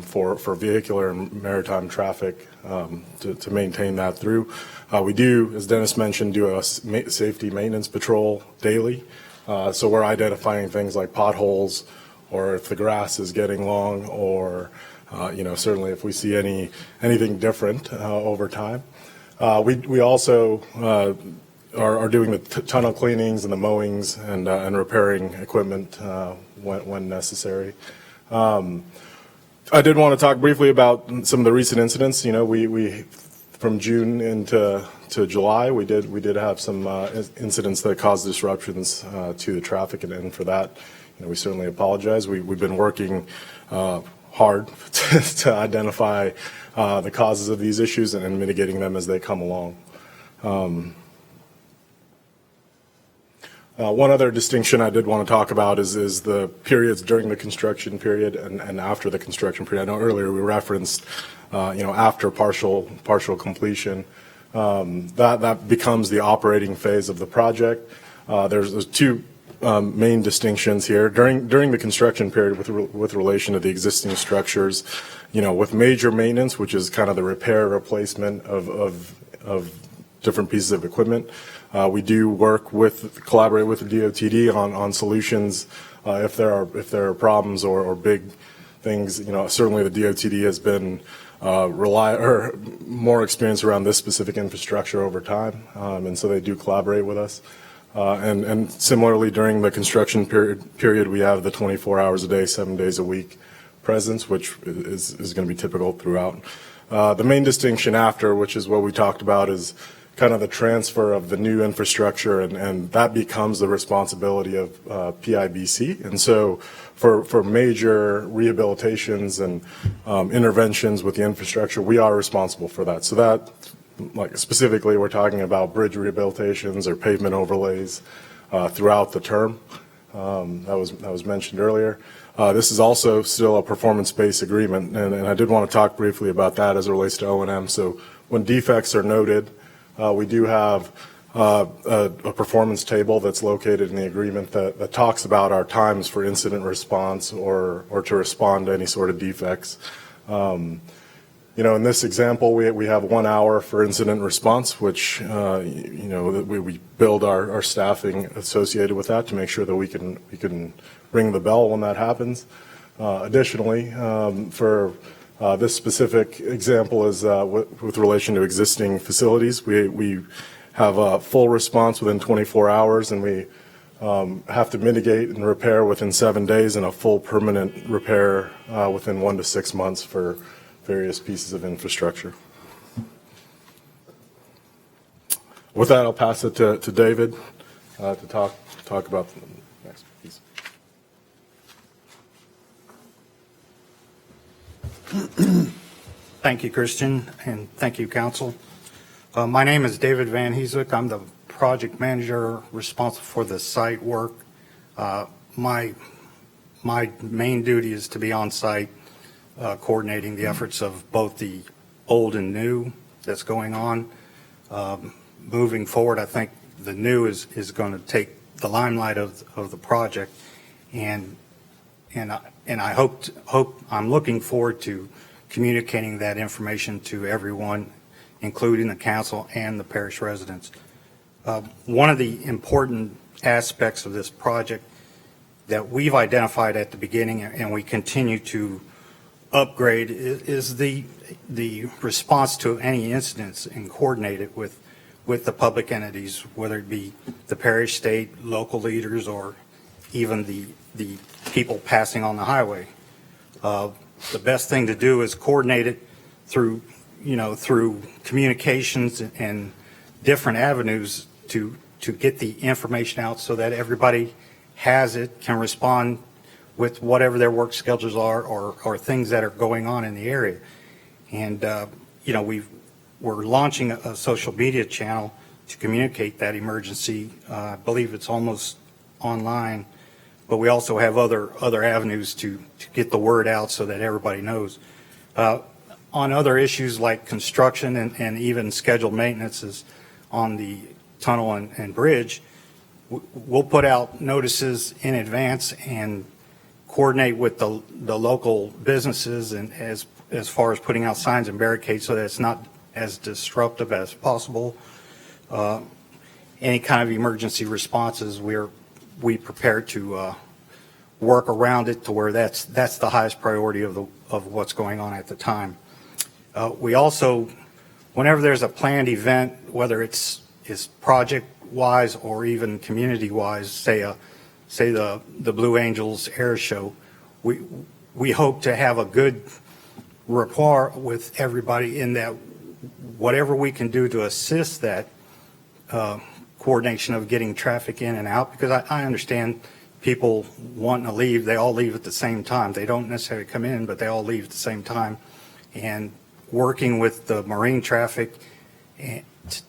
F: for vehicular and maritime traffic to maintain that through. We do, as Dennis mentioned, do a safety maintenance patrol daily. So we're identifying things like potholes, or if the grass is getting long, or certainly if we see anything different over time. We also are doing the tunnel cleanings and the mowings and repairing equipment when necessary. I did want to talk briefly about some of the recent incidents. You know, we from June into July, we did have some incidents that caused disruptions to the traffic, and for that, we certainly apologize. We've been working hard to identify the causes of these issues and mitigating them as they come along. One other distinction I did want to talk about is the periods during the construction period and after the construction period. I know earlier we referenced, after partial completion. That becomes the operating phase of the project. There's two main distinctions here. During the construction period with relation to the existing structures, with major maintenance, which is kind of the repair, replacement of different pieces of equipment, we do collaborate with the DOTD on solutions if there are problems or big things. Certainly the DOTD has been more experienced around this specific infrastructure over time, and so they do collaborate with us. And similarly, during the construction period, we have the 24 hours a day, 7 days a week presence, which is going to be typical throughout. The main distinction after, which is what we talked about, is kind of the transfer of the new infrastructure, and that becomes the responsibility of PIBC. And so for major rehabilitations and interventions with the infrastructure, we are responsible for that. So that, like specifically, we're talking about bridge rehabilitations or pavement overlays throughout the term. That was mentioned earlier. This is also still a performance-based agreement, and I did want to talk briefly about that as it relates to O&M. So when defects are noted, we do have a performance table that's located in the agreement that talks about our times for incident response or to respond to any sort of defects. In this example, we have 1 hour for incident response, which, we build our staffing associated with that to make sure that we can ring the bell when that happens. Additionally, for this specific example is with relation to existing facilities. We have a full response within 24 hours, and we have to mitigate and repair within 7 days, and a full permanent repair within 1 to 6 months for various pieces of infrastructure. With that, I'll pass it to David to talk about the next piece.
V: Thank you, Christian, and thank you, Council. My name is David Van Heeswick. I'm the project manager responsible for the site work. My main duty is to be on site, coordinating the efforts of both the old and new that's going on. Moving forward, I think the new is going to take the limelight of the project, and I hope I'm looking forward to communicating that information to everyone, including the council and the parish residents. One of the important aspects of this project that we've identified at the beginning and we continue to upgrade is the response to any incidents and coordinate it with the public entities, whether it be the parish, state, local leaders, or even the people passing on the highway. The best thing to do is coordinate it through communications and different avenues to get the information out so that everybody has it, can respond with whatever their work schedules are or things that are going on in the area. And, we're launching a social media channel to communicate that emergency. I believe it's almost online, but we also have other avenues to get the word out so that everybody knows. On other issues like construction and even scheduled maintenances on the tunnel and bridge, we'll put out notices in advance and coordinate with the local businesses and as far as putting out signs and barricades so that it's not as disruptive as possible. Any kind of emergency responses, we prepare to work around it to where that's the highest priority of what's going on at the time. We also, whenever there's a planned event, whether it's project-wise or even community-wise, say the Blue Angels Air Show, we hope to have a good rapport with everybody in that whatever we can do to assist that coordination of getting traffic in and out, because I understand people wanting to leave, they all leave at the same time. They don't necessarily come in, but they all leave at the same time. And working with the marine traffic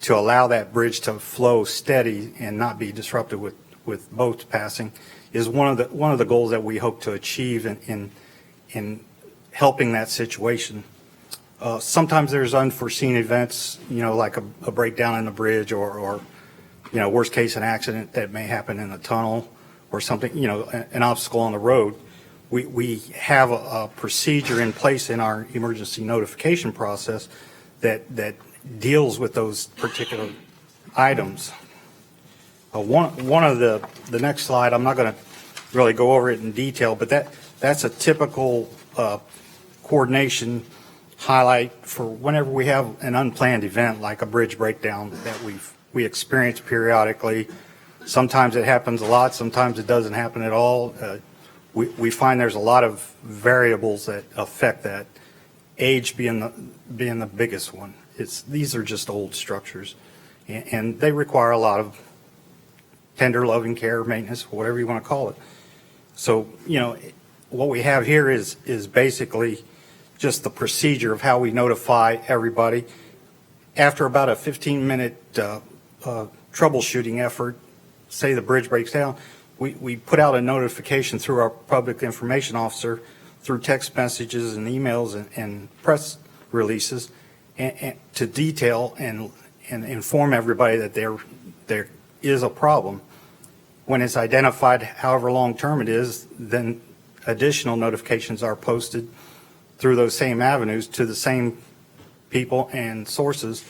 V: to allow that bridge to flow steady and not be disrupted with boats passing is one of the goals that we hope to achieve in helping that situation. Sometimes there's unforeseen events, like a breakdown in the bridge or worst case, an accident that may happen in the tunnel or something, an obstacle on the road. We have a procedure in place in our emergency notification process that deals with those particular items. One of the next slide, I'm not going to really go over it in detail, but that's a typical coordination highlight for whenever we have an unplanned event like a bridge breakdown that we experience periodically. Sometimes it happens a lot, sometimes it doesn't happen at all. We find there's a lot of variables that affect that, age being the biggest one. These are just old structures, and they require a lot of tender loving care, maintenance, whatever you want to call it. So, what we have here is basically just the procedure of how we notify everybody. After about a 15-minute troubleshooting effort, say the bridge breaks down, we put out a notification through our public information officer, through text messages and emails and press releases, and to detail and inform everybody that there is a problem. When it's identified, however long-term it is, then additional notifications are posted through those same avenues to the same people and sources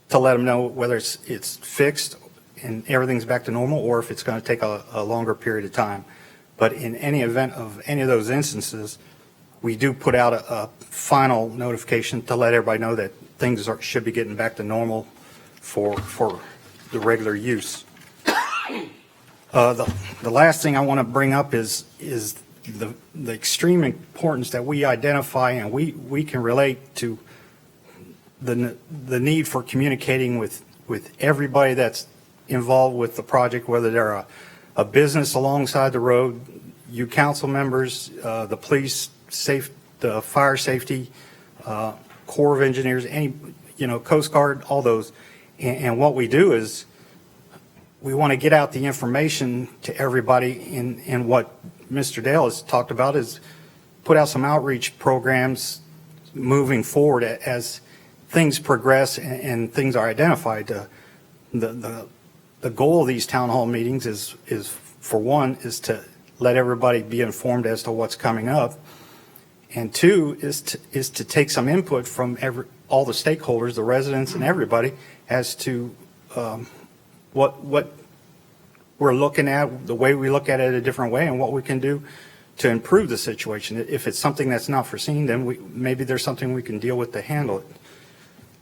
V: to let them know whether it's fixed and everything's back to normal or if it's going to take a longer period of time. But in any event of any of those instances, we do put out a final notification to let everybody know that things should be getting back to normal for the regular use. The last thing I want to bring up is the extreme importance that we identify and we can relate to the need for communicating with everybody that's involved with the project, whether they're a business alongside the road, you council members, the police, the fire safety, Corps of Engineers, Coast Guard, all those. And what we do is we want to get out the information to everybody, and what Mr. Dale has talked about is put out some outreach programs moving forward as things progress and things are identified. The goal of these town hall meetings is for one, is to let everybody be informed as to what's coming up, and two is to take some input from all the stakeholders, the residents and everybody, as to what we're looking at, the way we look at it a different way, and what we can do to improve the situation. If it's something that's not foreseen, then maybe there's something we can deal with to handle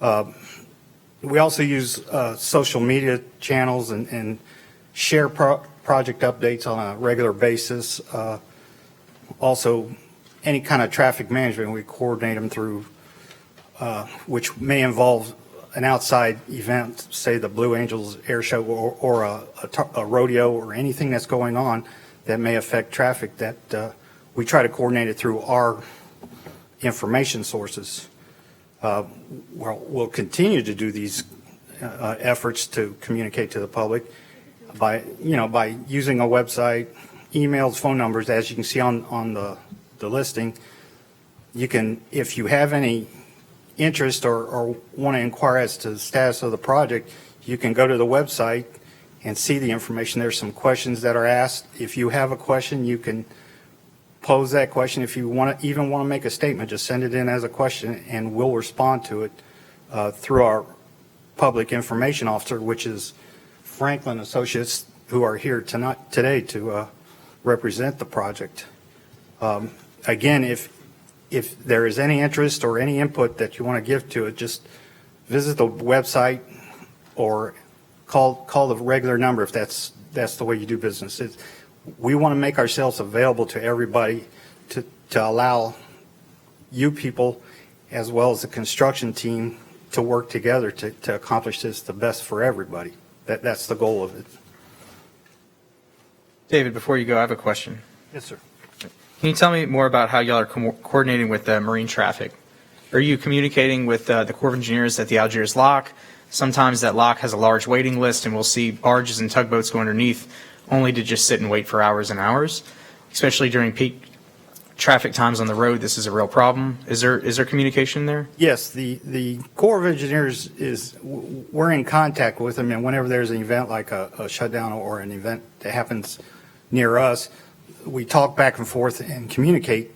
V: it. We also use social media channels and share project updates on a regular basis. Also, any kind of traffic management, we coordinate them through, which may involve an outside event, say the Blue Angels air show or a rodeo or anything that's going on that may affect traffic, that we try to coordinate it through our information sources. We'll continue to do these efforts to communicate to the public by using a website, emails, phone numbers, as you can see on the listing. You can, if you have any interest or want to inquire as to the status of the project, you can go to the website and see the information. There's some questions that are asked. If you have a question, you can pose that question. If you want to make a statement, just send it in as a question, and we'll respond to it through our public information officer, which is Franklin Associates, who are here today to represent the project. Again, if there is any interest or any input that you want to give to it, just visit the website or call the regular number if that's the way you do business. We want to make ourselves available to everybody to allow you people as well as the construction team to work together to accomplish this the best for everybody. That's the goal of it.
I: David, before you go, I have a question.
V: Yes, sir.
I: Can you tell me more about how y'all are coordinating with marine traffic? Are you communicating with the Corps of Engineers at the Algiers Lock? Sometimes that lock has a large waiting list, and we'll see barges and tugboats go underneath only to just sit and wait for hours and hours. Especially during peak traffic times on the road, this is a real problem. Is there communication there?
V: Yes, the Corps of Engineers we're in contact with them, and whenever there's an event like a shutdown or an event that happens near us, we talk back and forth and communicate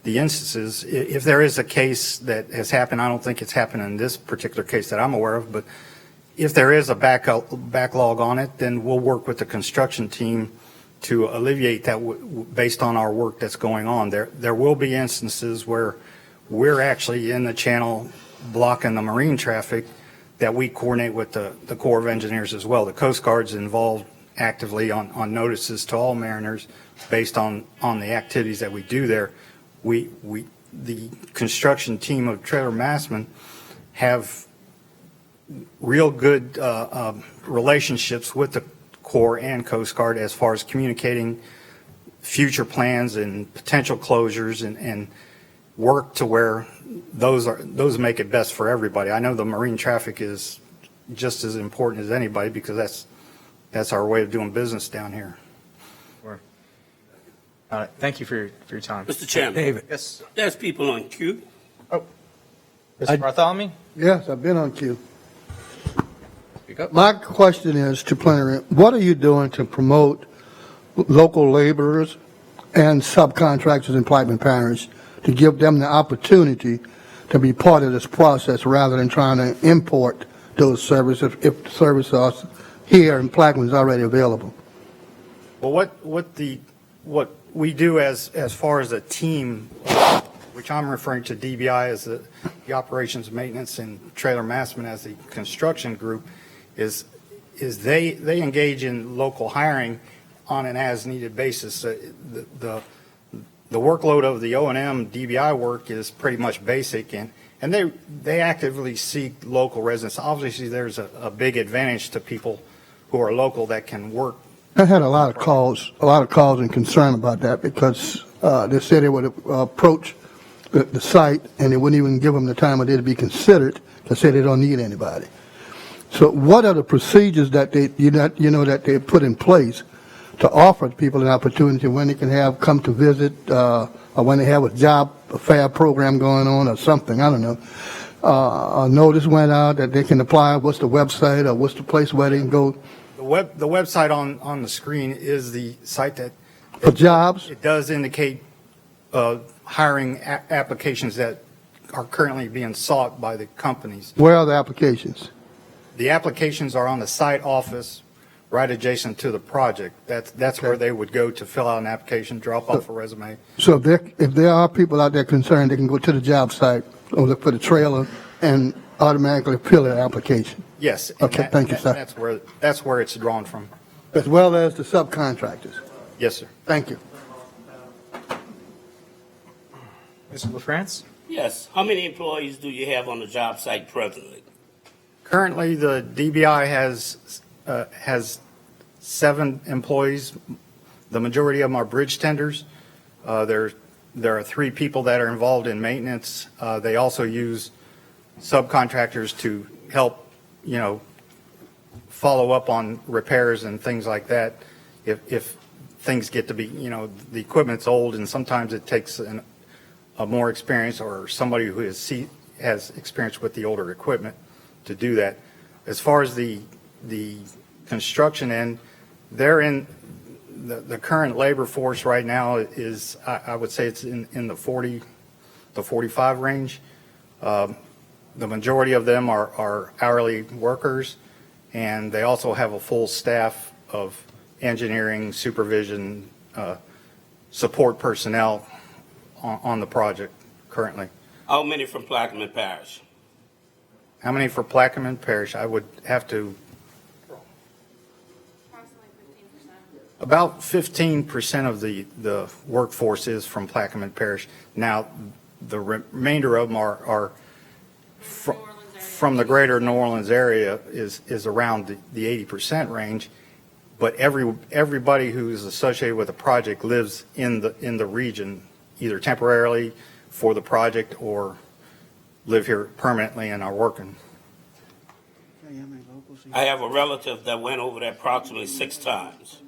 V: the instances. If there is a case that has happened, I don't think it's happened in this particular case that I'm aware of, but if there is a backlog on it, then we'll work with the construction team to alleviate that based on our work that's going on. There will be instances where we're actually in the channel blocking the marine traffic that we coordinate with the Corps of Engineers as well. The Coast Guard's involved actively on notices to all mariners based on the activities that we do there. The construction team of Trailer Massman have real good relationships with the Corps and Coast Guard as far as communicating future plans and potential closures and work to where those make it best for everybody. I know the marine traffic is just as important as anybody because that's our way of doing business down here.
I: Thank you for your time.
L: Mr. Chairman.
G: David.
I: Yes.
L: There's people on queue.
I: Mr. Bartholomew?
R: Yes, I've been on queue.
I: Speak up.
R: My question is to plenary, what are you doing to promote local laborers and subcontractors in Plaquemine Parish to give them the opportunity to be part of this process rather than trying to import those services if the services here in Plaquemine is already available?
V: Well, what we do as far as a team, which I'm referring to DBI as the operations maintenance and Trailer Massman as the construction group, is they engage in local hiring on an as-needed basis. The workload of the O&M DBI work is pretty much basic, and they actively seek local residents. Obviously, there's a big advantage to people who are local that can work.
R: I had a lot of calls and concern about that because they said they would approach the site and they wouldn't even give them the time of day to be considered. They say they don't need anybody. So what are the procedures that that they put in place to offer people an opportunity when they can come to visit or when they have a fair program going on or something? I don't know. A notice went out that they can apply. What's the website or what's the place where they can go?
V: The website on the screen is the site that
R: for jobs.
V: It does indicate hiring applications that are currently being sought by the companies.
R: Where are the applications?
V: The applications are on the site office right adjacent to the project. That's where they would go to fill out an application, drop off a resume.
R: So if there are people out there concerned, they can go to the job site or look for the trailer and automatically fill their application,
V: Yes. and
R: Okay, thank you, sir.
V: That's where it's drawn from.
R: as well as the subcontractors.
V: Yes, sir.
R: Thank you.
I: Mr. LaFrance?
L: Yes. How many employees do you have on the job site presently?
V: Currently, the DBI has 7 employees. The majority of them are bridge tenders. There are 3 people that are involved in maintenance. They also use subcontractors to help, follow up on repairs and things like that. If things get to be, the equipment's old, and sometimes it takes a more experience or somebody who has experience with the older equipment to do that. As far as the construction end, they're in the current labor force right now is, I would say it's in the 40 to 45 range. The majority of them are hourly workers, and they also have a full staff of engineering, supervision, support personnel on the project currently.
L: How many from Plaquemine Parish?
V: How many for Plaquemine Parish? I would have to. About 15% of the workforce is from Plaquemine Parish. Now, the remainder of them are from the greater New Orleans area is around the 80% range. But everybody who's associated with the project lives in the region, either temporarily for the project or live here permanently and are working.
L: I have a relative that went over there approximately 6 times.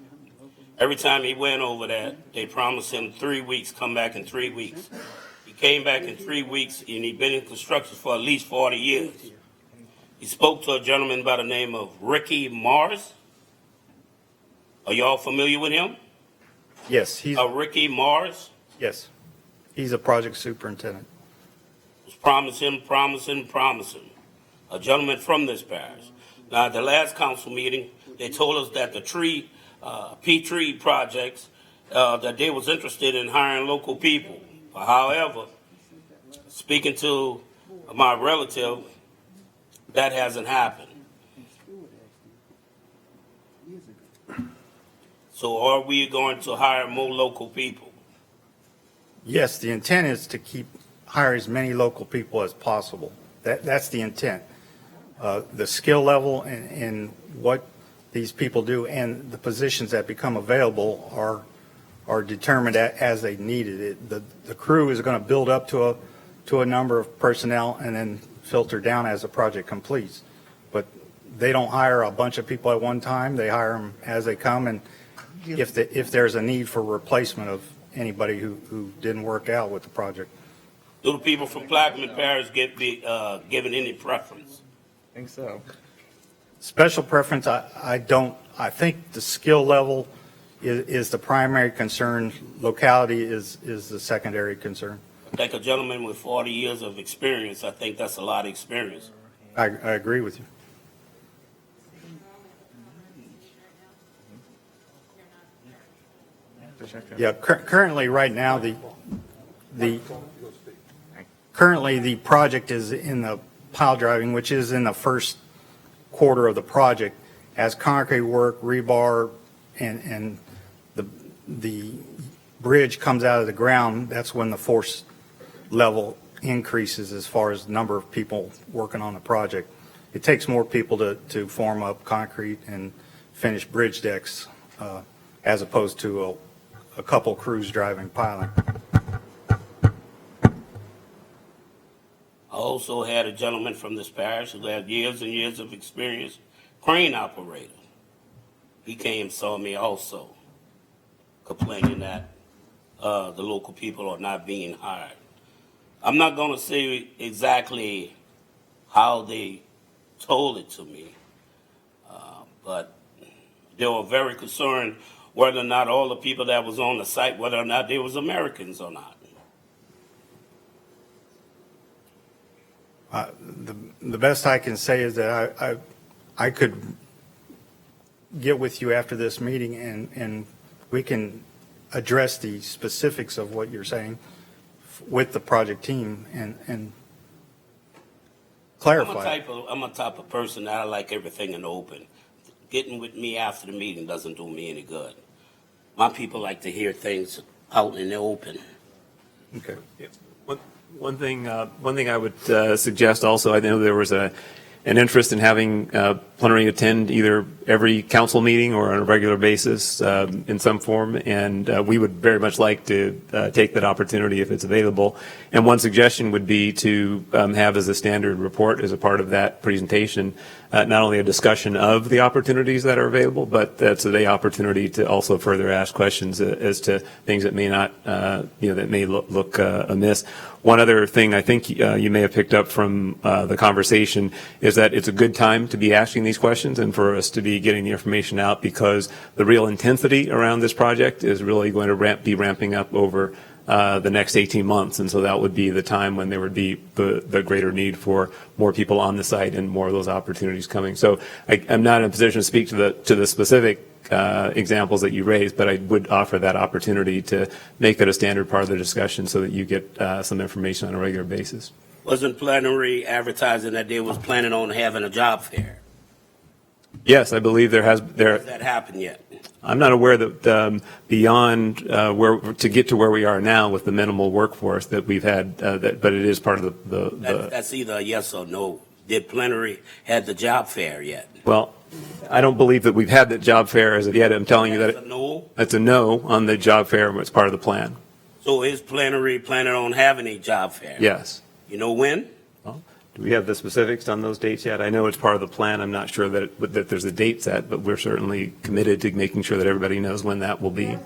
L: Every time he went over there, they promised him 3 weeks, come back in 3 weeks. He came back in 3 weeks, and he'd been in construction for at least 40 years. He spoke to a gentleman by the name of Ricky Mars. Are y'all familiar with him?
V: Yes,
L: Ricky Mars?
V: Yes, he's a project superintendent.
L: Was promising. A gentleman from this parish. Now, at the last council meeting, they told us that the P3 projects, that they was interested in hiring local people. However, speaking to my relative, that hasn't happened. So are we going to hire more local people?
V: Yes, the intent is to hire as many local people as possible. That's the intent. The skill level and what these people do and the positions that become available are determined as they needed it. The crew is going to build up to a number of personnel and then filter down as the project completes. But they don't hire a bunch of people at one time. They hire them as they come, and if there's a need for replacement of anybody who didn't work out with the project.
L: Do the people from Plaquemine Parish be given any preference?
A: I think so.
V: Special preference, I don't. I think the skill level is the primary concern. Locality is the secondary concern.
L: Like a gentleman with 40 years of experience, I think that's a lot of experience.
V: I agree with you. Yeah, currently, right now, currently the project is in the pile driving, which is in the first quarter of the project. As concrete work, rebar, and the bridge comes out of the ground, that's when the force level increases as far as number of people working on the project. It takes more people to form up concrete and finish bridge decks as opposed to a couple crews driving piling.
L: I also had a gentleman from this parish who had years and years of experience, crane operator. He came and saw me also, complaining that the local people are not being hired. I'm not going to say exactly how they told it to me, but they were very concerned whether or not all the people that was on the site, whether or not they was Americans or not.
V: The best I can say is that I could get with you after this meeting and we can address the specifics of what you're saying with the project team and clarify.
L: I'm a type of person that I like everything in the open. Getting with me after the meeting doesn't do me any good. My people like to hear things out in the open.
V: Okay.
T: Yeah. One thing I would suggest also, I know there was an interest in having plenary attend either every council meeting or on a regular basis in some form, and we would very much like to take that opportunity if it's available. And one suggestion would be to have as a standard report as a part of that presentation, not only a discussion of the opportunities that are available, but that's the opportunity to also further ask questions as to things that may not, that may look amiss. One other thing I think you may have picked up from the conversation is that it's a good time to be asking these questions and for us to be getting the information out, because the real intensity around this project is really going to be ramping up over the next 18 months. And so that would be the time when there would be the greater need for more people on the site and more of those opportunities coming. So I'm not in a position to speak to the specific examples that you raised, but I would offer that opportunity to make it a standard part of the discussion so that you get some information on a regular basis.
L: Wasn't plenary advertising that they was planning on having a job fair?
T: Yes, I believe
L: Has that happened yet?
T: I'm not aware that beyond to get to where we are now with the minimal workforce that we've had, but it is part of the
L: That's either a yes or no. Did plenary had the job fair yet?
T: Well, I don't believe that we've had the job fair as of yet. I'm telling you that
L: That's a no?
T: it's a no on the job fair. It's part of the plan.
L: So is plenary planning on having a job fair?
T: Yes.
L: You know when?
T: Do we have the specifics on those dates yet? I know it's part of the plan. I'm not sure that there's a date set, but we're certainly committed to making sure that everybody knows when that will be.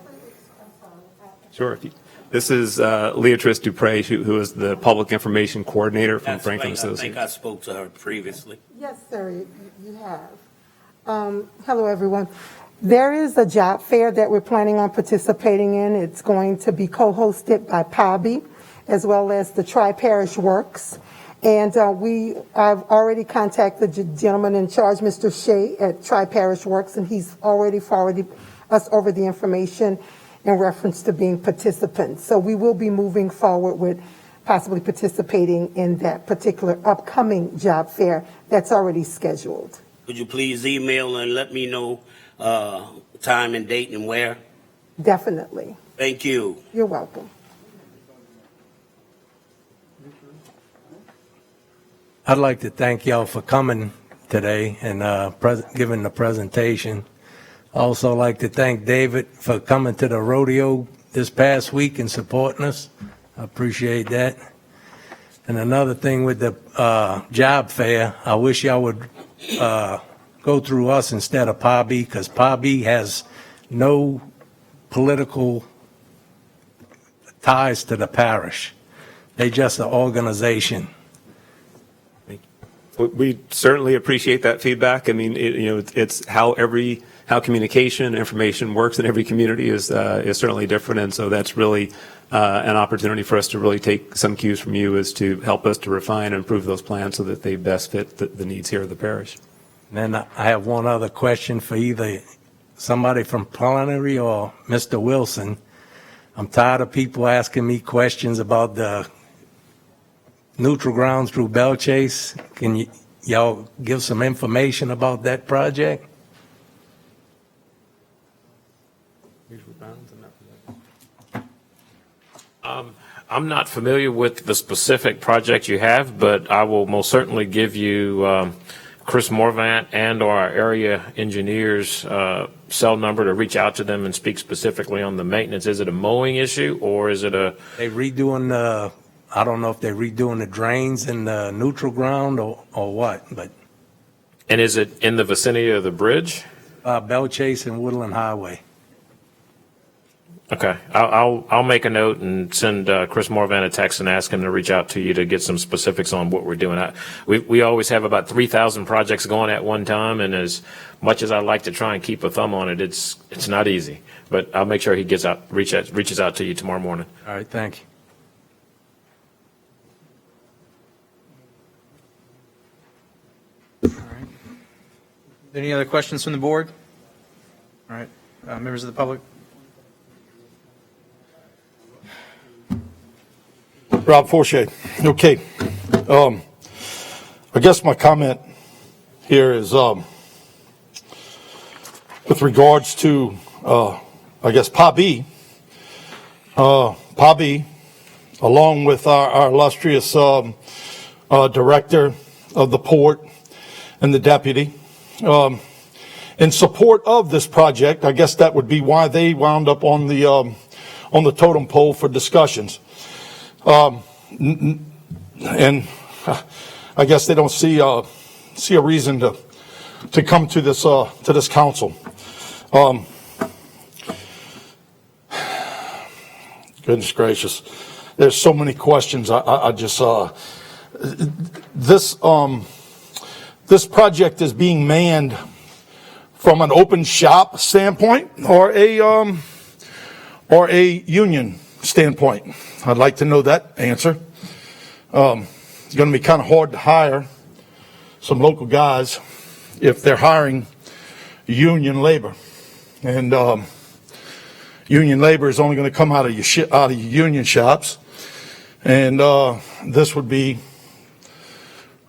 T: Sure. This is Leatrice Dupre, who is the public information coordinator from
L: That's
T: Franklin
L: right. I think
T: Associates.
L: I spoke to her previously.
D: Yes, sir, you have. Hello, everyone. There is a job fair that we're planning on participating in. It's going to be co-hosted by PABI as well as the Tri-Parish Works. And I've already contacted the gentleman in charge, Mr. Shea at Tri-Parish Works, and he's already forwarded us over the information in reference to being participants. So we will be moving forward with possibly participating in that particular upcoming job fair that's already scheduled.
L: Could you please email and let me know time and date and where?
D: Definitely.
L: Thank you.
D: You're welcome.
G: I'd like to thank y'all for coming today and giving the presentation. Also like to thank David for coming to the rodeo this past week and supporting us. I appreciate that. And another thing with the job fair, I wish y'all would go through us instead of PABI, because PABI has no political ties to the parish. They just an organization.
T: We certainly appreciate that feedback. I mean, it's how communication and information works in every community is certainly different, and so that's really an opportunity for us to really take some cues from you as to help us to refine and improve those plans so that they best fit the needs here of the parish.
G: And then I have one other question for either somebody from plenary or Mr. Wilson. I'm tired of people asking me questions about the neutral ground through Bell Chase. Can y'all give some information about that project?
N: I'm not familiar with the specific project you have, but I will most certainly give you Chris Morvant and our area engineer's cell number to reach out to them and speak specifically on the maintenance. Is it a mowing issue or is it a...
G: They redoing the, I don't know if they're redoing the drains in the neutral ground or what, but...
N: And is it in the vicinity of the bridge?
G: Bell Chase and Woodland Highway.
N: Okay, I'll make a note and send Chris Morvan a text and ask him to reach out to you to get some specifics on what we're doing. We always have about 3,000 projects going at one time, and as much as I like to try and keep a thumb on it, it's not easy. But I'll make sure he reaches out to you tomorrow morning.
G: All right, thank you.
I: Any other questions from the board? All right. Members of the public?
K: Rob Forshade. Okay. I guess my comment here is with regards to, I guess, Pa B, along with our illustrious director of the port and the deputy, in support of this project. I guess that would be why they wound up on the totem pole for discussions. And I guess they don't see a reason to come to this council. Goodness gracious, there's so many questions. I just this project is being manned from an open shop standpoint or a union standpoint. I'd like to know that answer. It's going to be kind of hard to hire some local guys if they're hiring union labor, and union labor is only going to come out of your union shops, and this would be.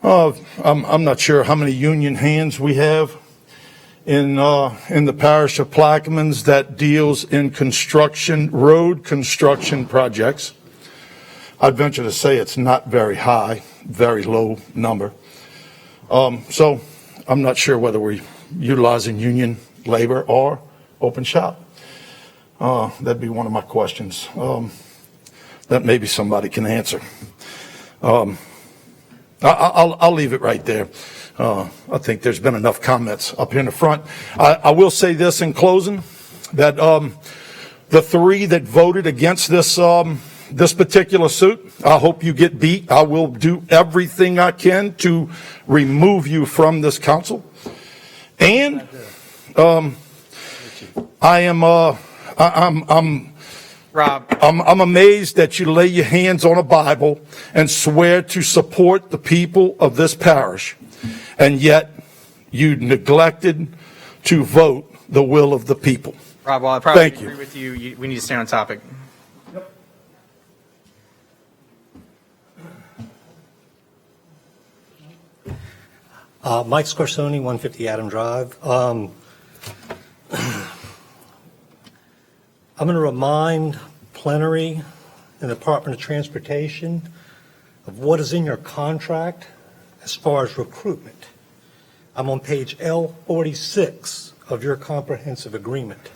K: I'm not sure how many union hands we have in the parish of Plaquemines that deals in construction, road construction projects. I'd venture to say it's not very high, very low number. So I'm not sure whether we're utilizing union labor or open shop. That'd be one of my questions that maybe somebody can answer. I'll leave it right there. I think there's been enough comments up here in the front. I will say this in closing, that the three that voted against this particular suit, I hope you get beat. I will do everything I can to remove you from this council. And I'm amazed that you lay your hands on a Bible and swear to support the people of this parish, and yet you neglected to vote the will of the people.
I: Rob, while I probably
K: Thank
I: agree
K: you.
I: with you, we need to stay on topic.
S: Mike Scorsoni, 150 Adam Drive. I'm going to remind plenary and the Department of Transportation of what is in your contract as far as recruitment. I'm on page L46 of your comprehensive agreement,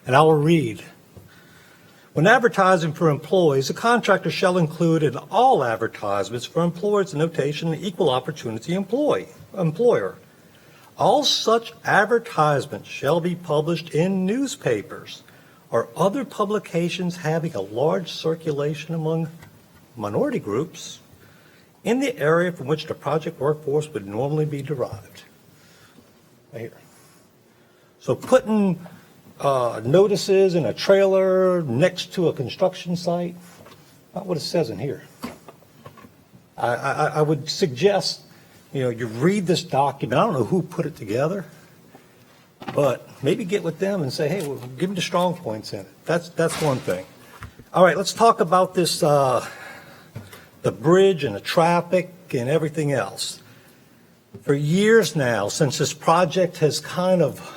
S: and I will read. When advertising for employees, the contractor shall include in all advertisements for employers the notation equal opportunity employer. All such advertisements shall be published in newspapers or other publications having a large circulation among minority groups in the area from which the project workforce would normally be derived. Right here. So putting notices in a trailer next to a construction site, not what it says in here. I would suggest, you read this document. I don't know who put it together, but maybe get with them and say, hey, well, give me the strong points in it. That's one thing. All right, let's talk about this, the bridge and the traffic and everything else. For years now, since this project has kind of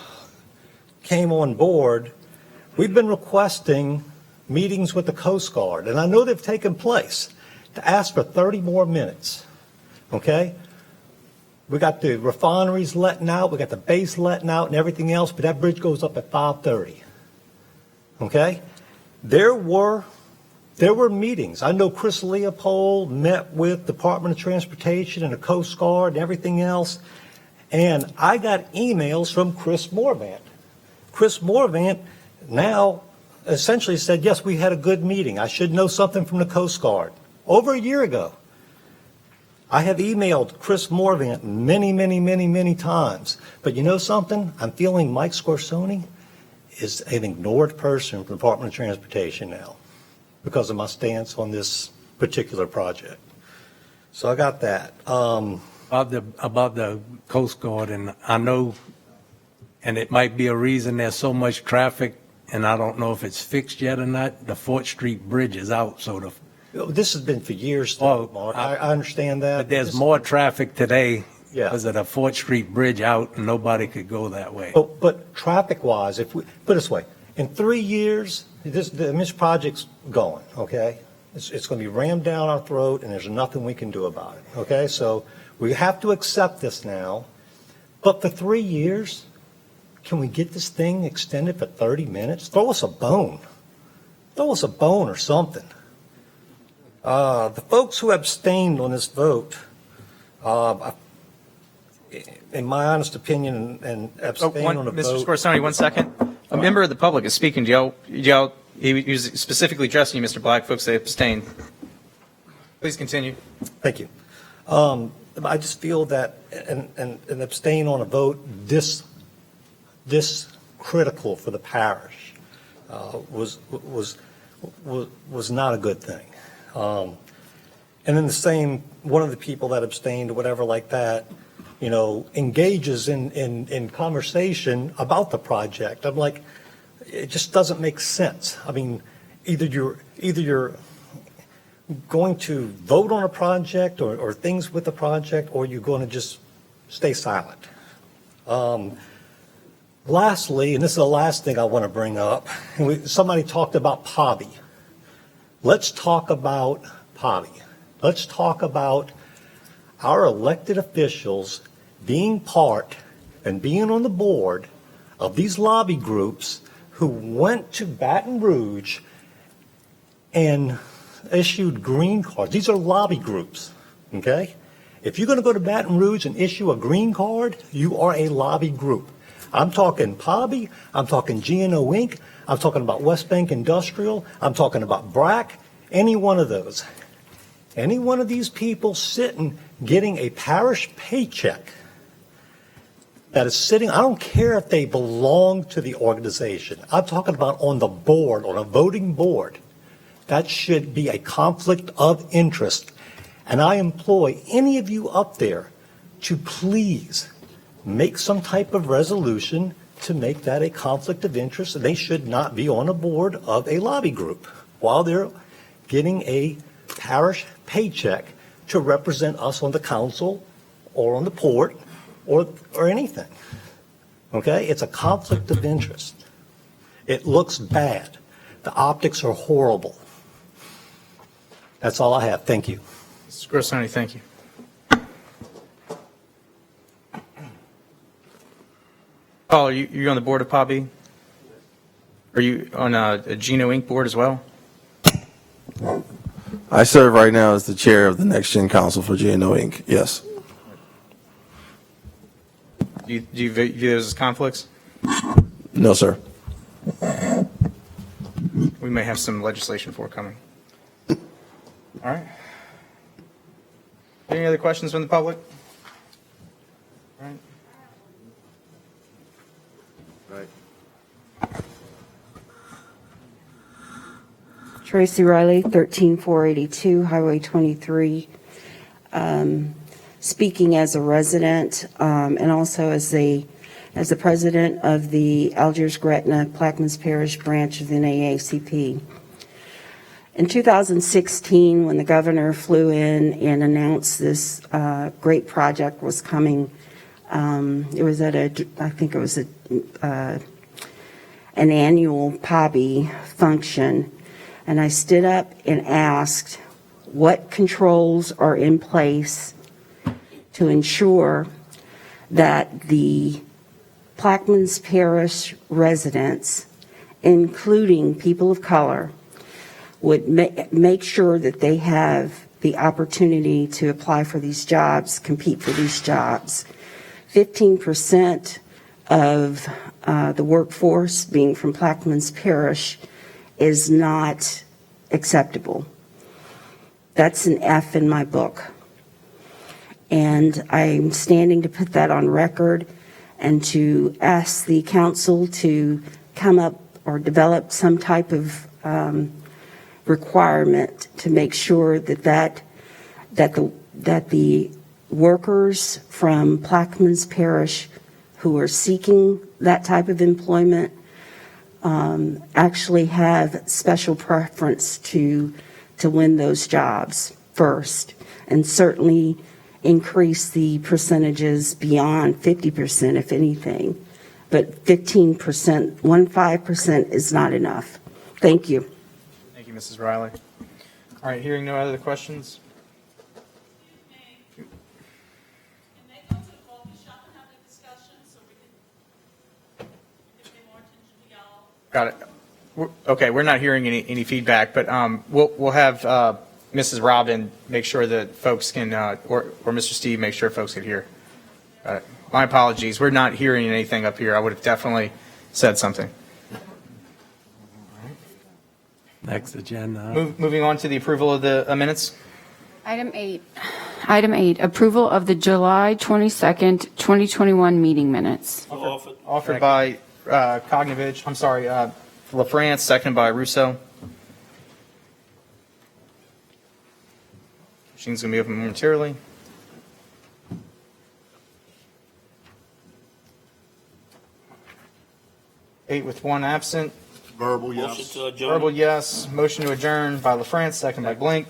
S: came on board, we've been requesting meetings with the Coast Guard, and I know they've taken place, to ask for 30 more minutes, okay? We got the refineries letting out, we got the base letting out and everything else, but that bridge goes up at 5:30, okay? There were meetings. I know Chris Leopold met with Department of Transportation and the Coast Guard and everything else, and I got emails from Chris Morvant. Chris Morvant now essentially said, yes, we had a good meeting. I should know something from the Coast Guard. Over a year ago, I have emailed Chris Morvant many times. But you know something? I'm feeling Mike Scorsoni is an ignored person from the Department of Transportation now because of my stance on this particular project. So I got that.
G: About the Coast Guard, and I know and it might be a reason there's so much traffic, and I don't know if it's fixed yet or not. The Fort Street Bridge is out, so
S: This has been for years, though, Mark. I understand that.
G: but there's more traffic today
S: Yeah.
G: because of the Fort Street Bridge out, and nobody could go that way.
S: But traffic-wise, if we, put it this way, in 3 years, this project's going, okay? It's going to be rammed down our throat, and there's nothing we can do about it, okay? So we have to accept this now. But for 3 years, can we get this thing extended for 30 minutes? Throw us a bone. Throw us a bone or something. The folks who abstained on this vote, in my honest opinion, and abstained on the vote.
I: Mr. Scorsone, 1 second. A member of the public is speaking. He was specifically addressing you, Mr. Black. Folks, they abstained. Please continue.
S: Thank you. I just feel that an abstain on a vote this critical for the parish was not a good thing. And then one of the people that abstained or whatever like that, engages in conversation about the project. I'm like, it just doesn't make sense. I mean, either you're going to vote on a project or things with the project, or you're going to just stay silent. Lastly, and this is the last thing I want to bring up, somebody talked about POBI. Let's talk about POBI. Let's talk about our elected officials being part and being on the board of these lobby groups who went to Baton Rouge and issued green cards. These are lobby groups, okay? If you're going to go to Baton Rouge and issue a green card, you are a lobby group. I'm talking POBI, I'm talking GNO Inc., I'm talking about West Bank Industrial, I'm talking about BRAC, any one of those. Any one of these people sitting getting a parish paycheck that is sitting, I don't care if they belong to the organization. I'm talking about on the board, on a voting board. That should be a conflict of interest. And I employ any of you up there to please make some type of resolution to make that a conflict of interest, and they should not be on a board of a lobby group while they're getting a parish paycheck to represent us on the council or on the port or anything. Okay? It's a conflict of interest. It looks bad. The optics are horrible. That's all I have. Thank you.
I: Mr. Scorsone, thank you. Paul, are you on the board of POBI? Are you on a GNO Inc. board as well?
E: I serve right now as the chair of the Next Gen Council for GNO Inc. Yes.
I: Do you view those as conflicts?
E: No, sir.
I: We may have some legislation forthcoming. All right. Any other questions from the public? All right.
M: Tracy Riley, 13482 Highway 23. Speaking as a resident and also as the president of the Algiers-Gretna Plaquemines Parish branch of the NAACP. In 2016, when the governor flew in and announced this great project was coming, it was at I think it was an annual POBI function. And I stood up and asked what controls are in place to ensure that the Plaquemines Parish residents, including people of color, would make sure that they have the opportunity to apply for these jobs, compete for these jobs. 15% of the workforce being from Plaquemines Parish is not acceptable. That's an F in my book. And I'm standing to put that on record and to ask the council to come up or develop some type of requirement to make sure that the workers from Plaquemines Parish who are seeking that type of employment actually have special preference to win those jobs first, and certainly increase the percentages beyond 50%, if anything. But 15%, 15% is not enough. Thank you.
I: Thank you, Mrs. Riley. All right, hearing no other questions. Got it. Okay, we're not hearing any feedback, but we'll have Mrs. Robin make sure that folks can, or Mr. Steve make sure folks can hear. My apologies. We're not hearing anything up here. I would have definitely said something.
G: Next agenda.
I: Moving on to the approval of the minutes.
C: Item 8. Item 8, approval of the July 22nd, 2021 meeting minutes.
I: Offered by Kognovich, I'm sorry, LaFrance, seconded by Russo. Machine's going to be open momentarily. Eight with one absent.
K: Verbal,
L: Motion
K: yes.
L: to adjourn.
I: Verbal, yes. Motion to adjourn by LaFrance, second by Blink.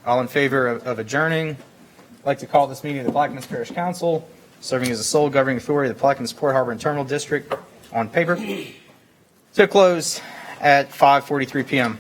I: All in favor of adjourning? I'd like to call this meeting of the Plaquemines Parish Council, serving as the sole governing authority of the Plaquemines Port Harbor and Terminal District on paper, to close at 5:43 p.m.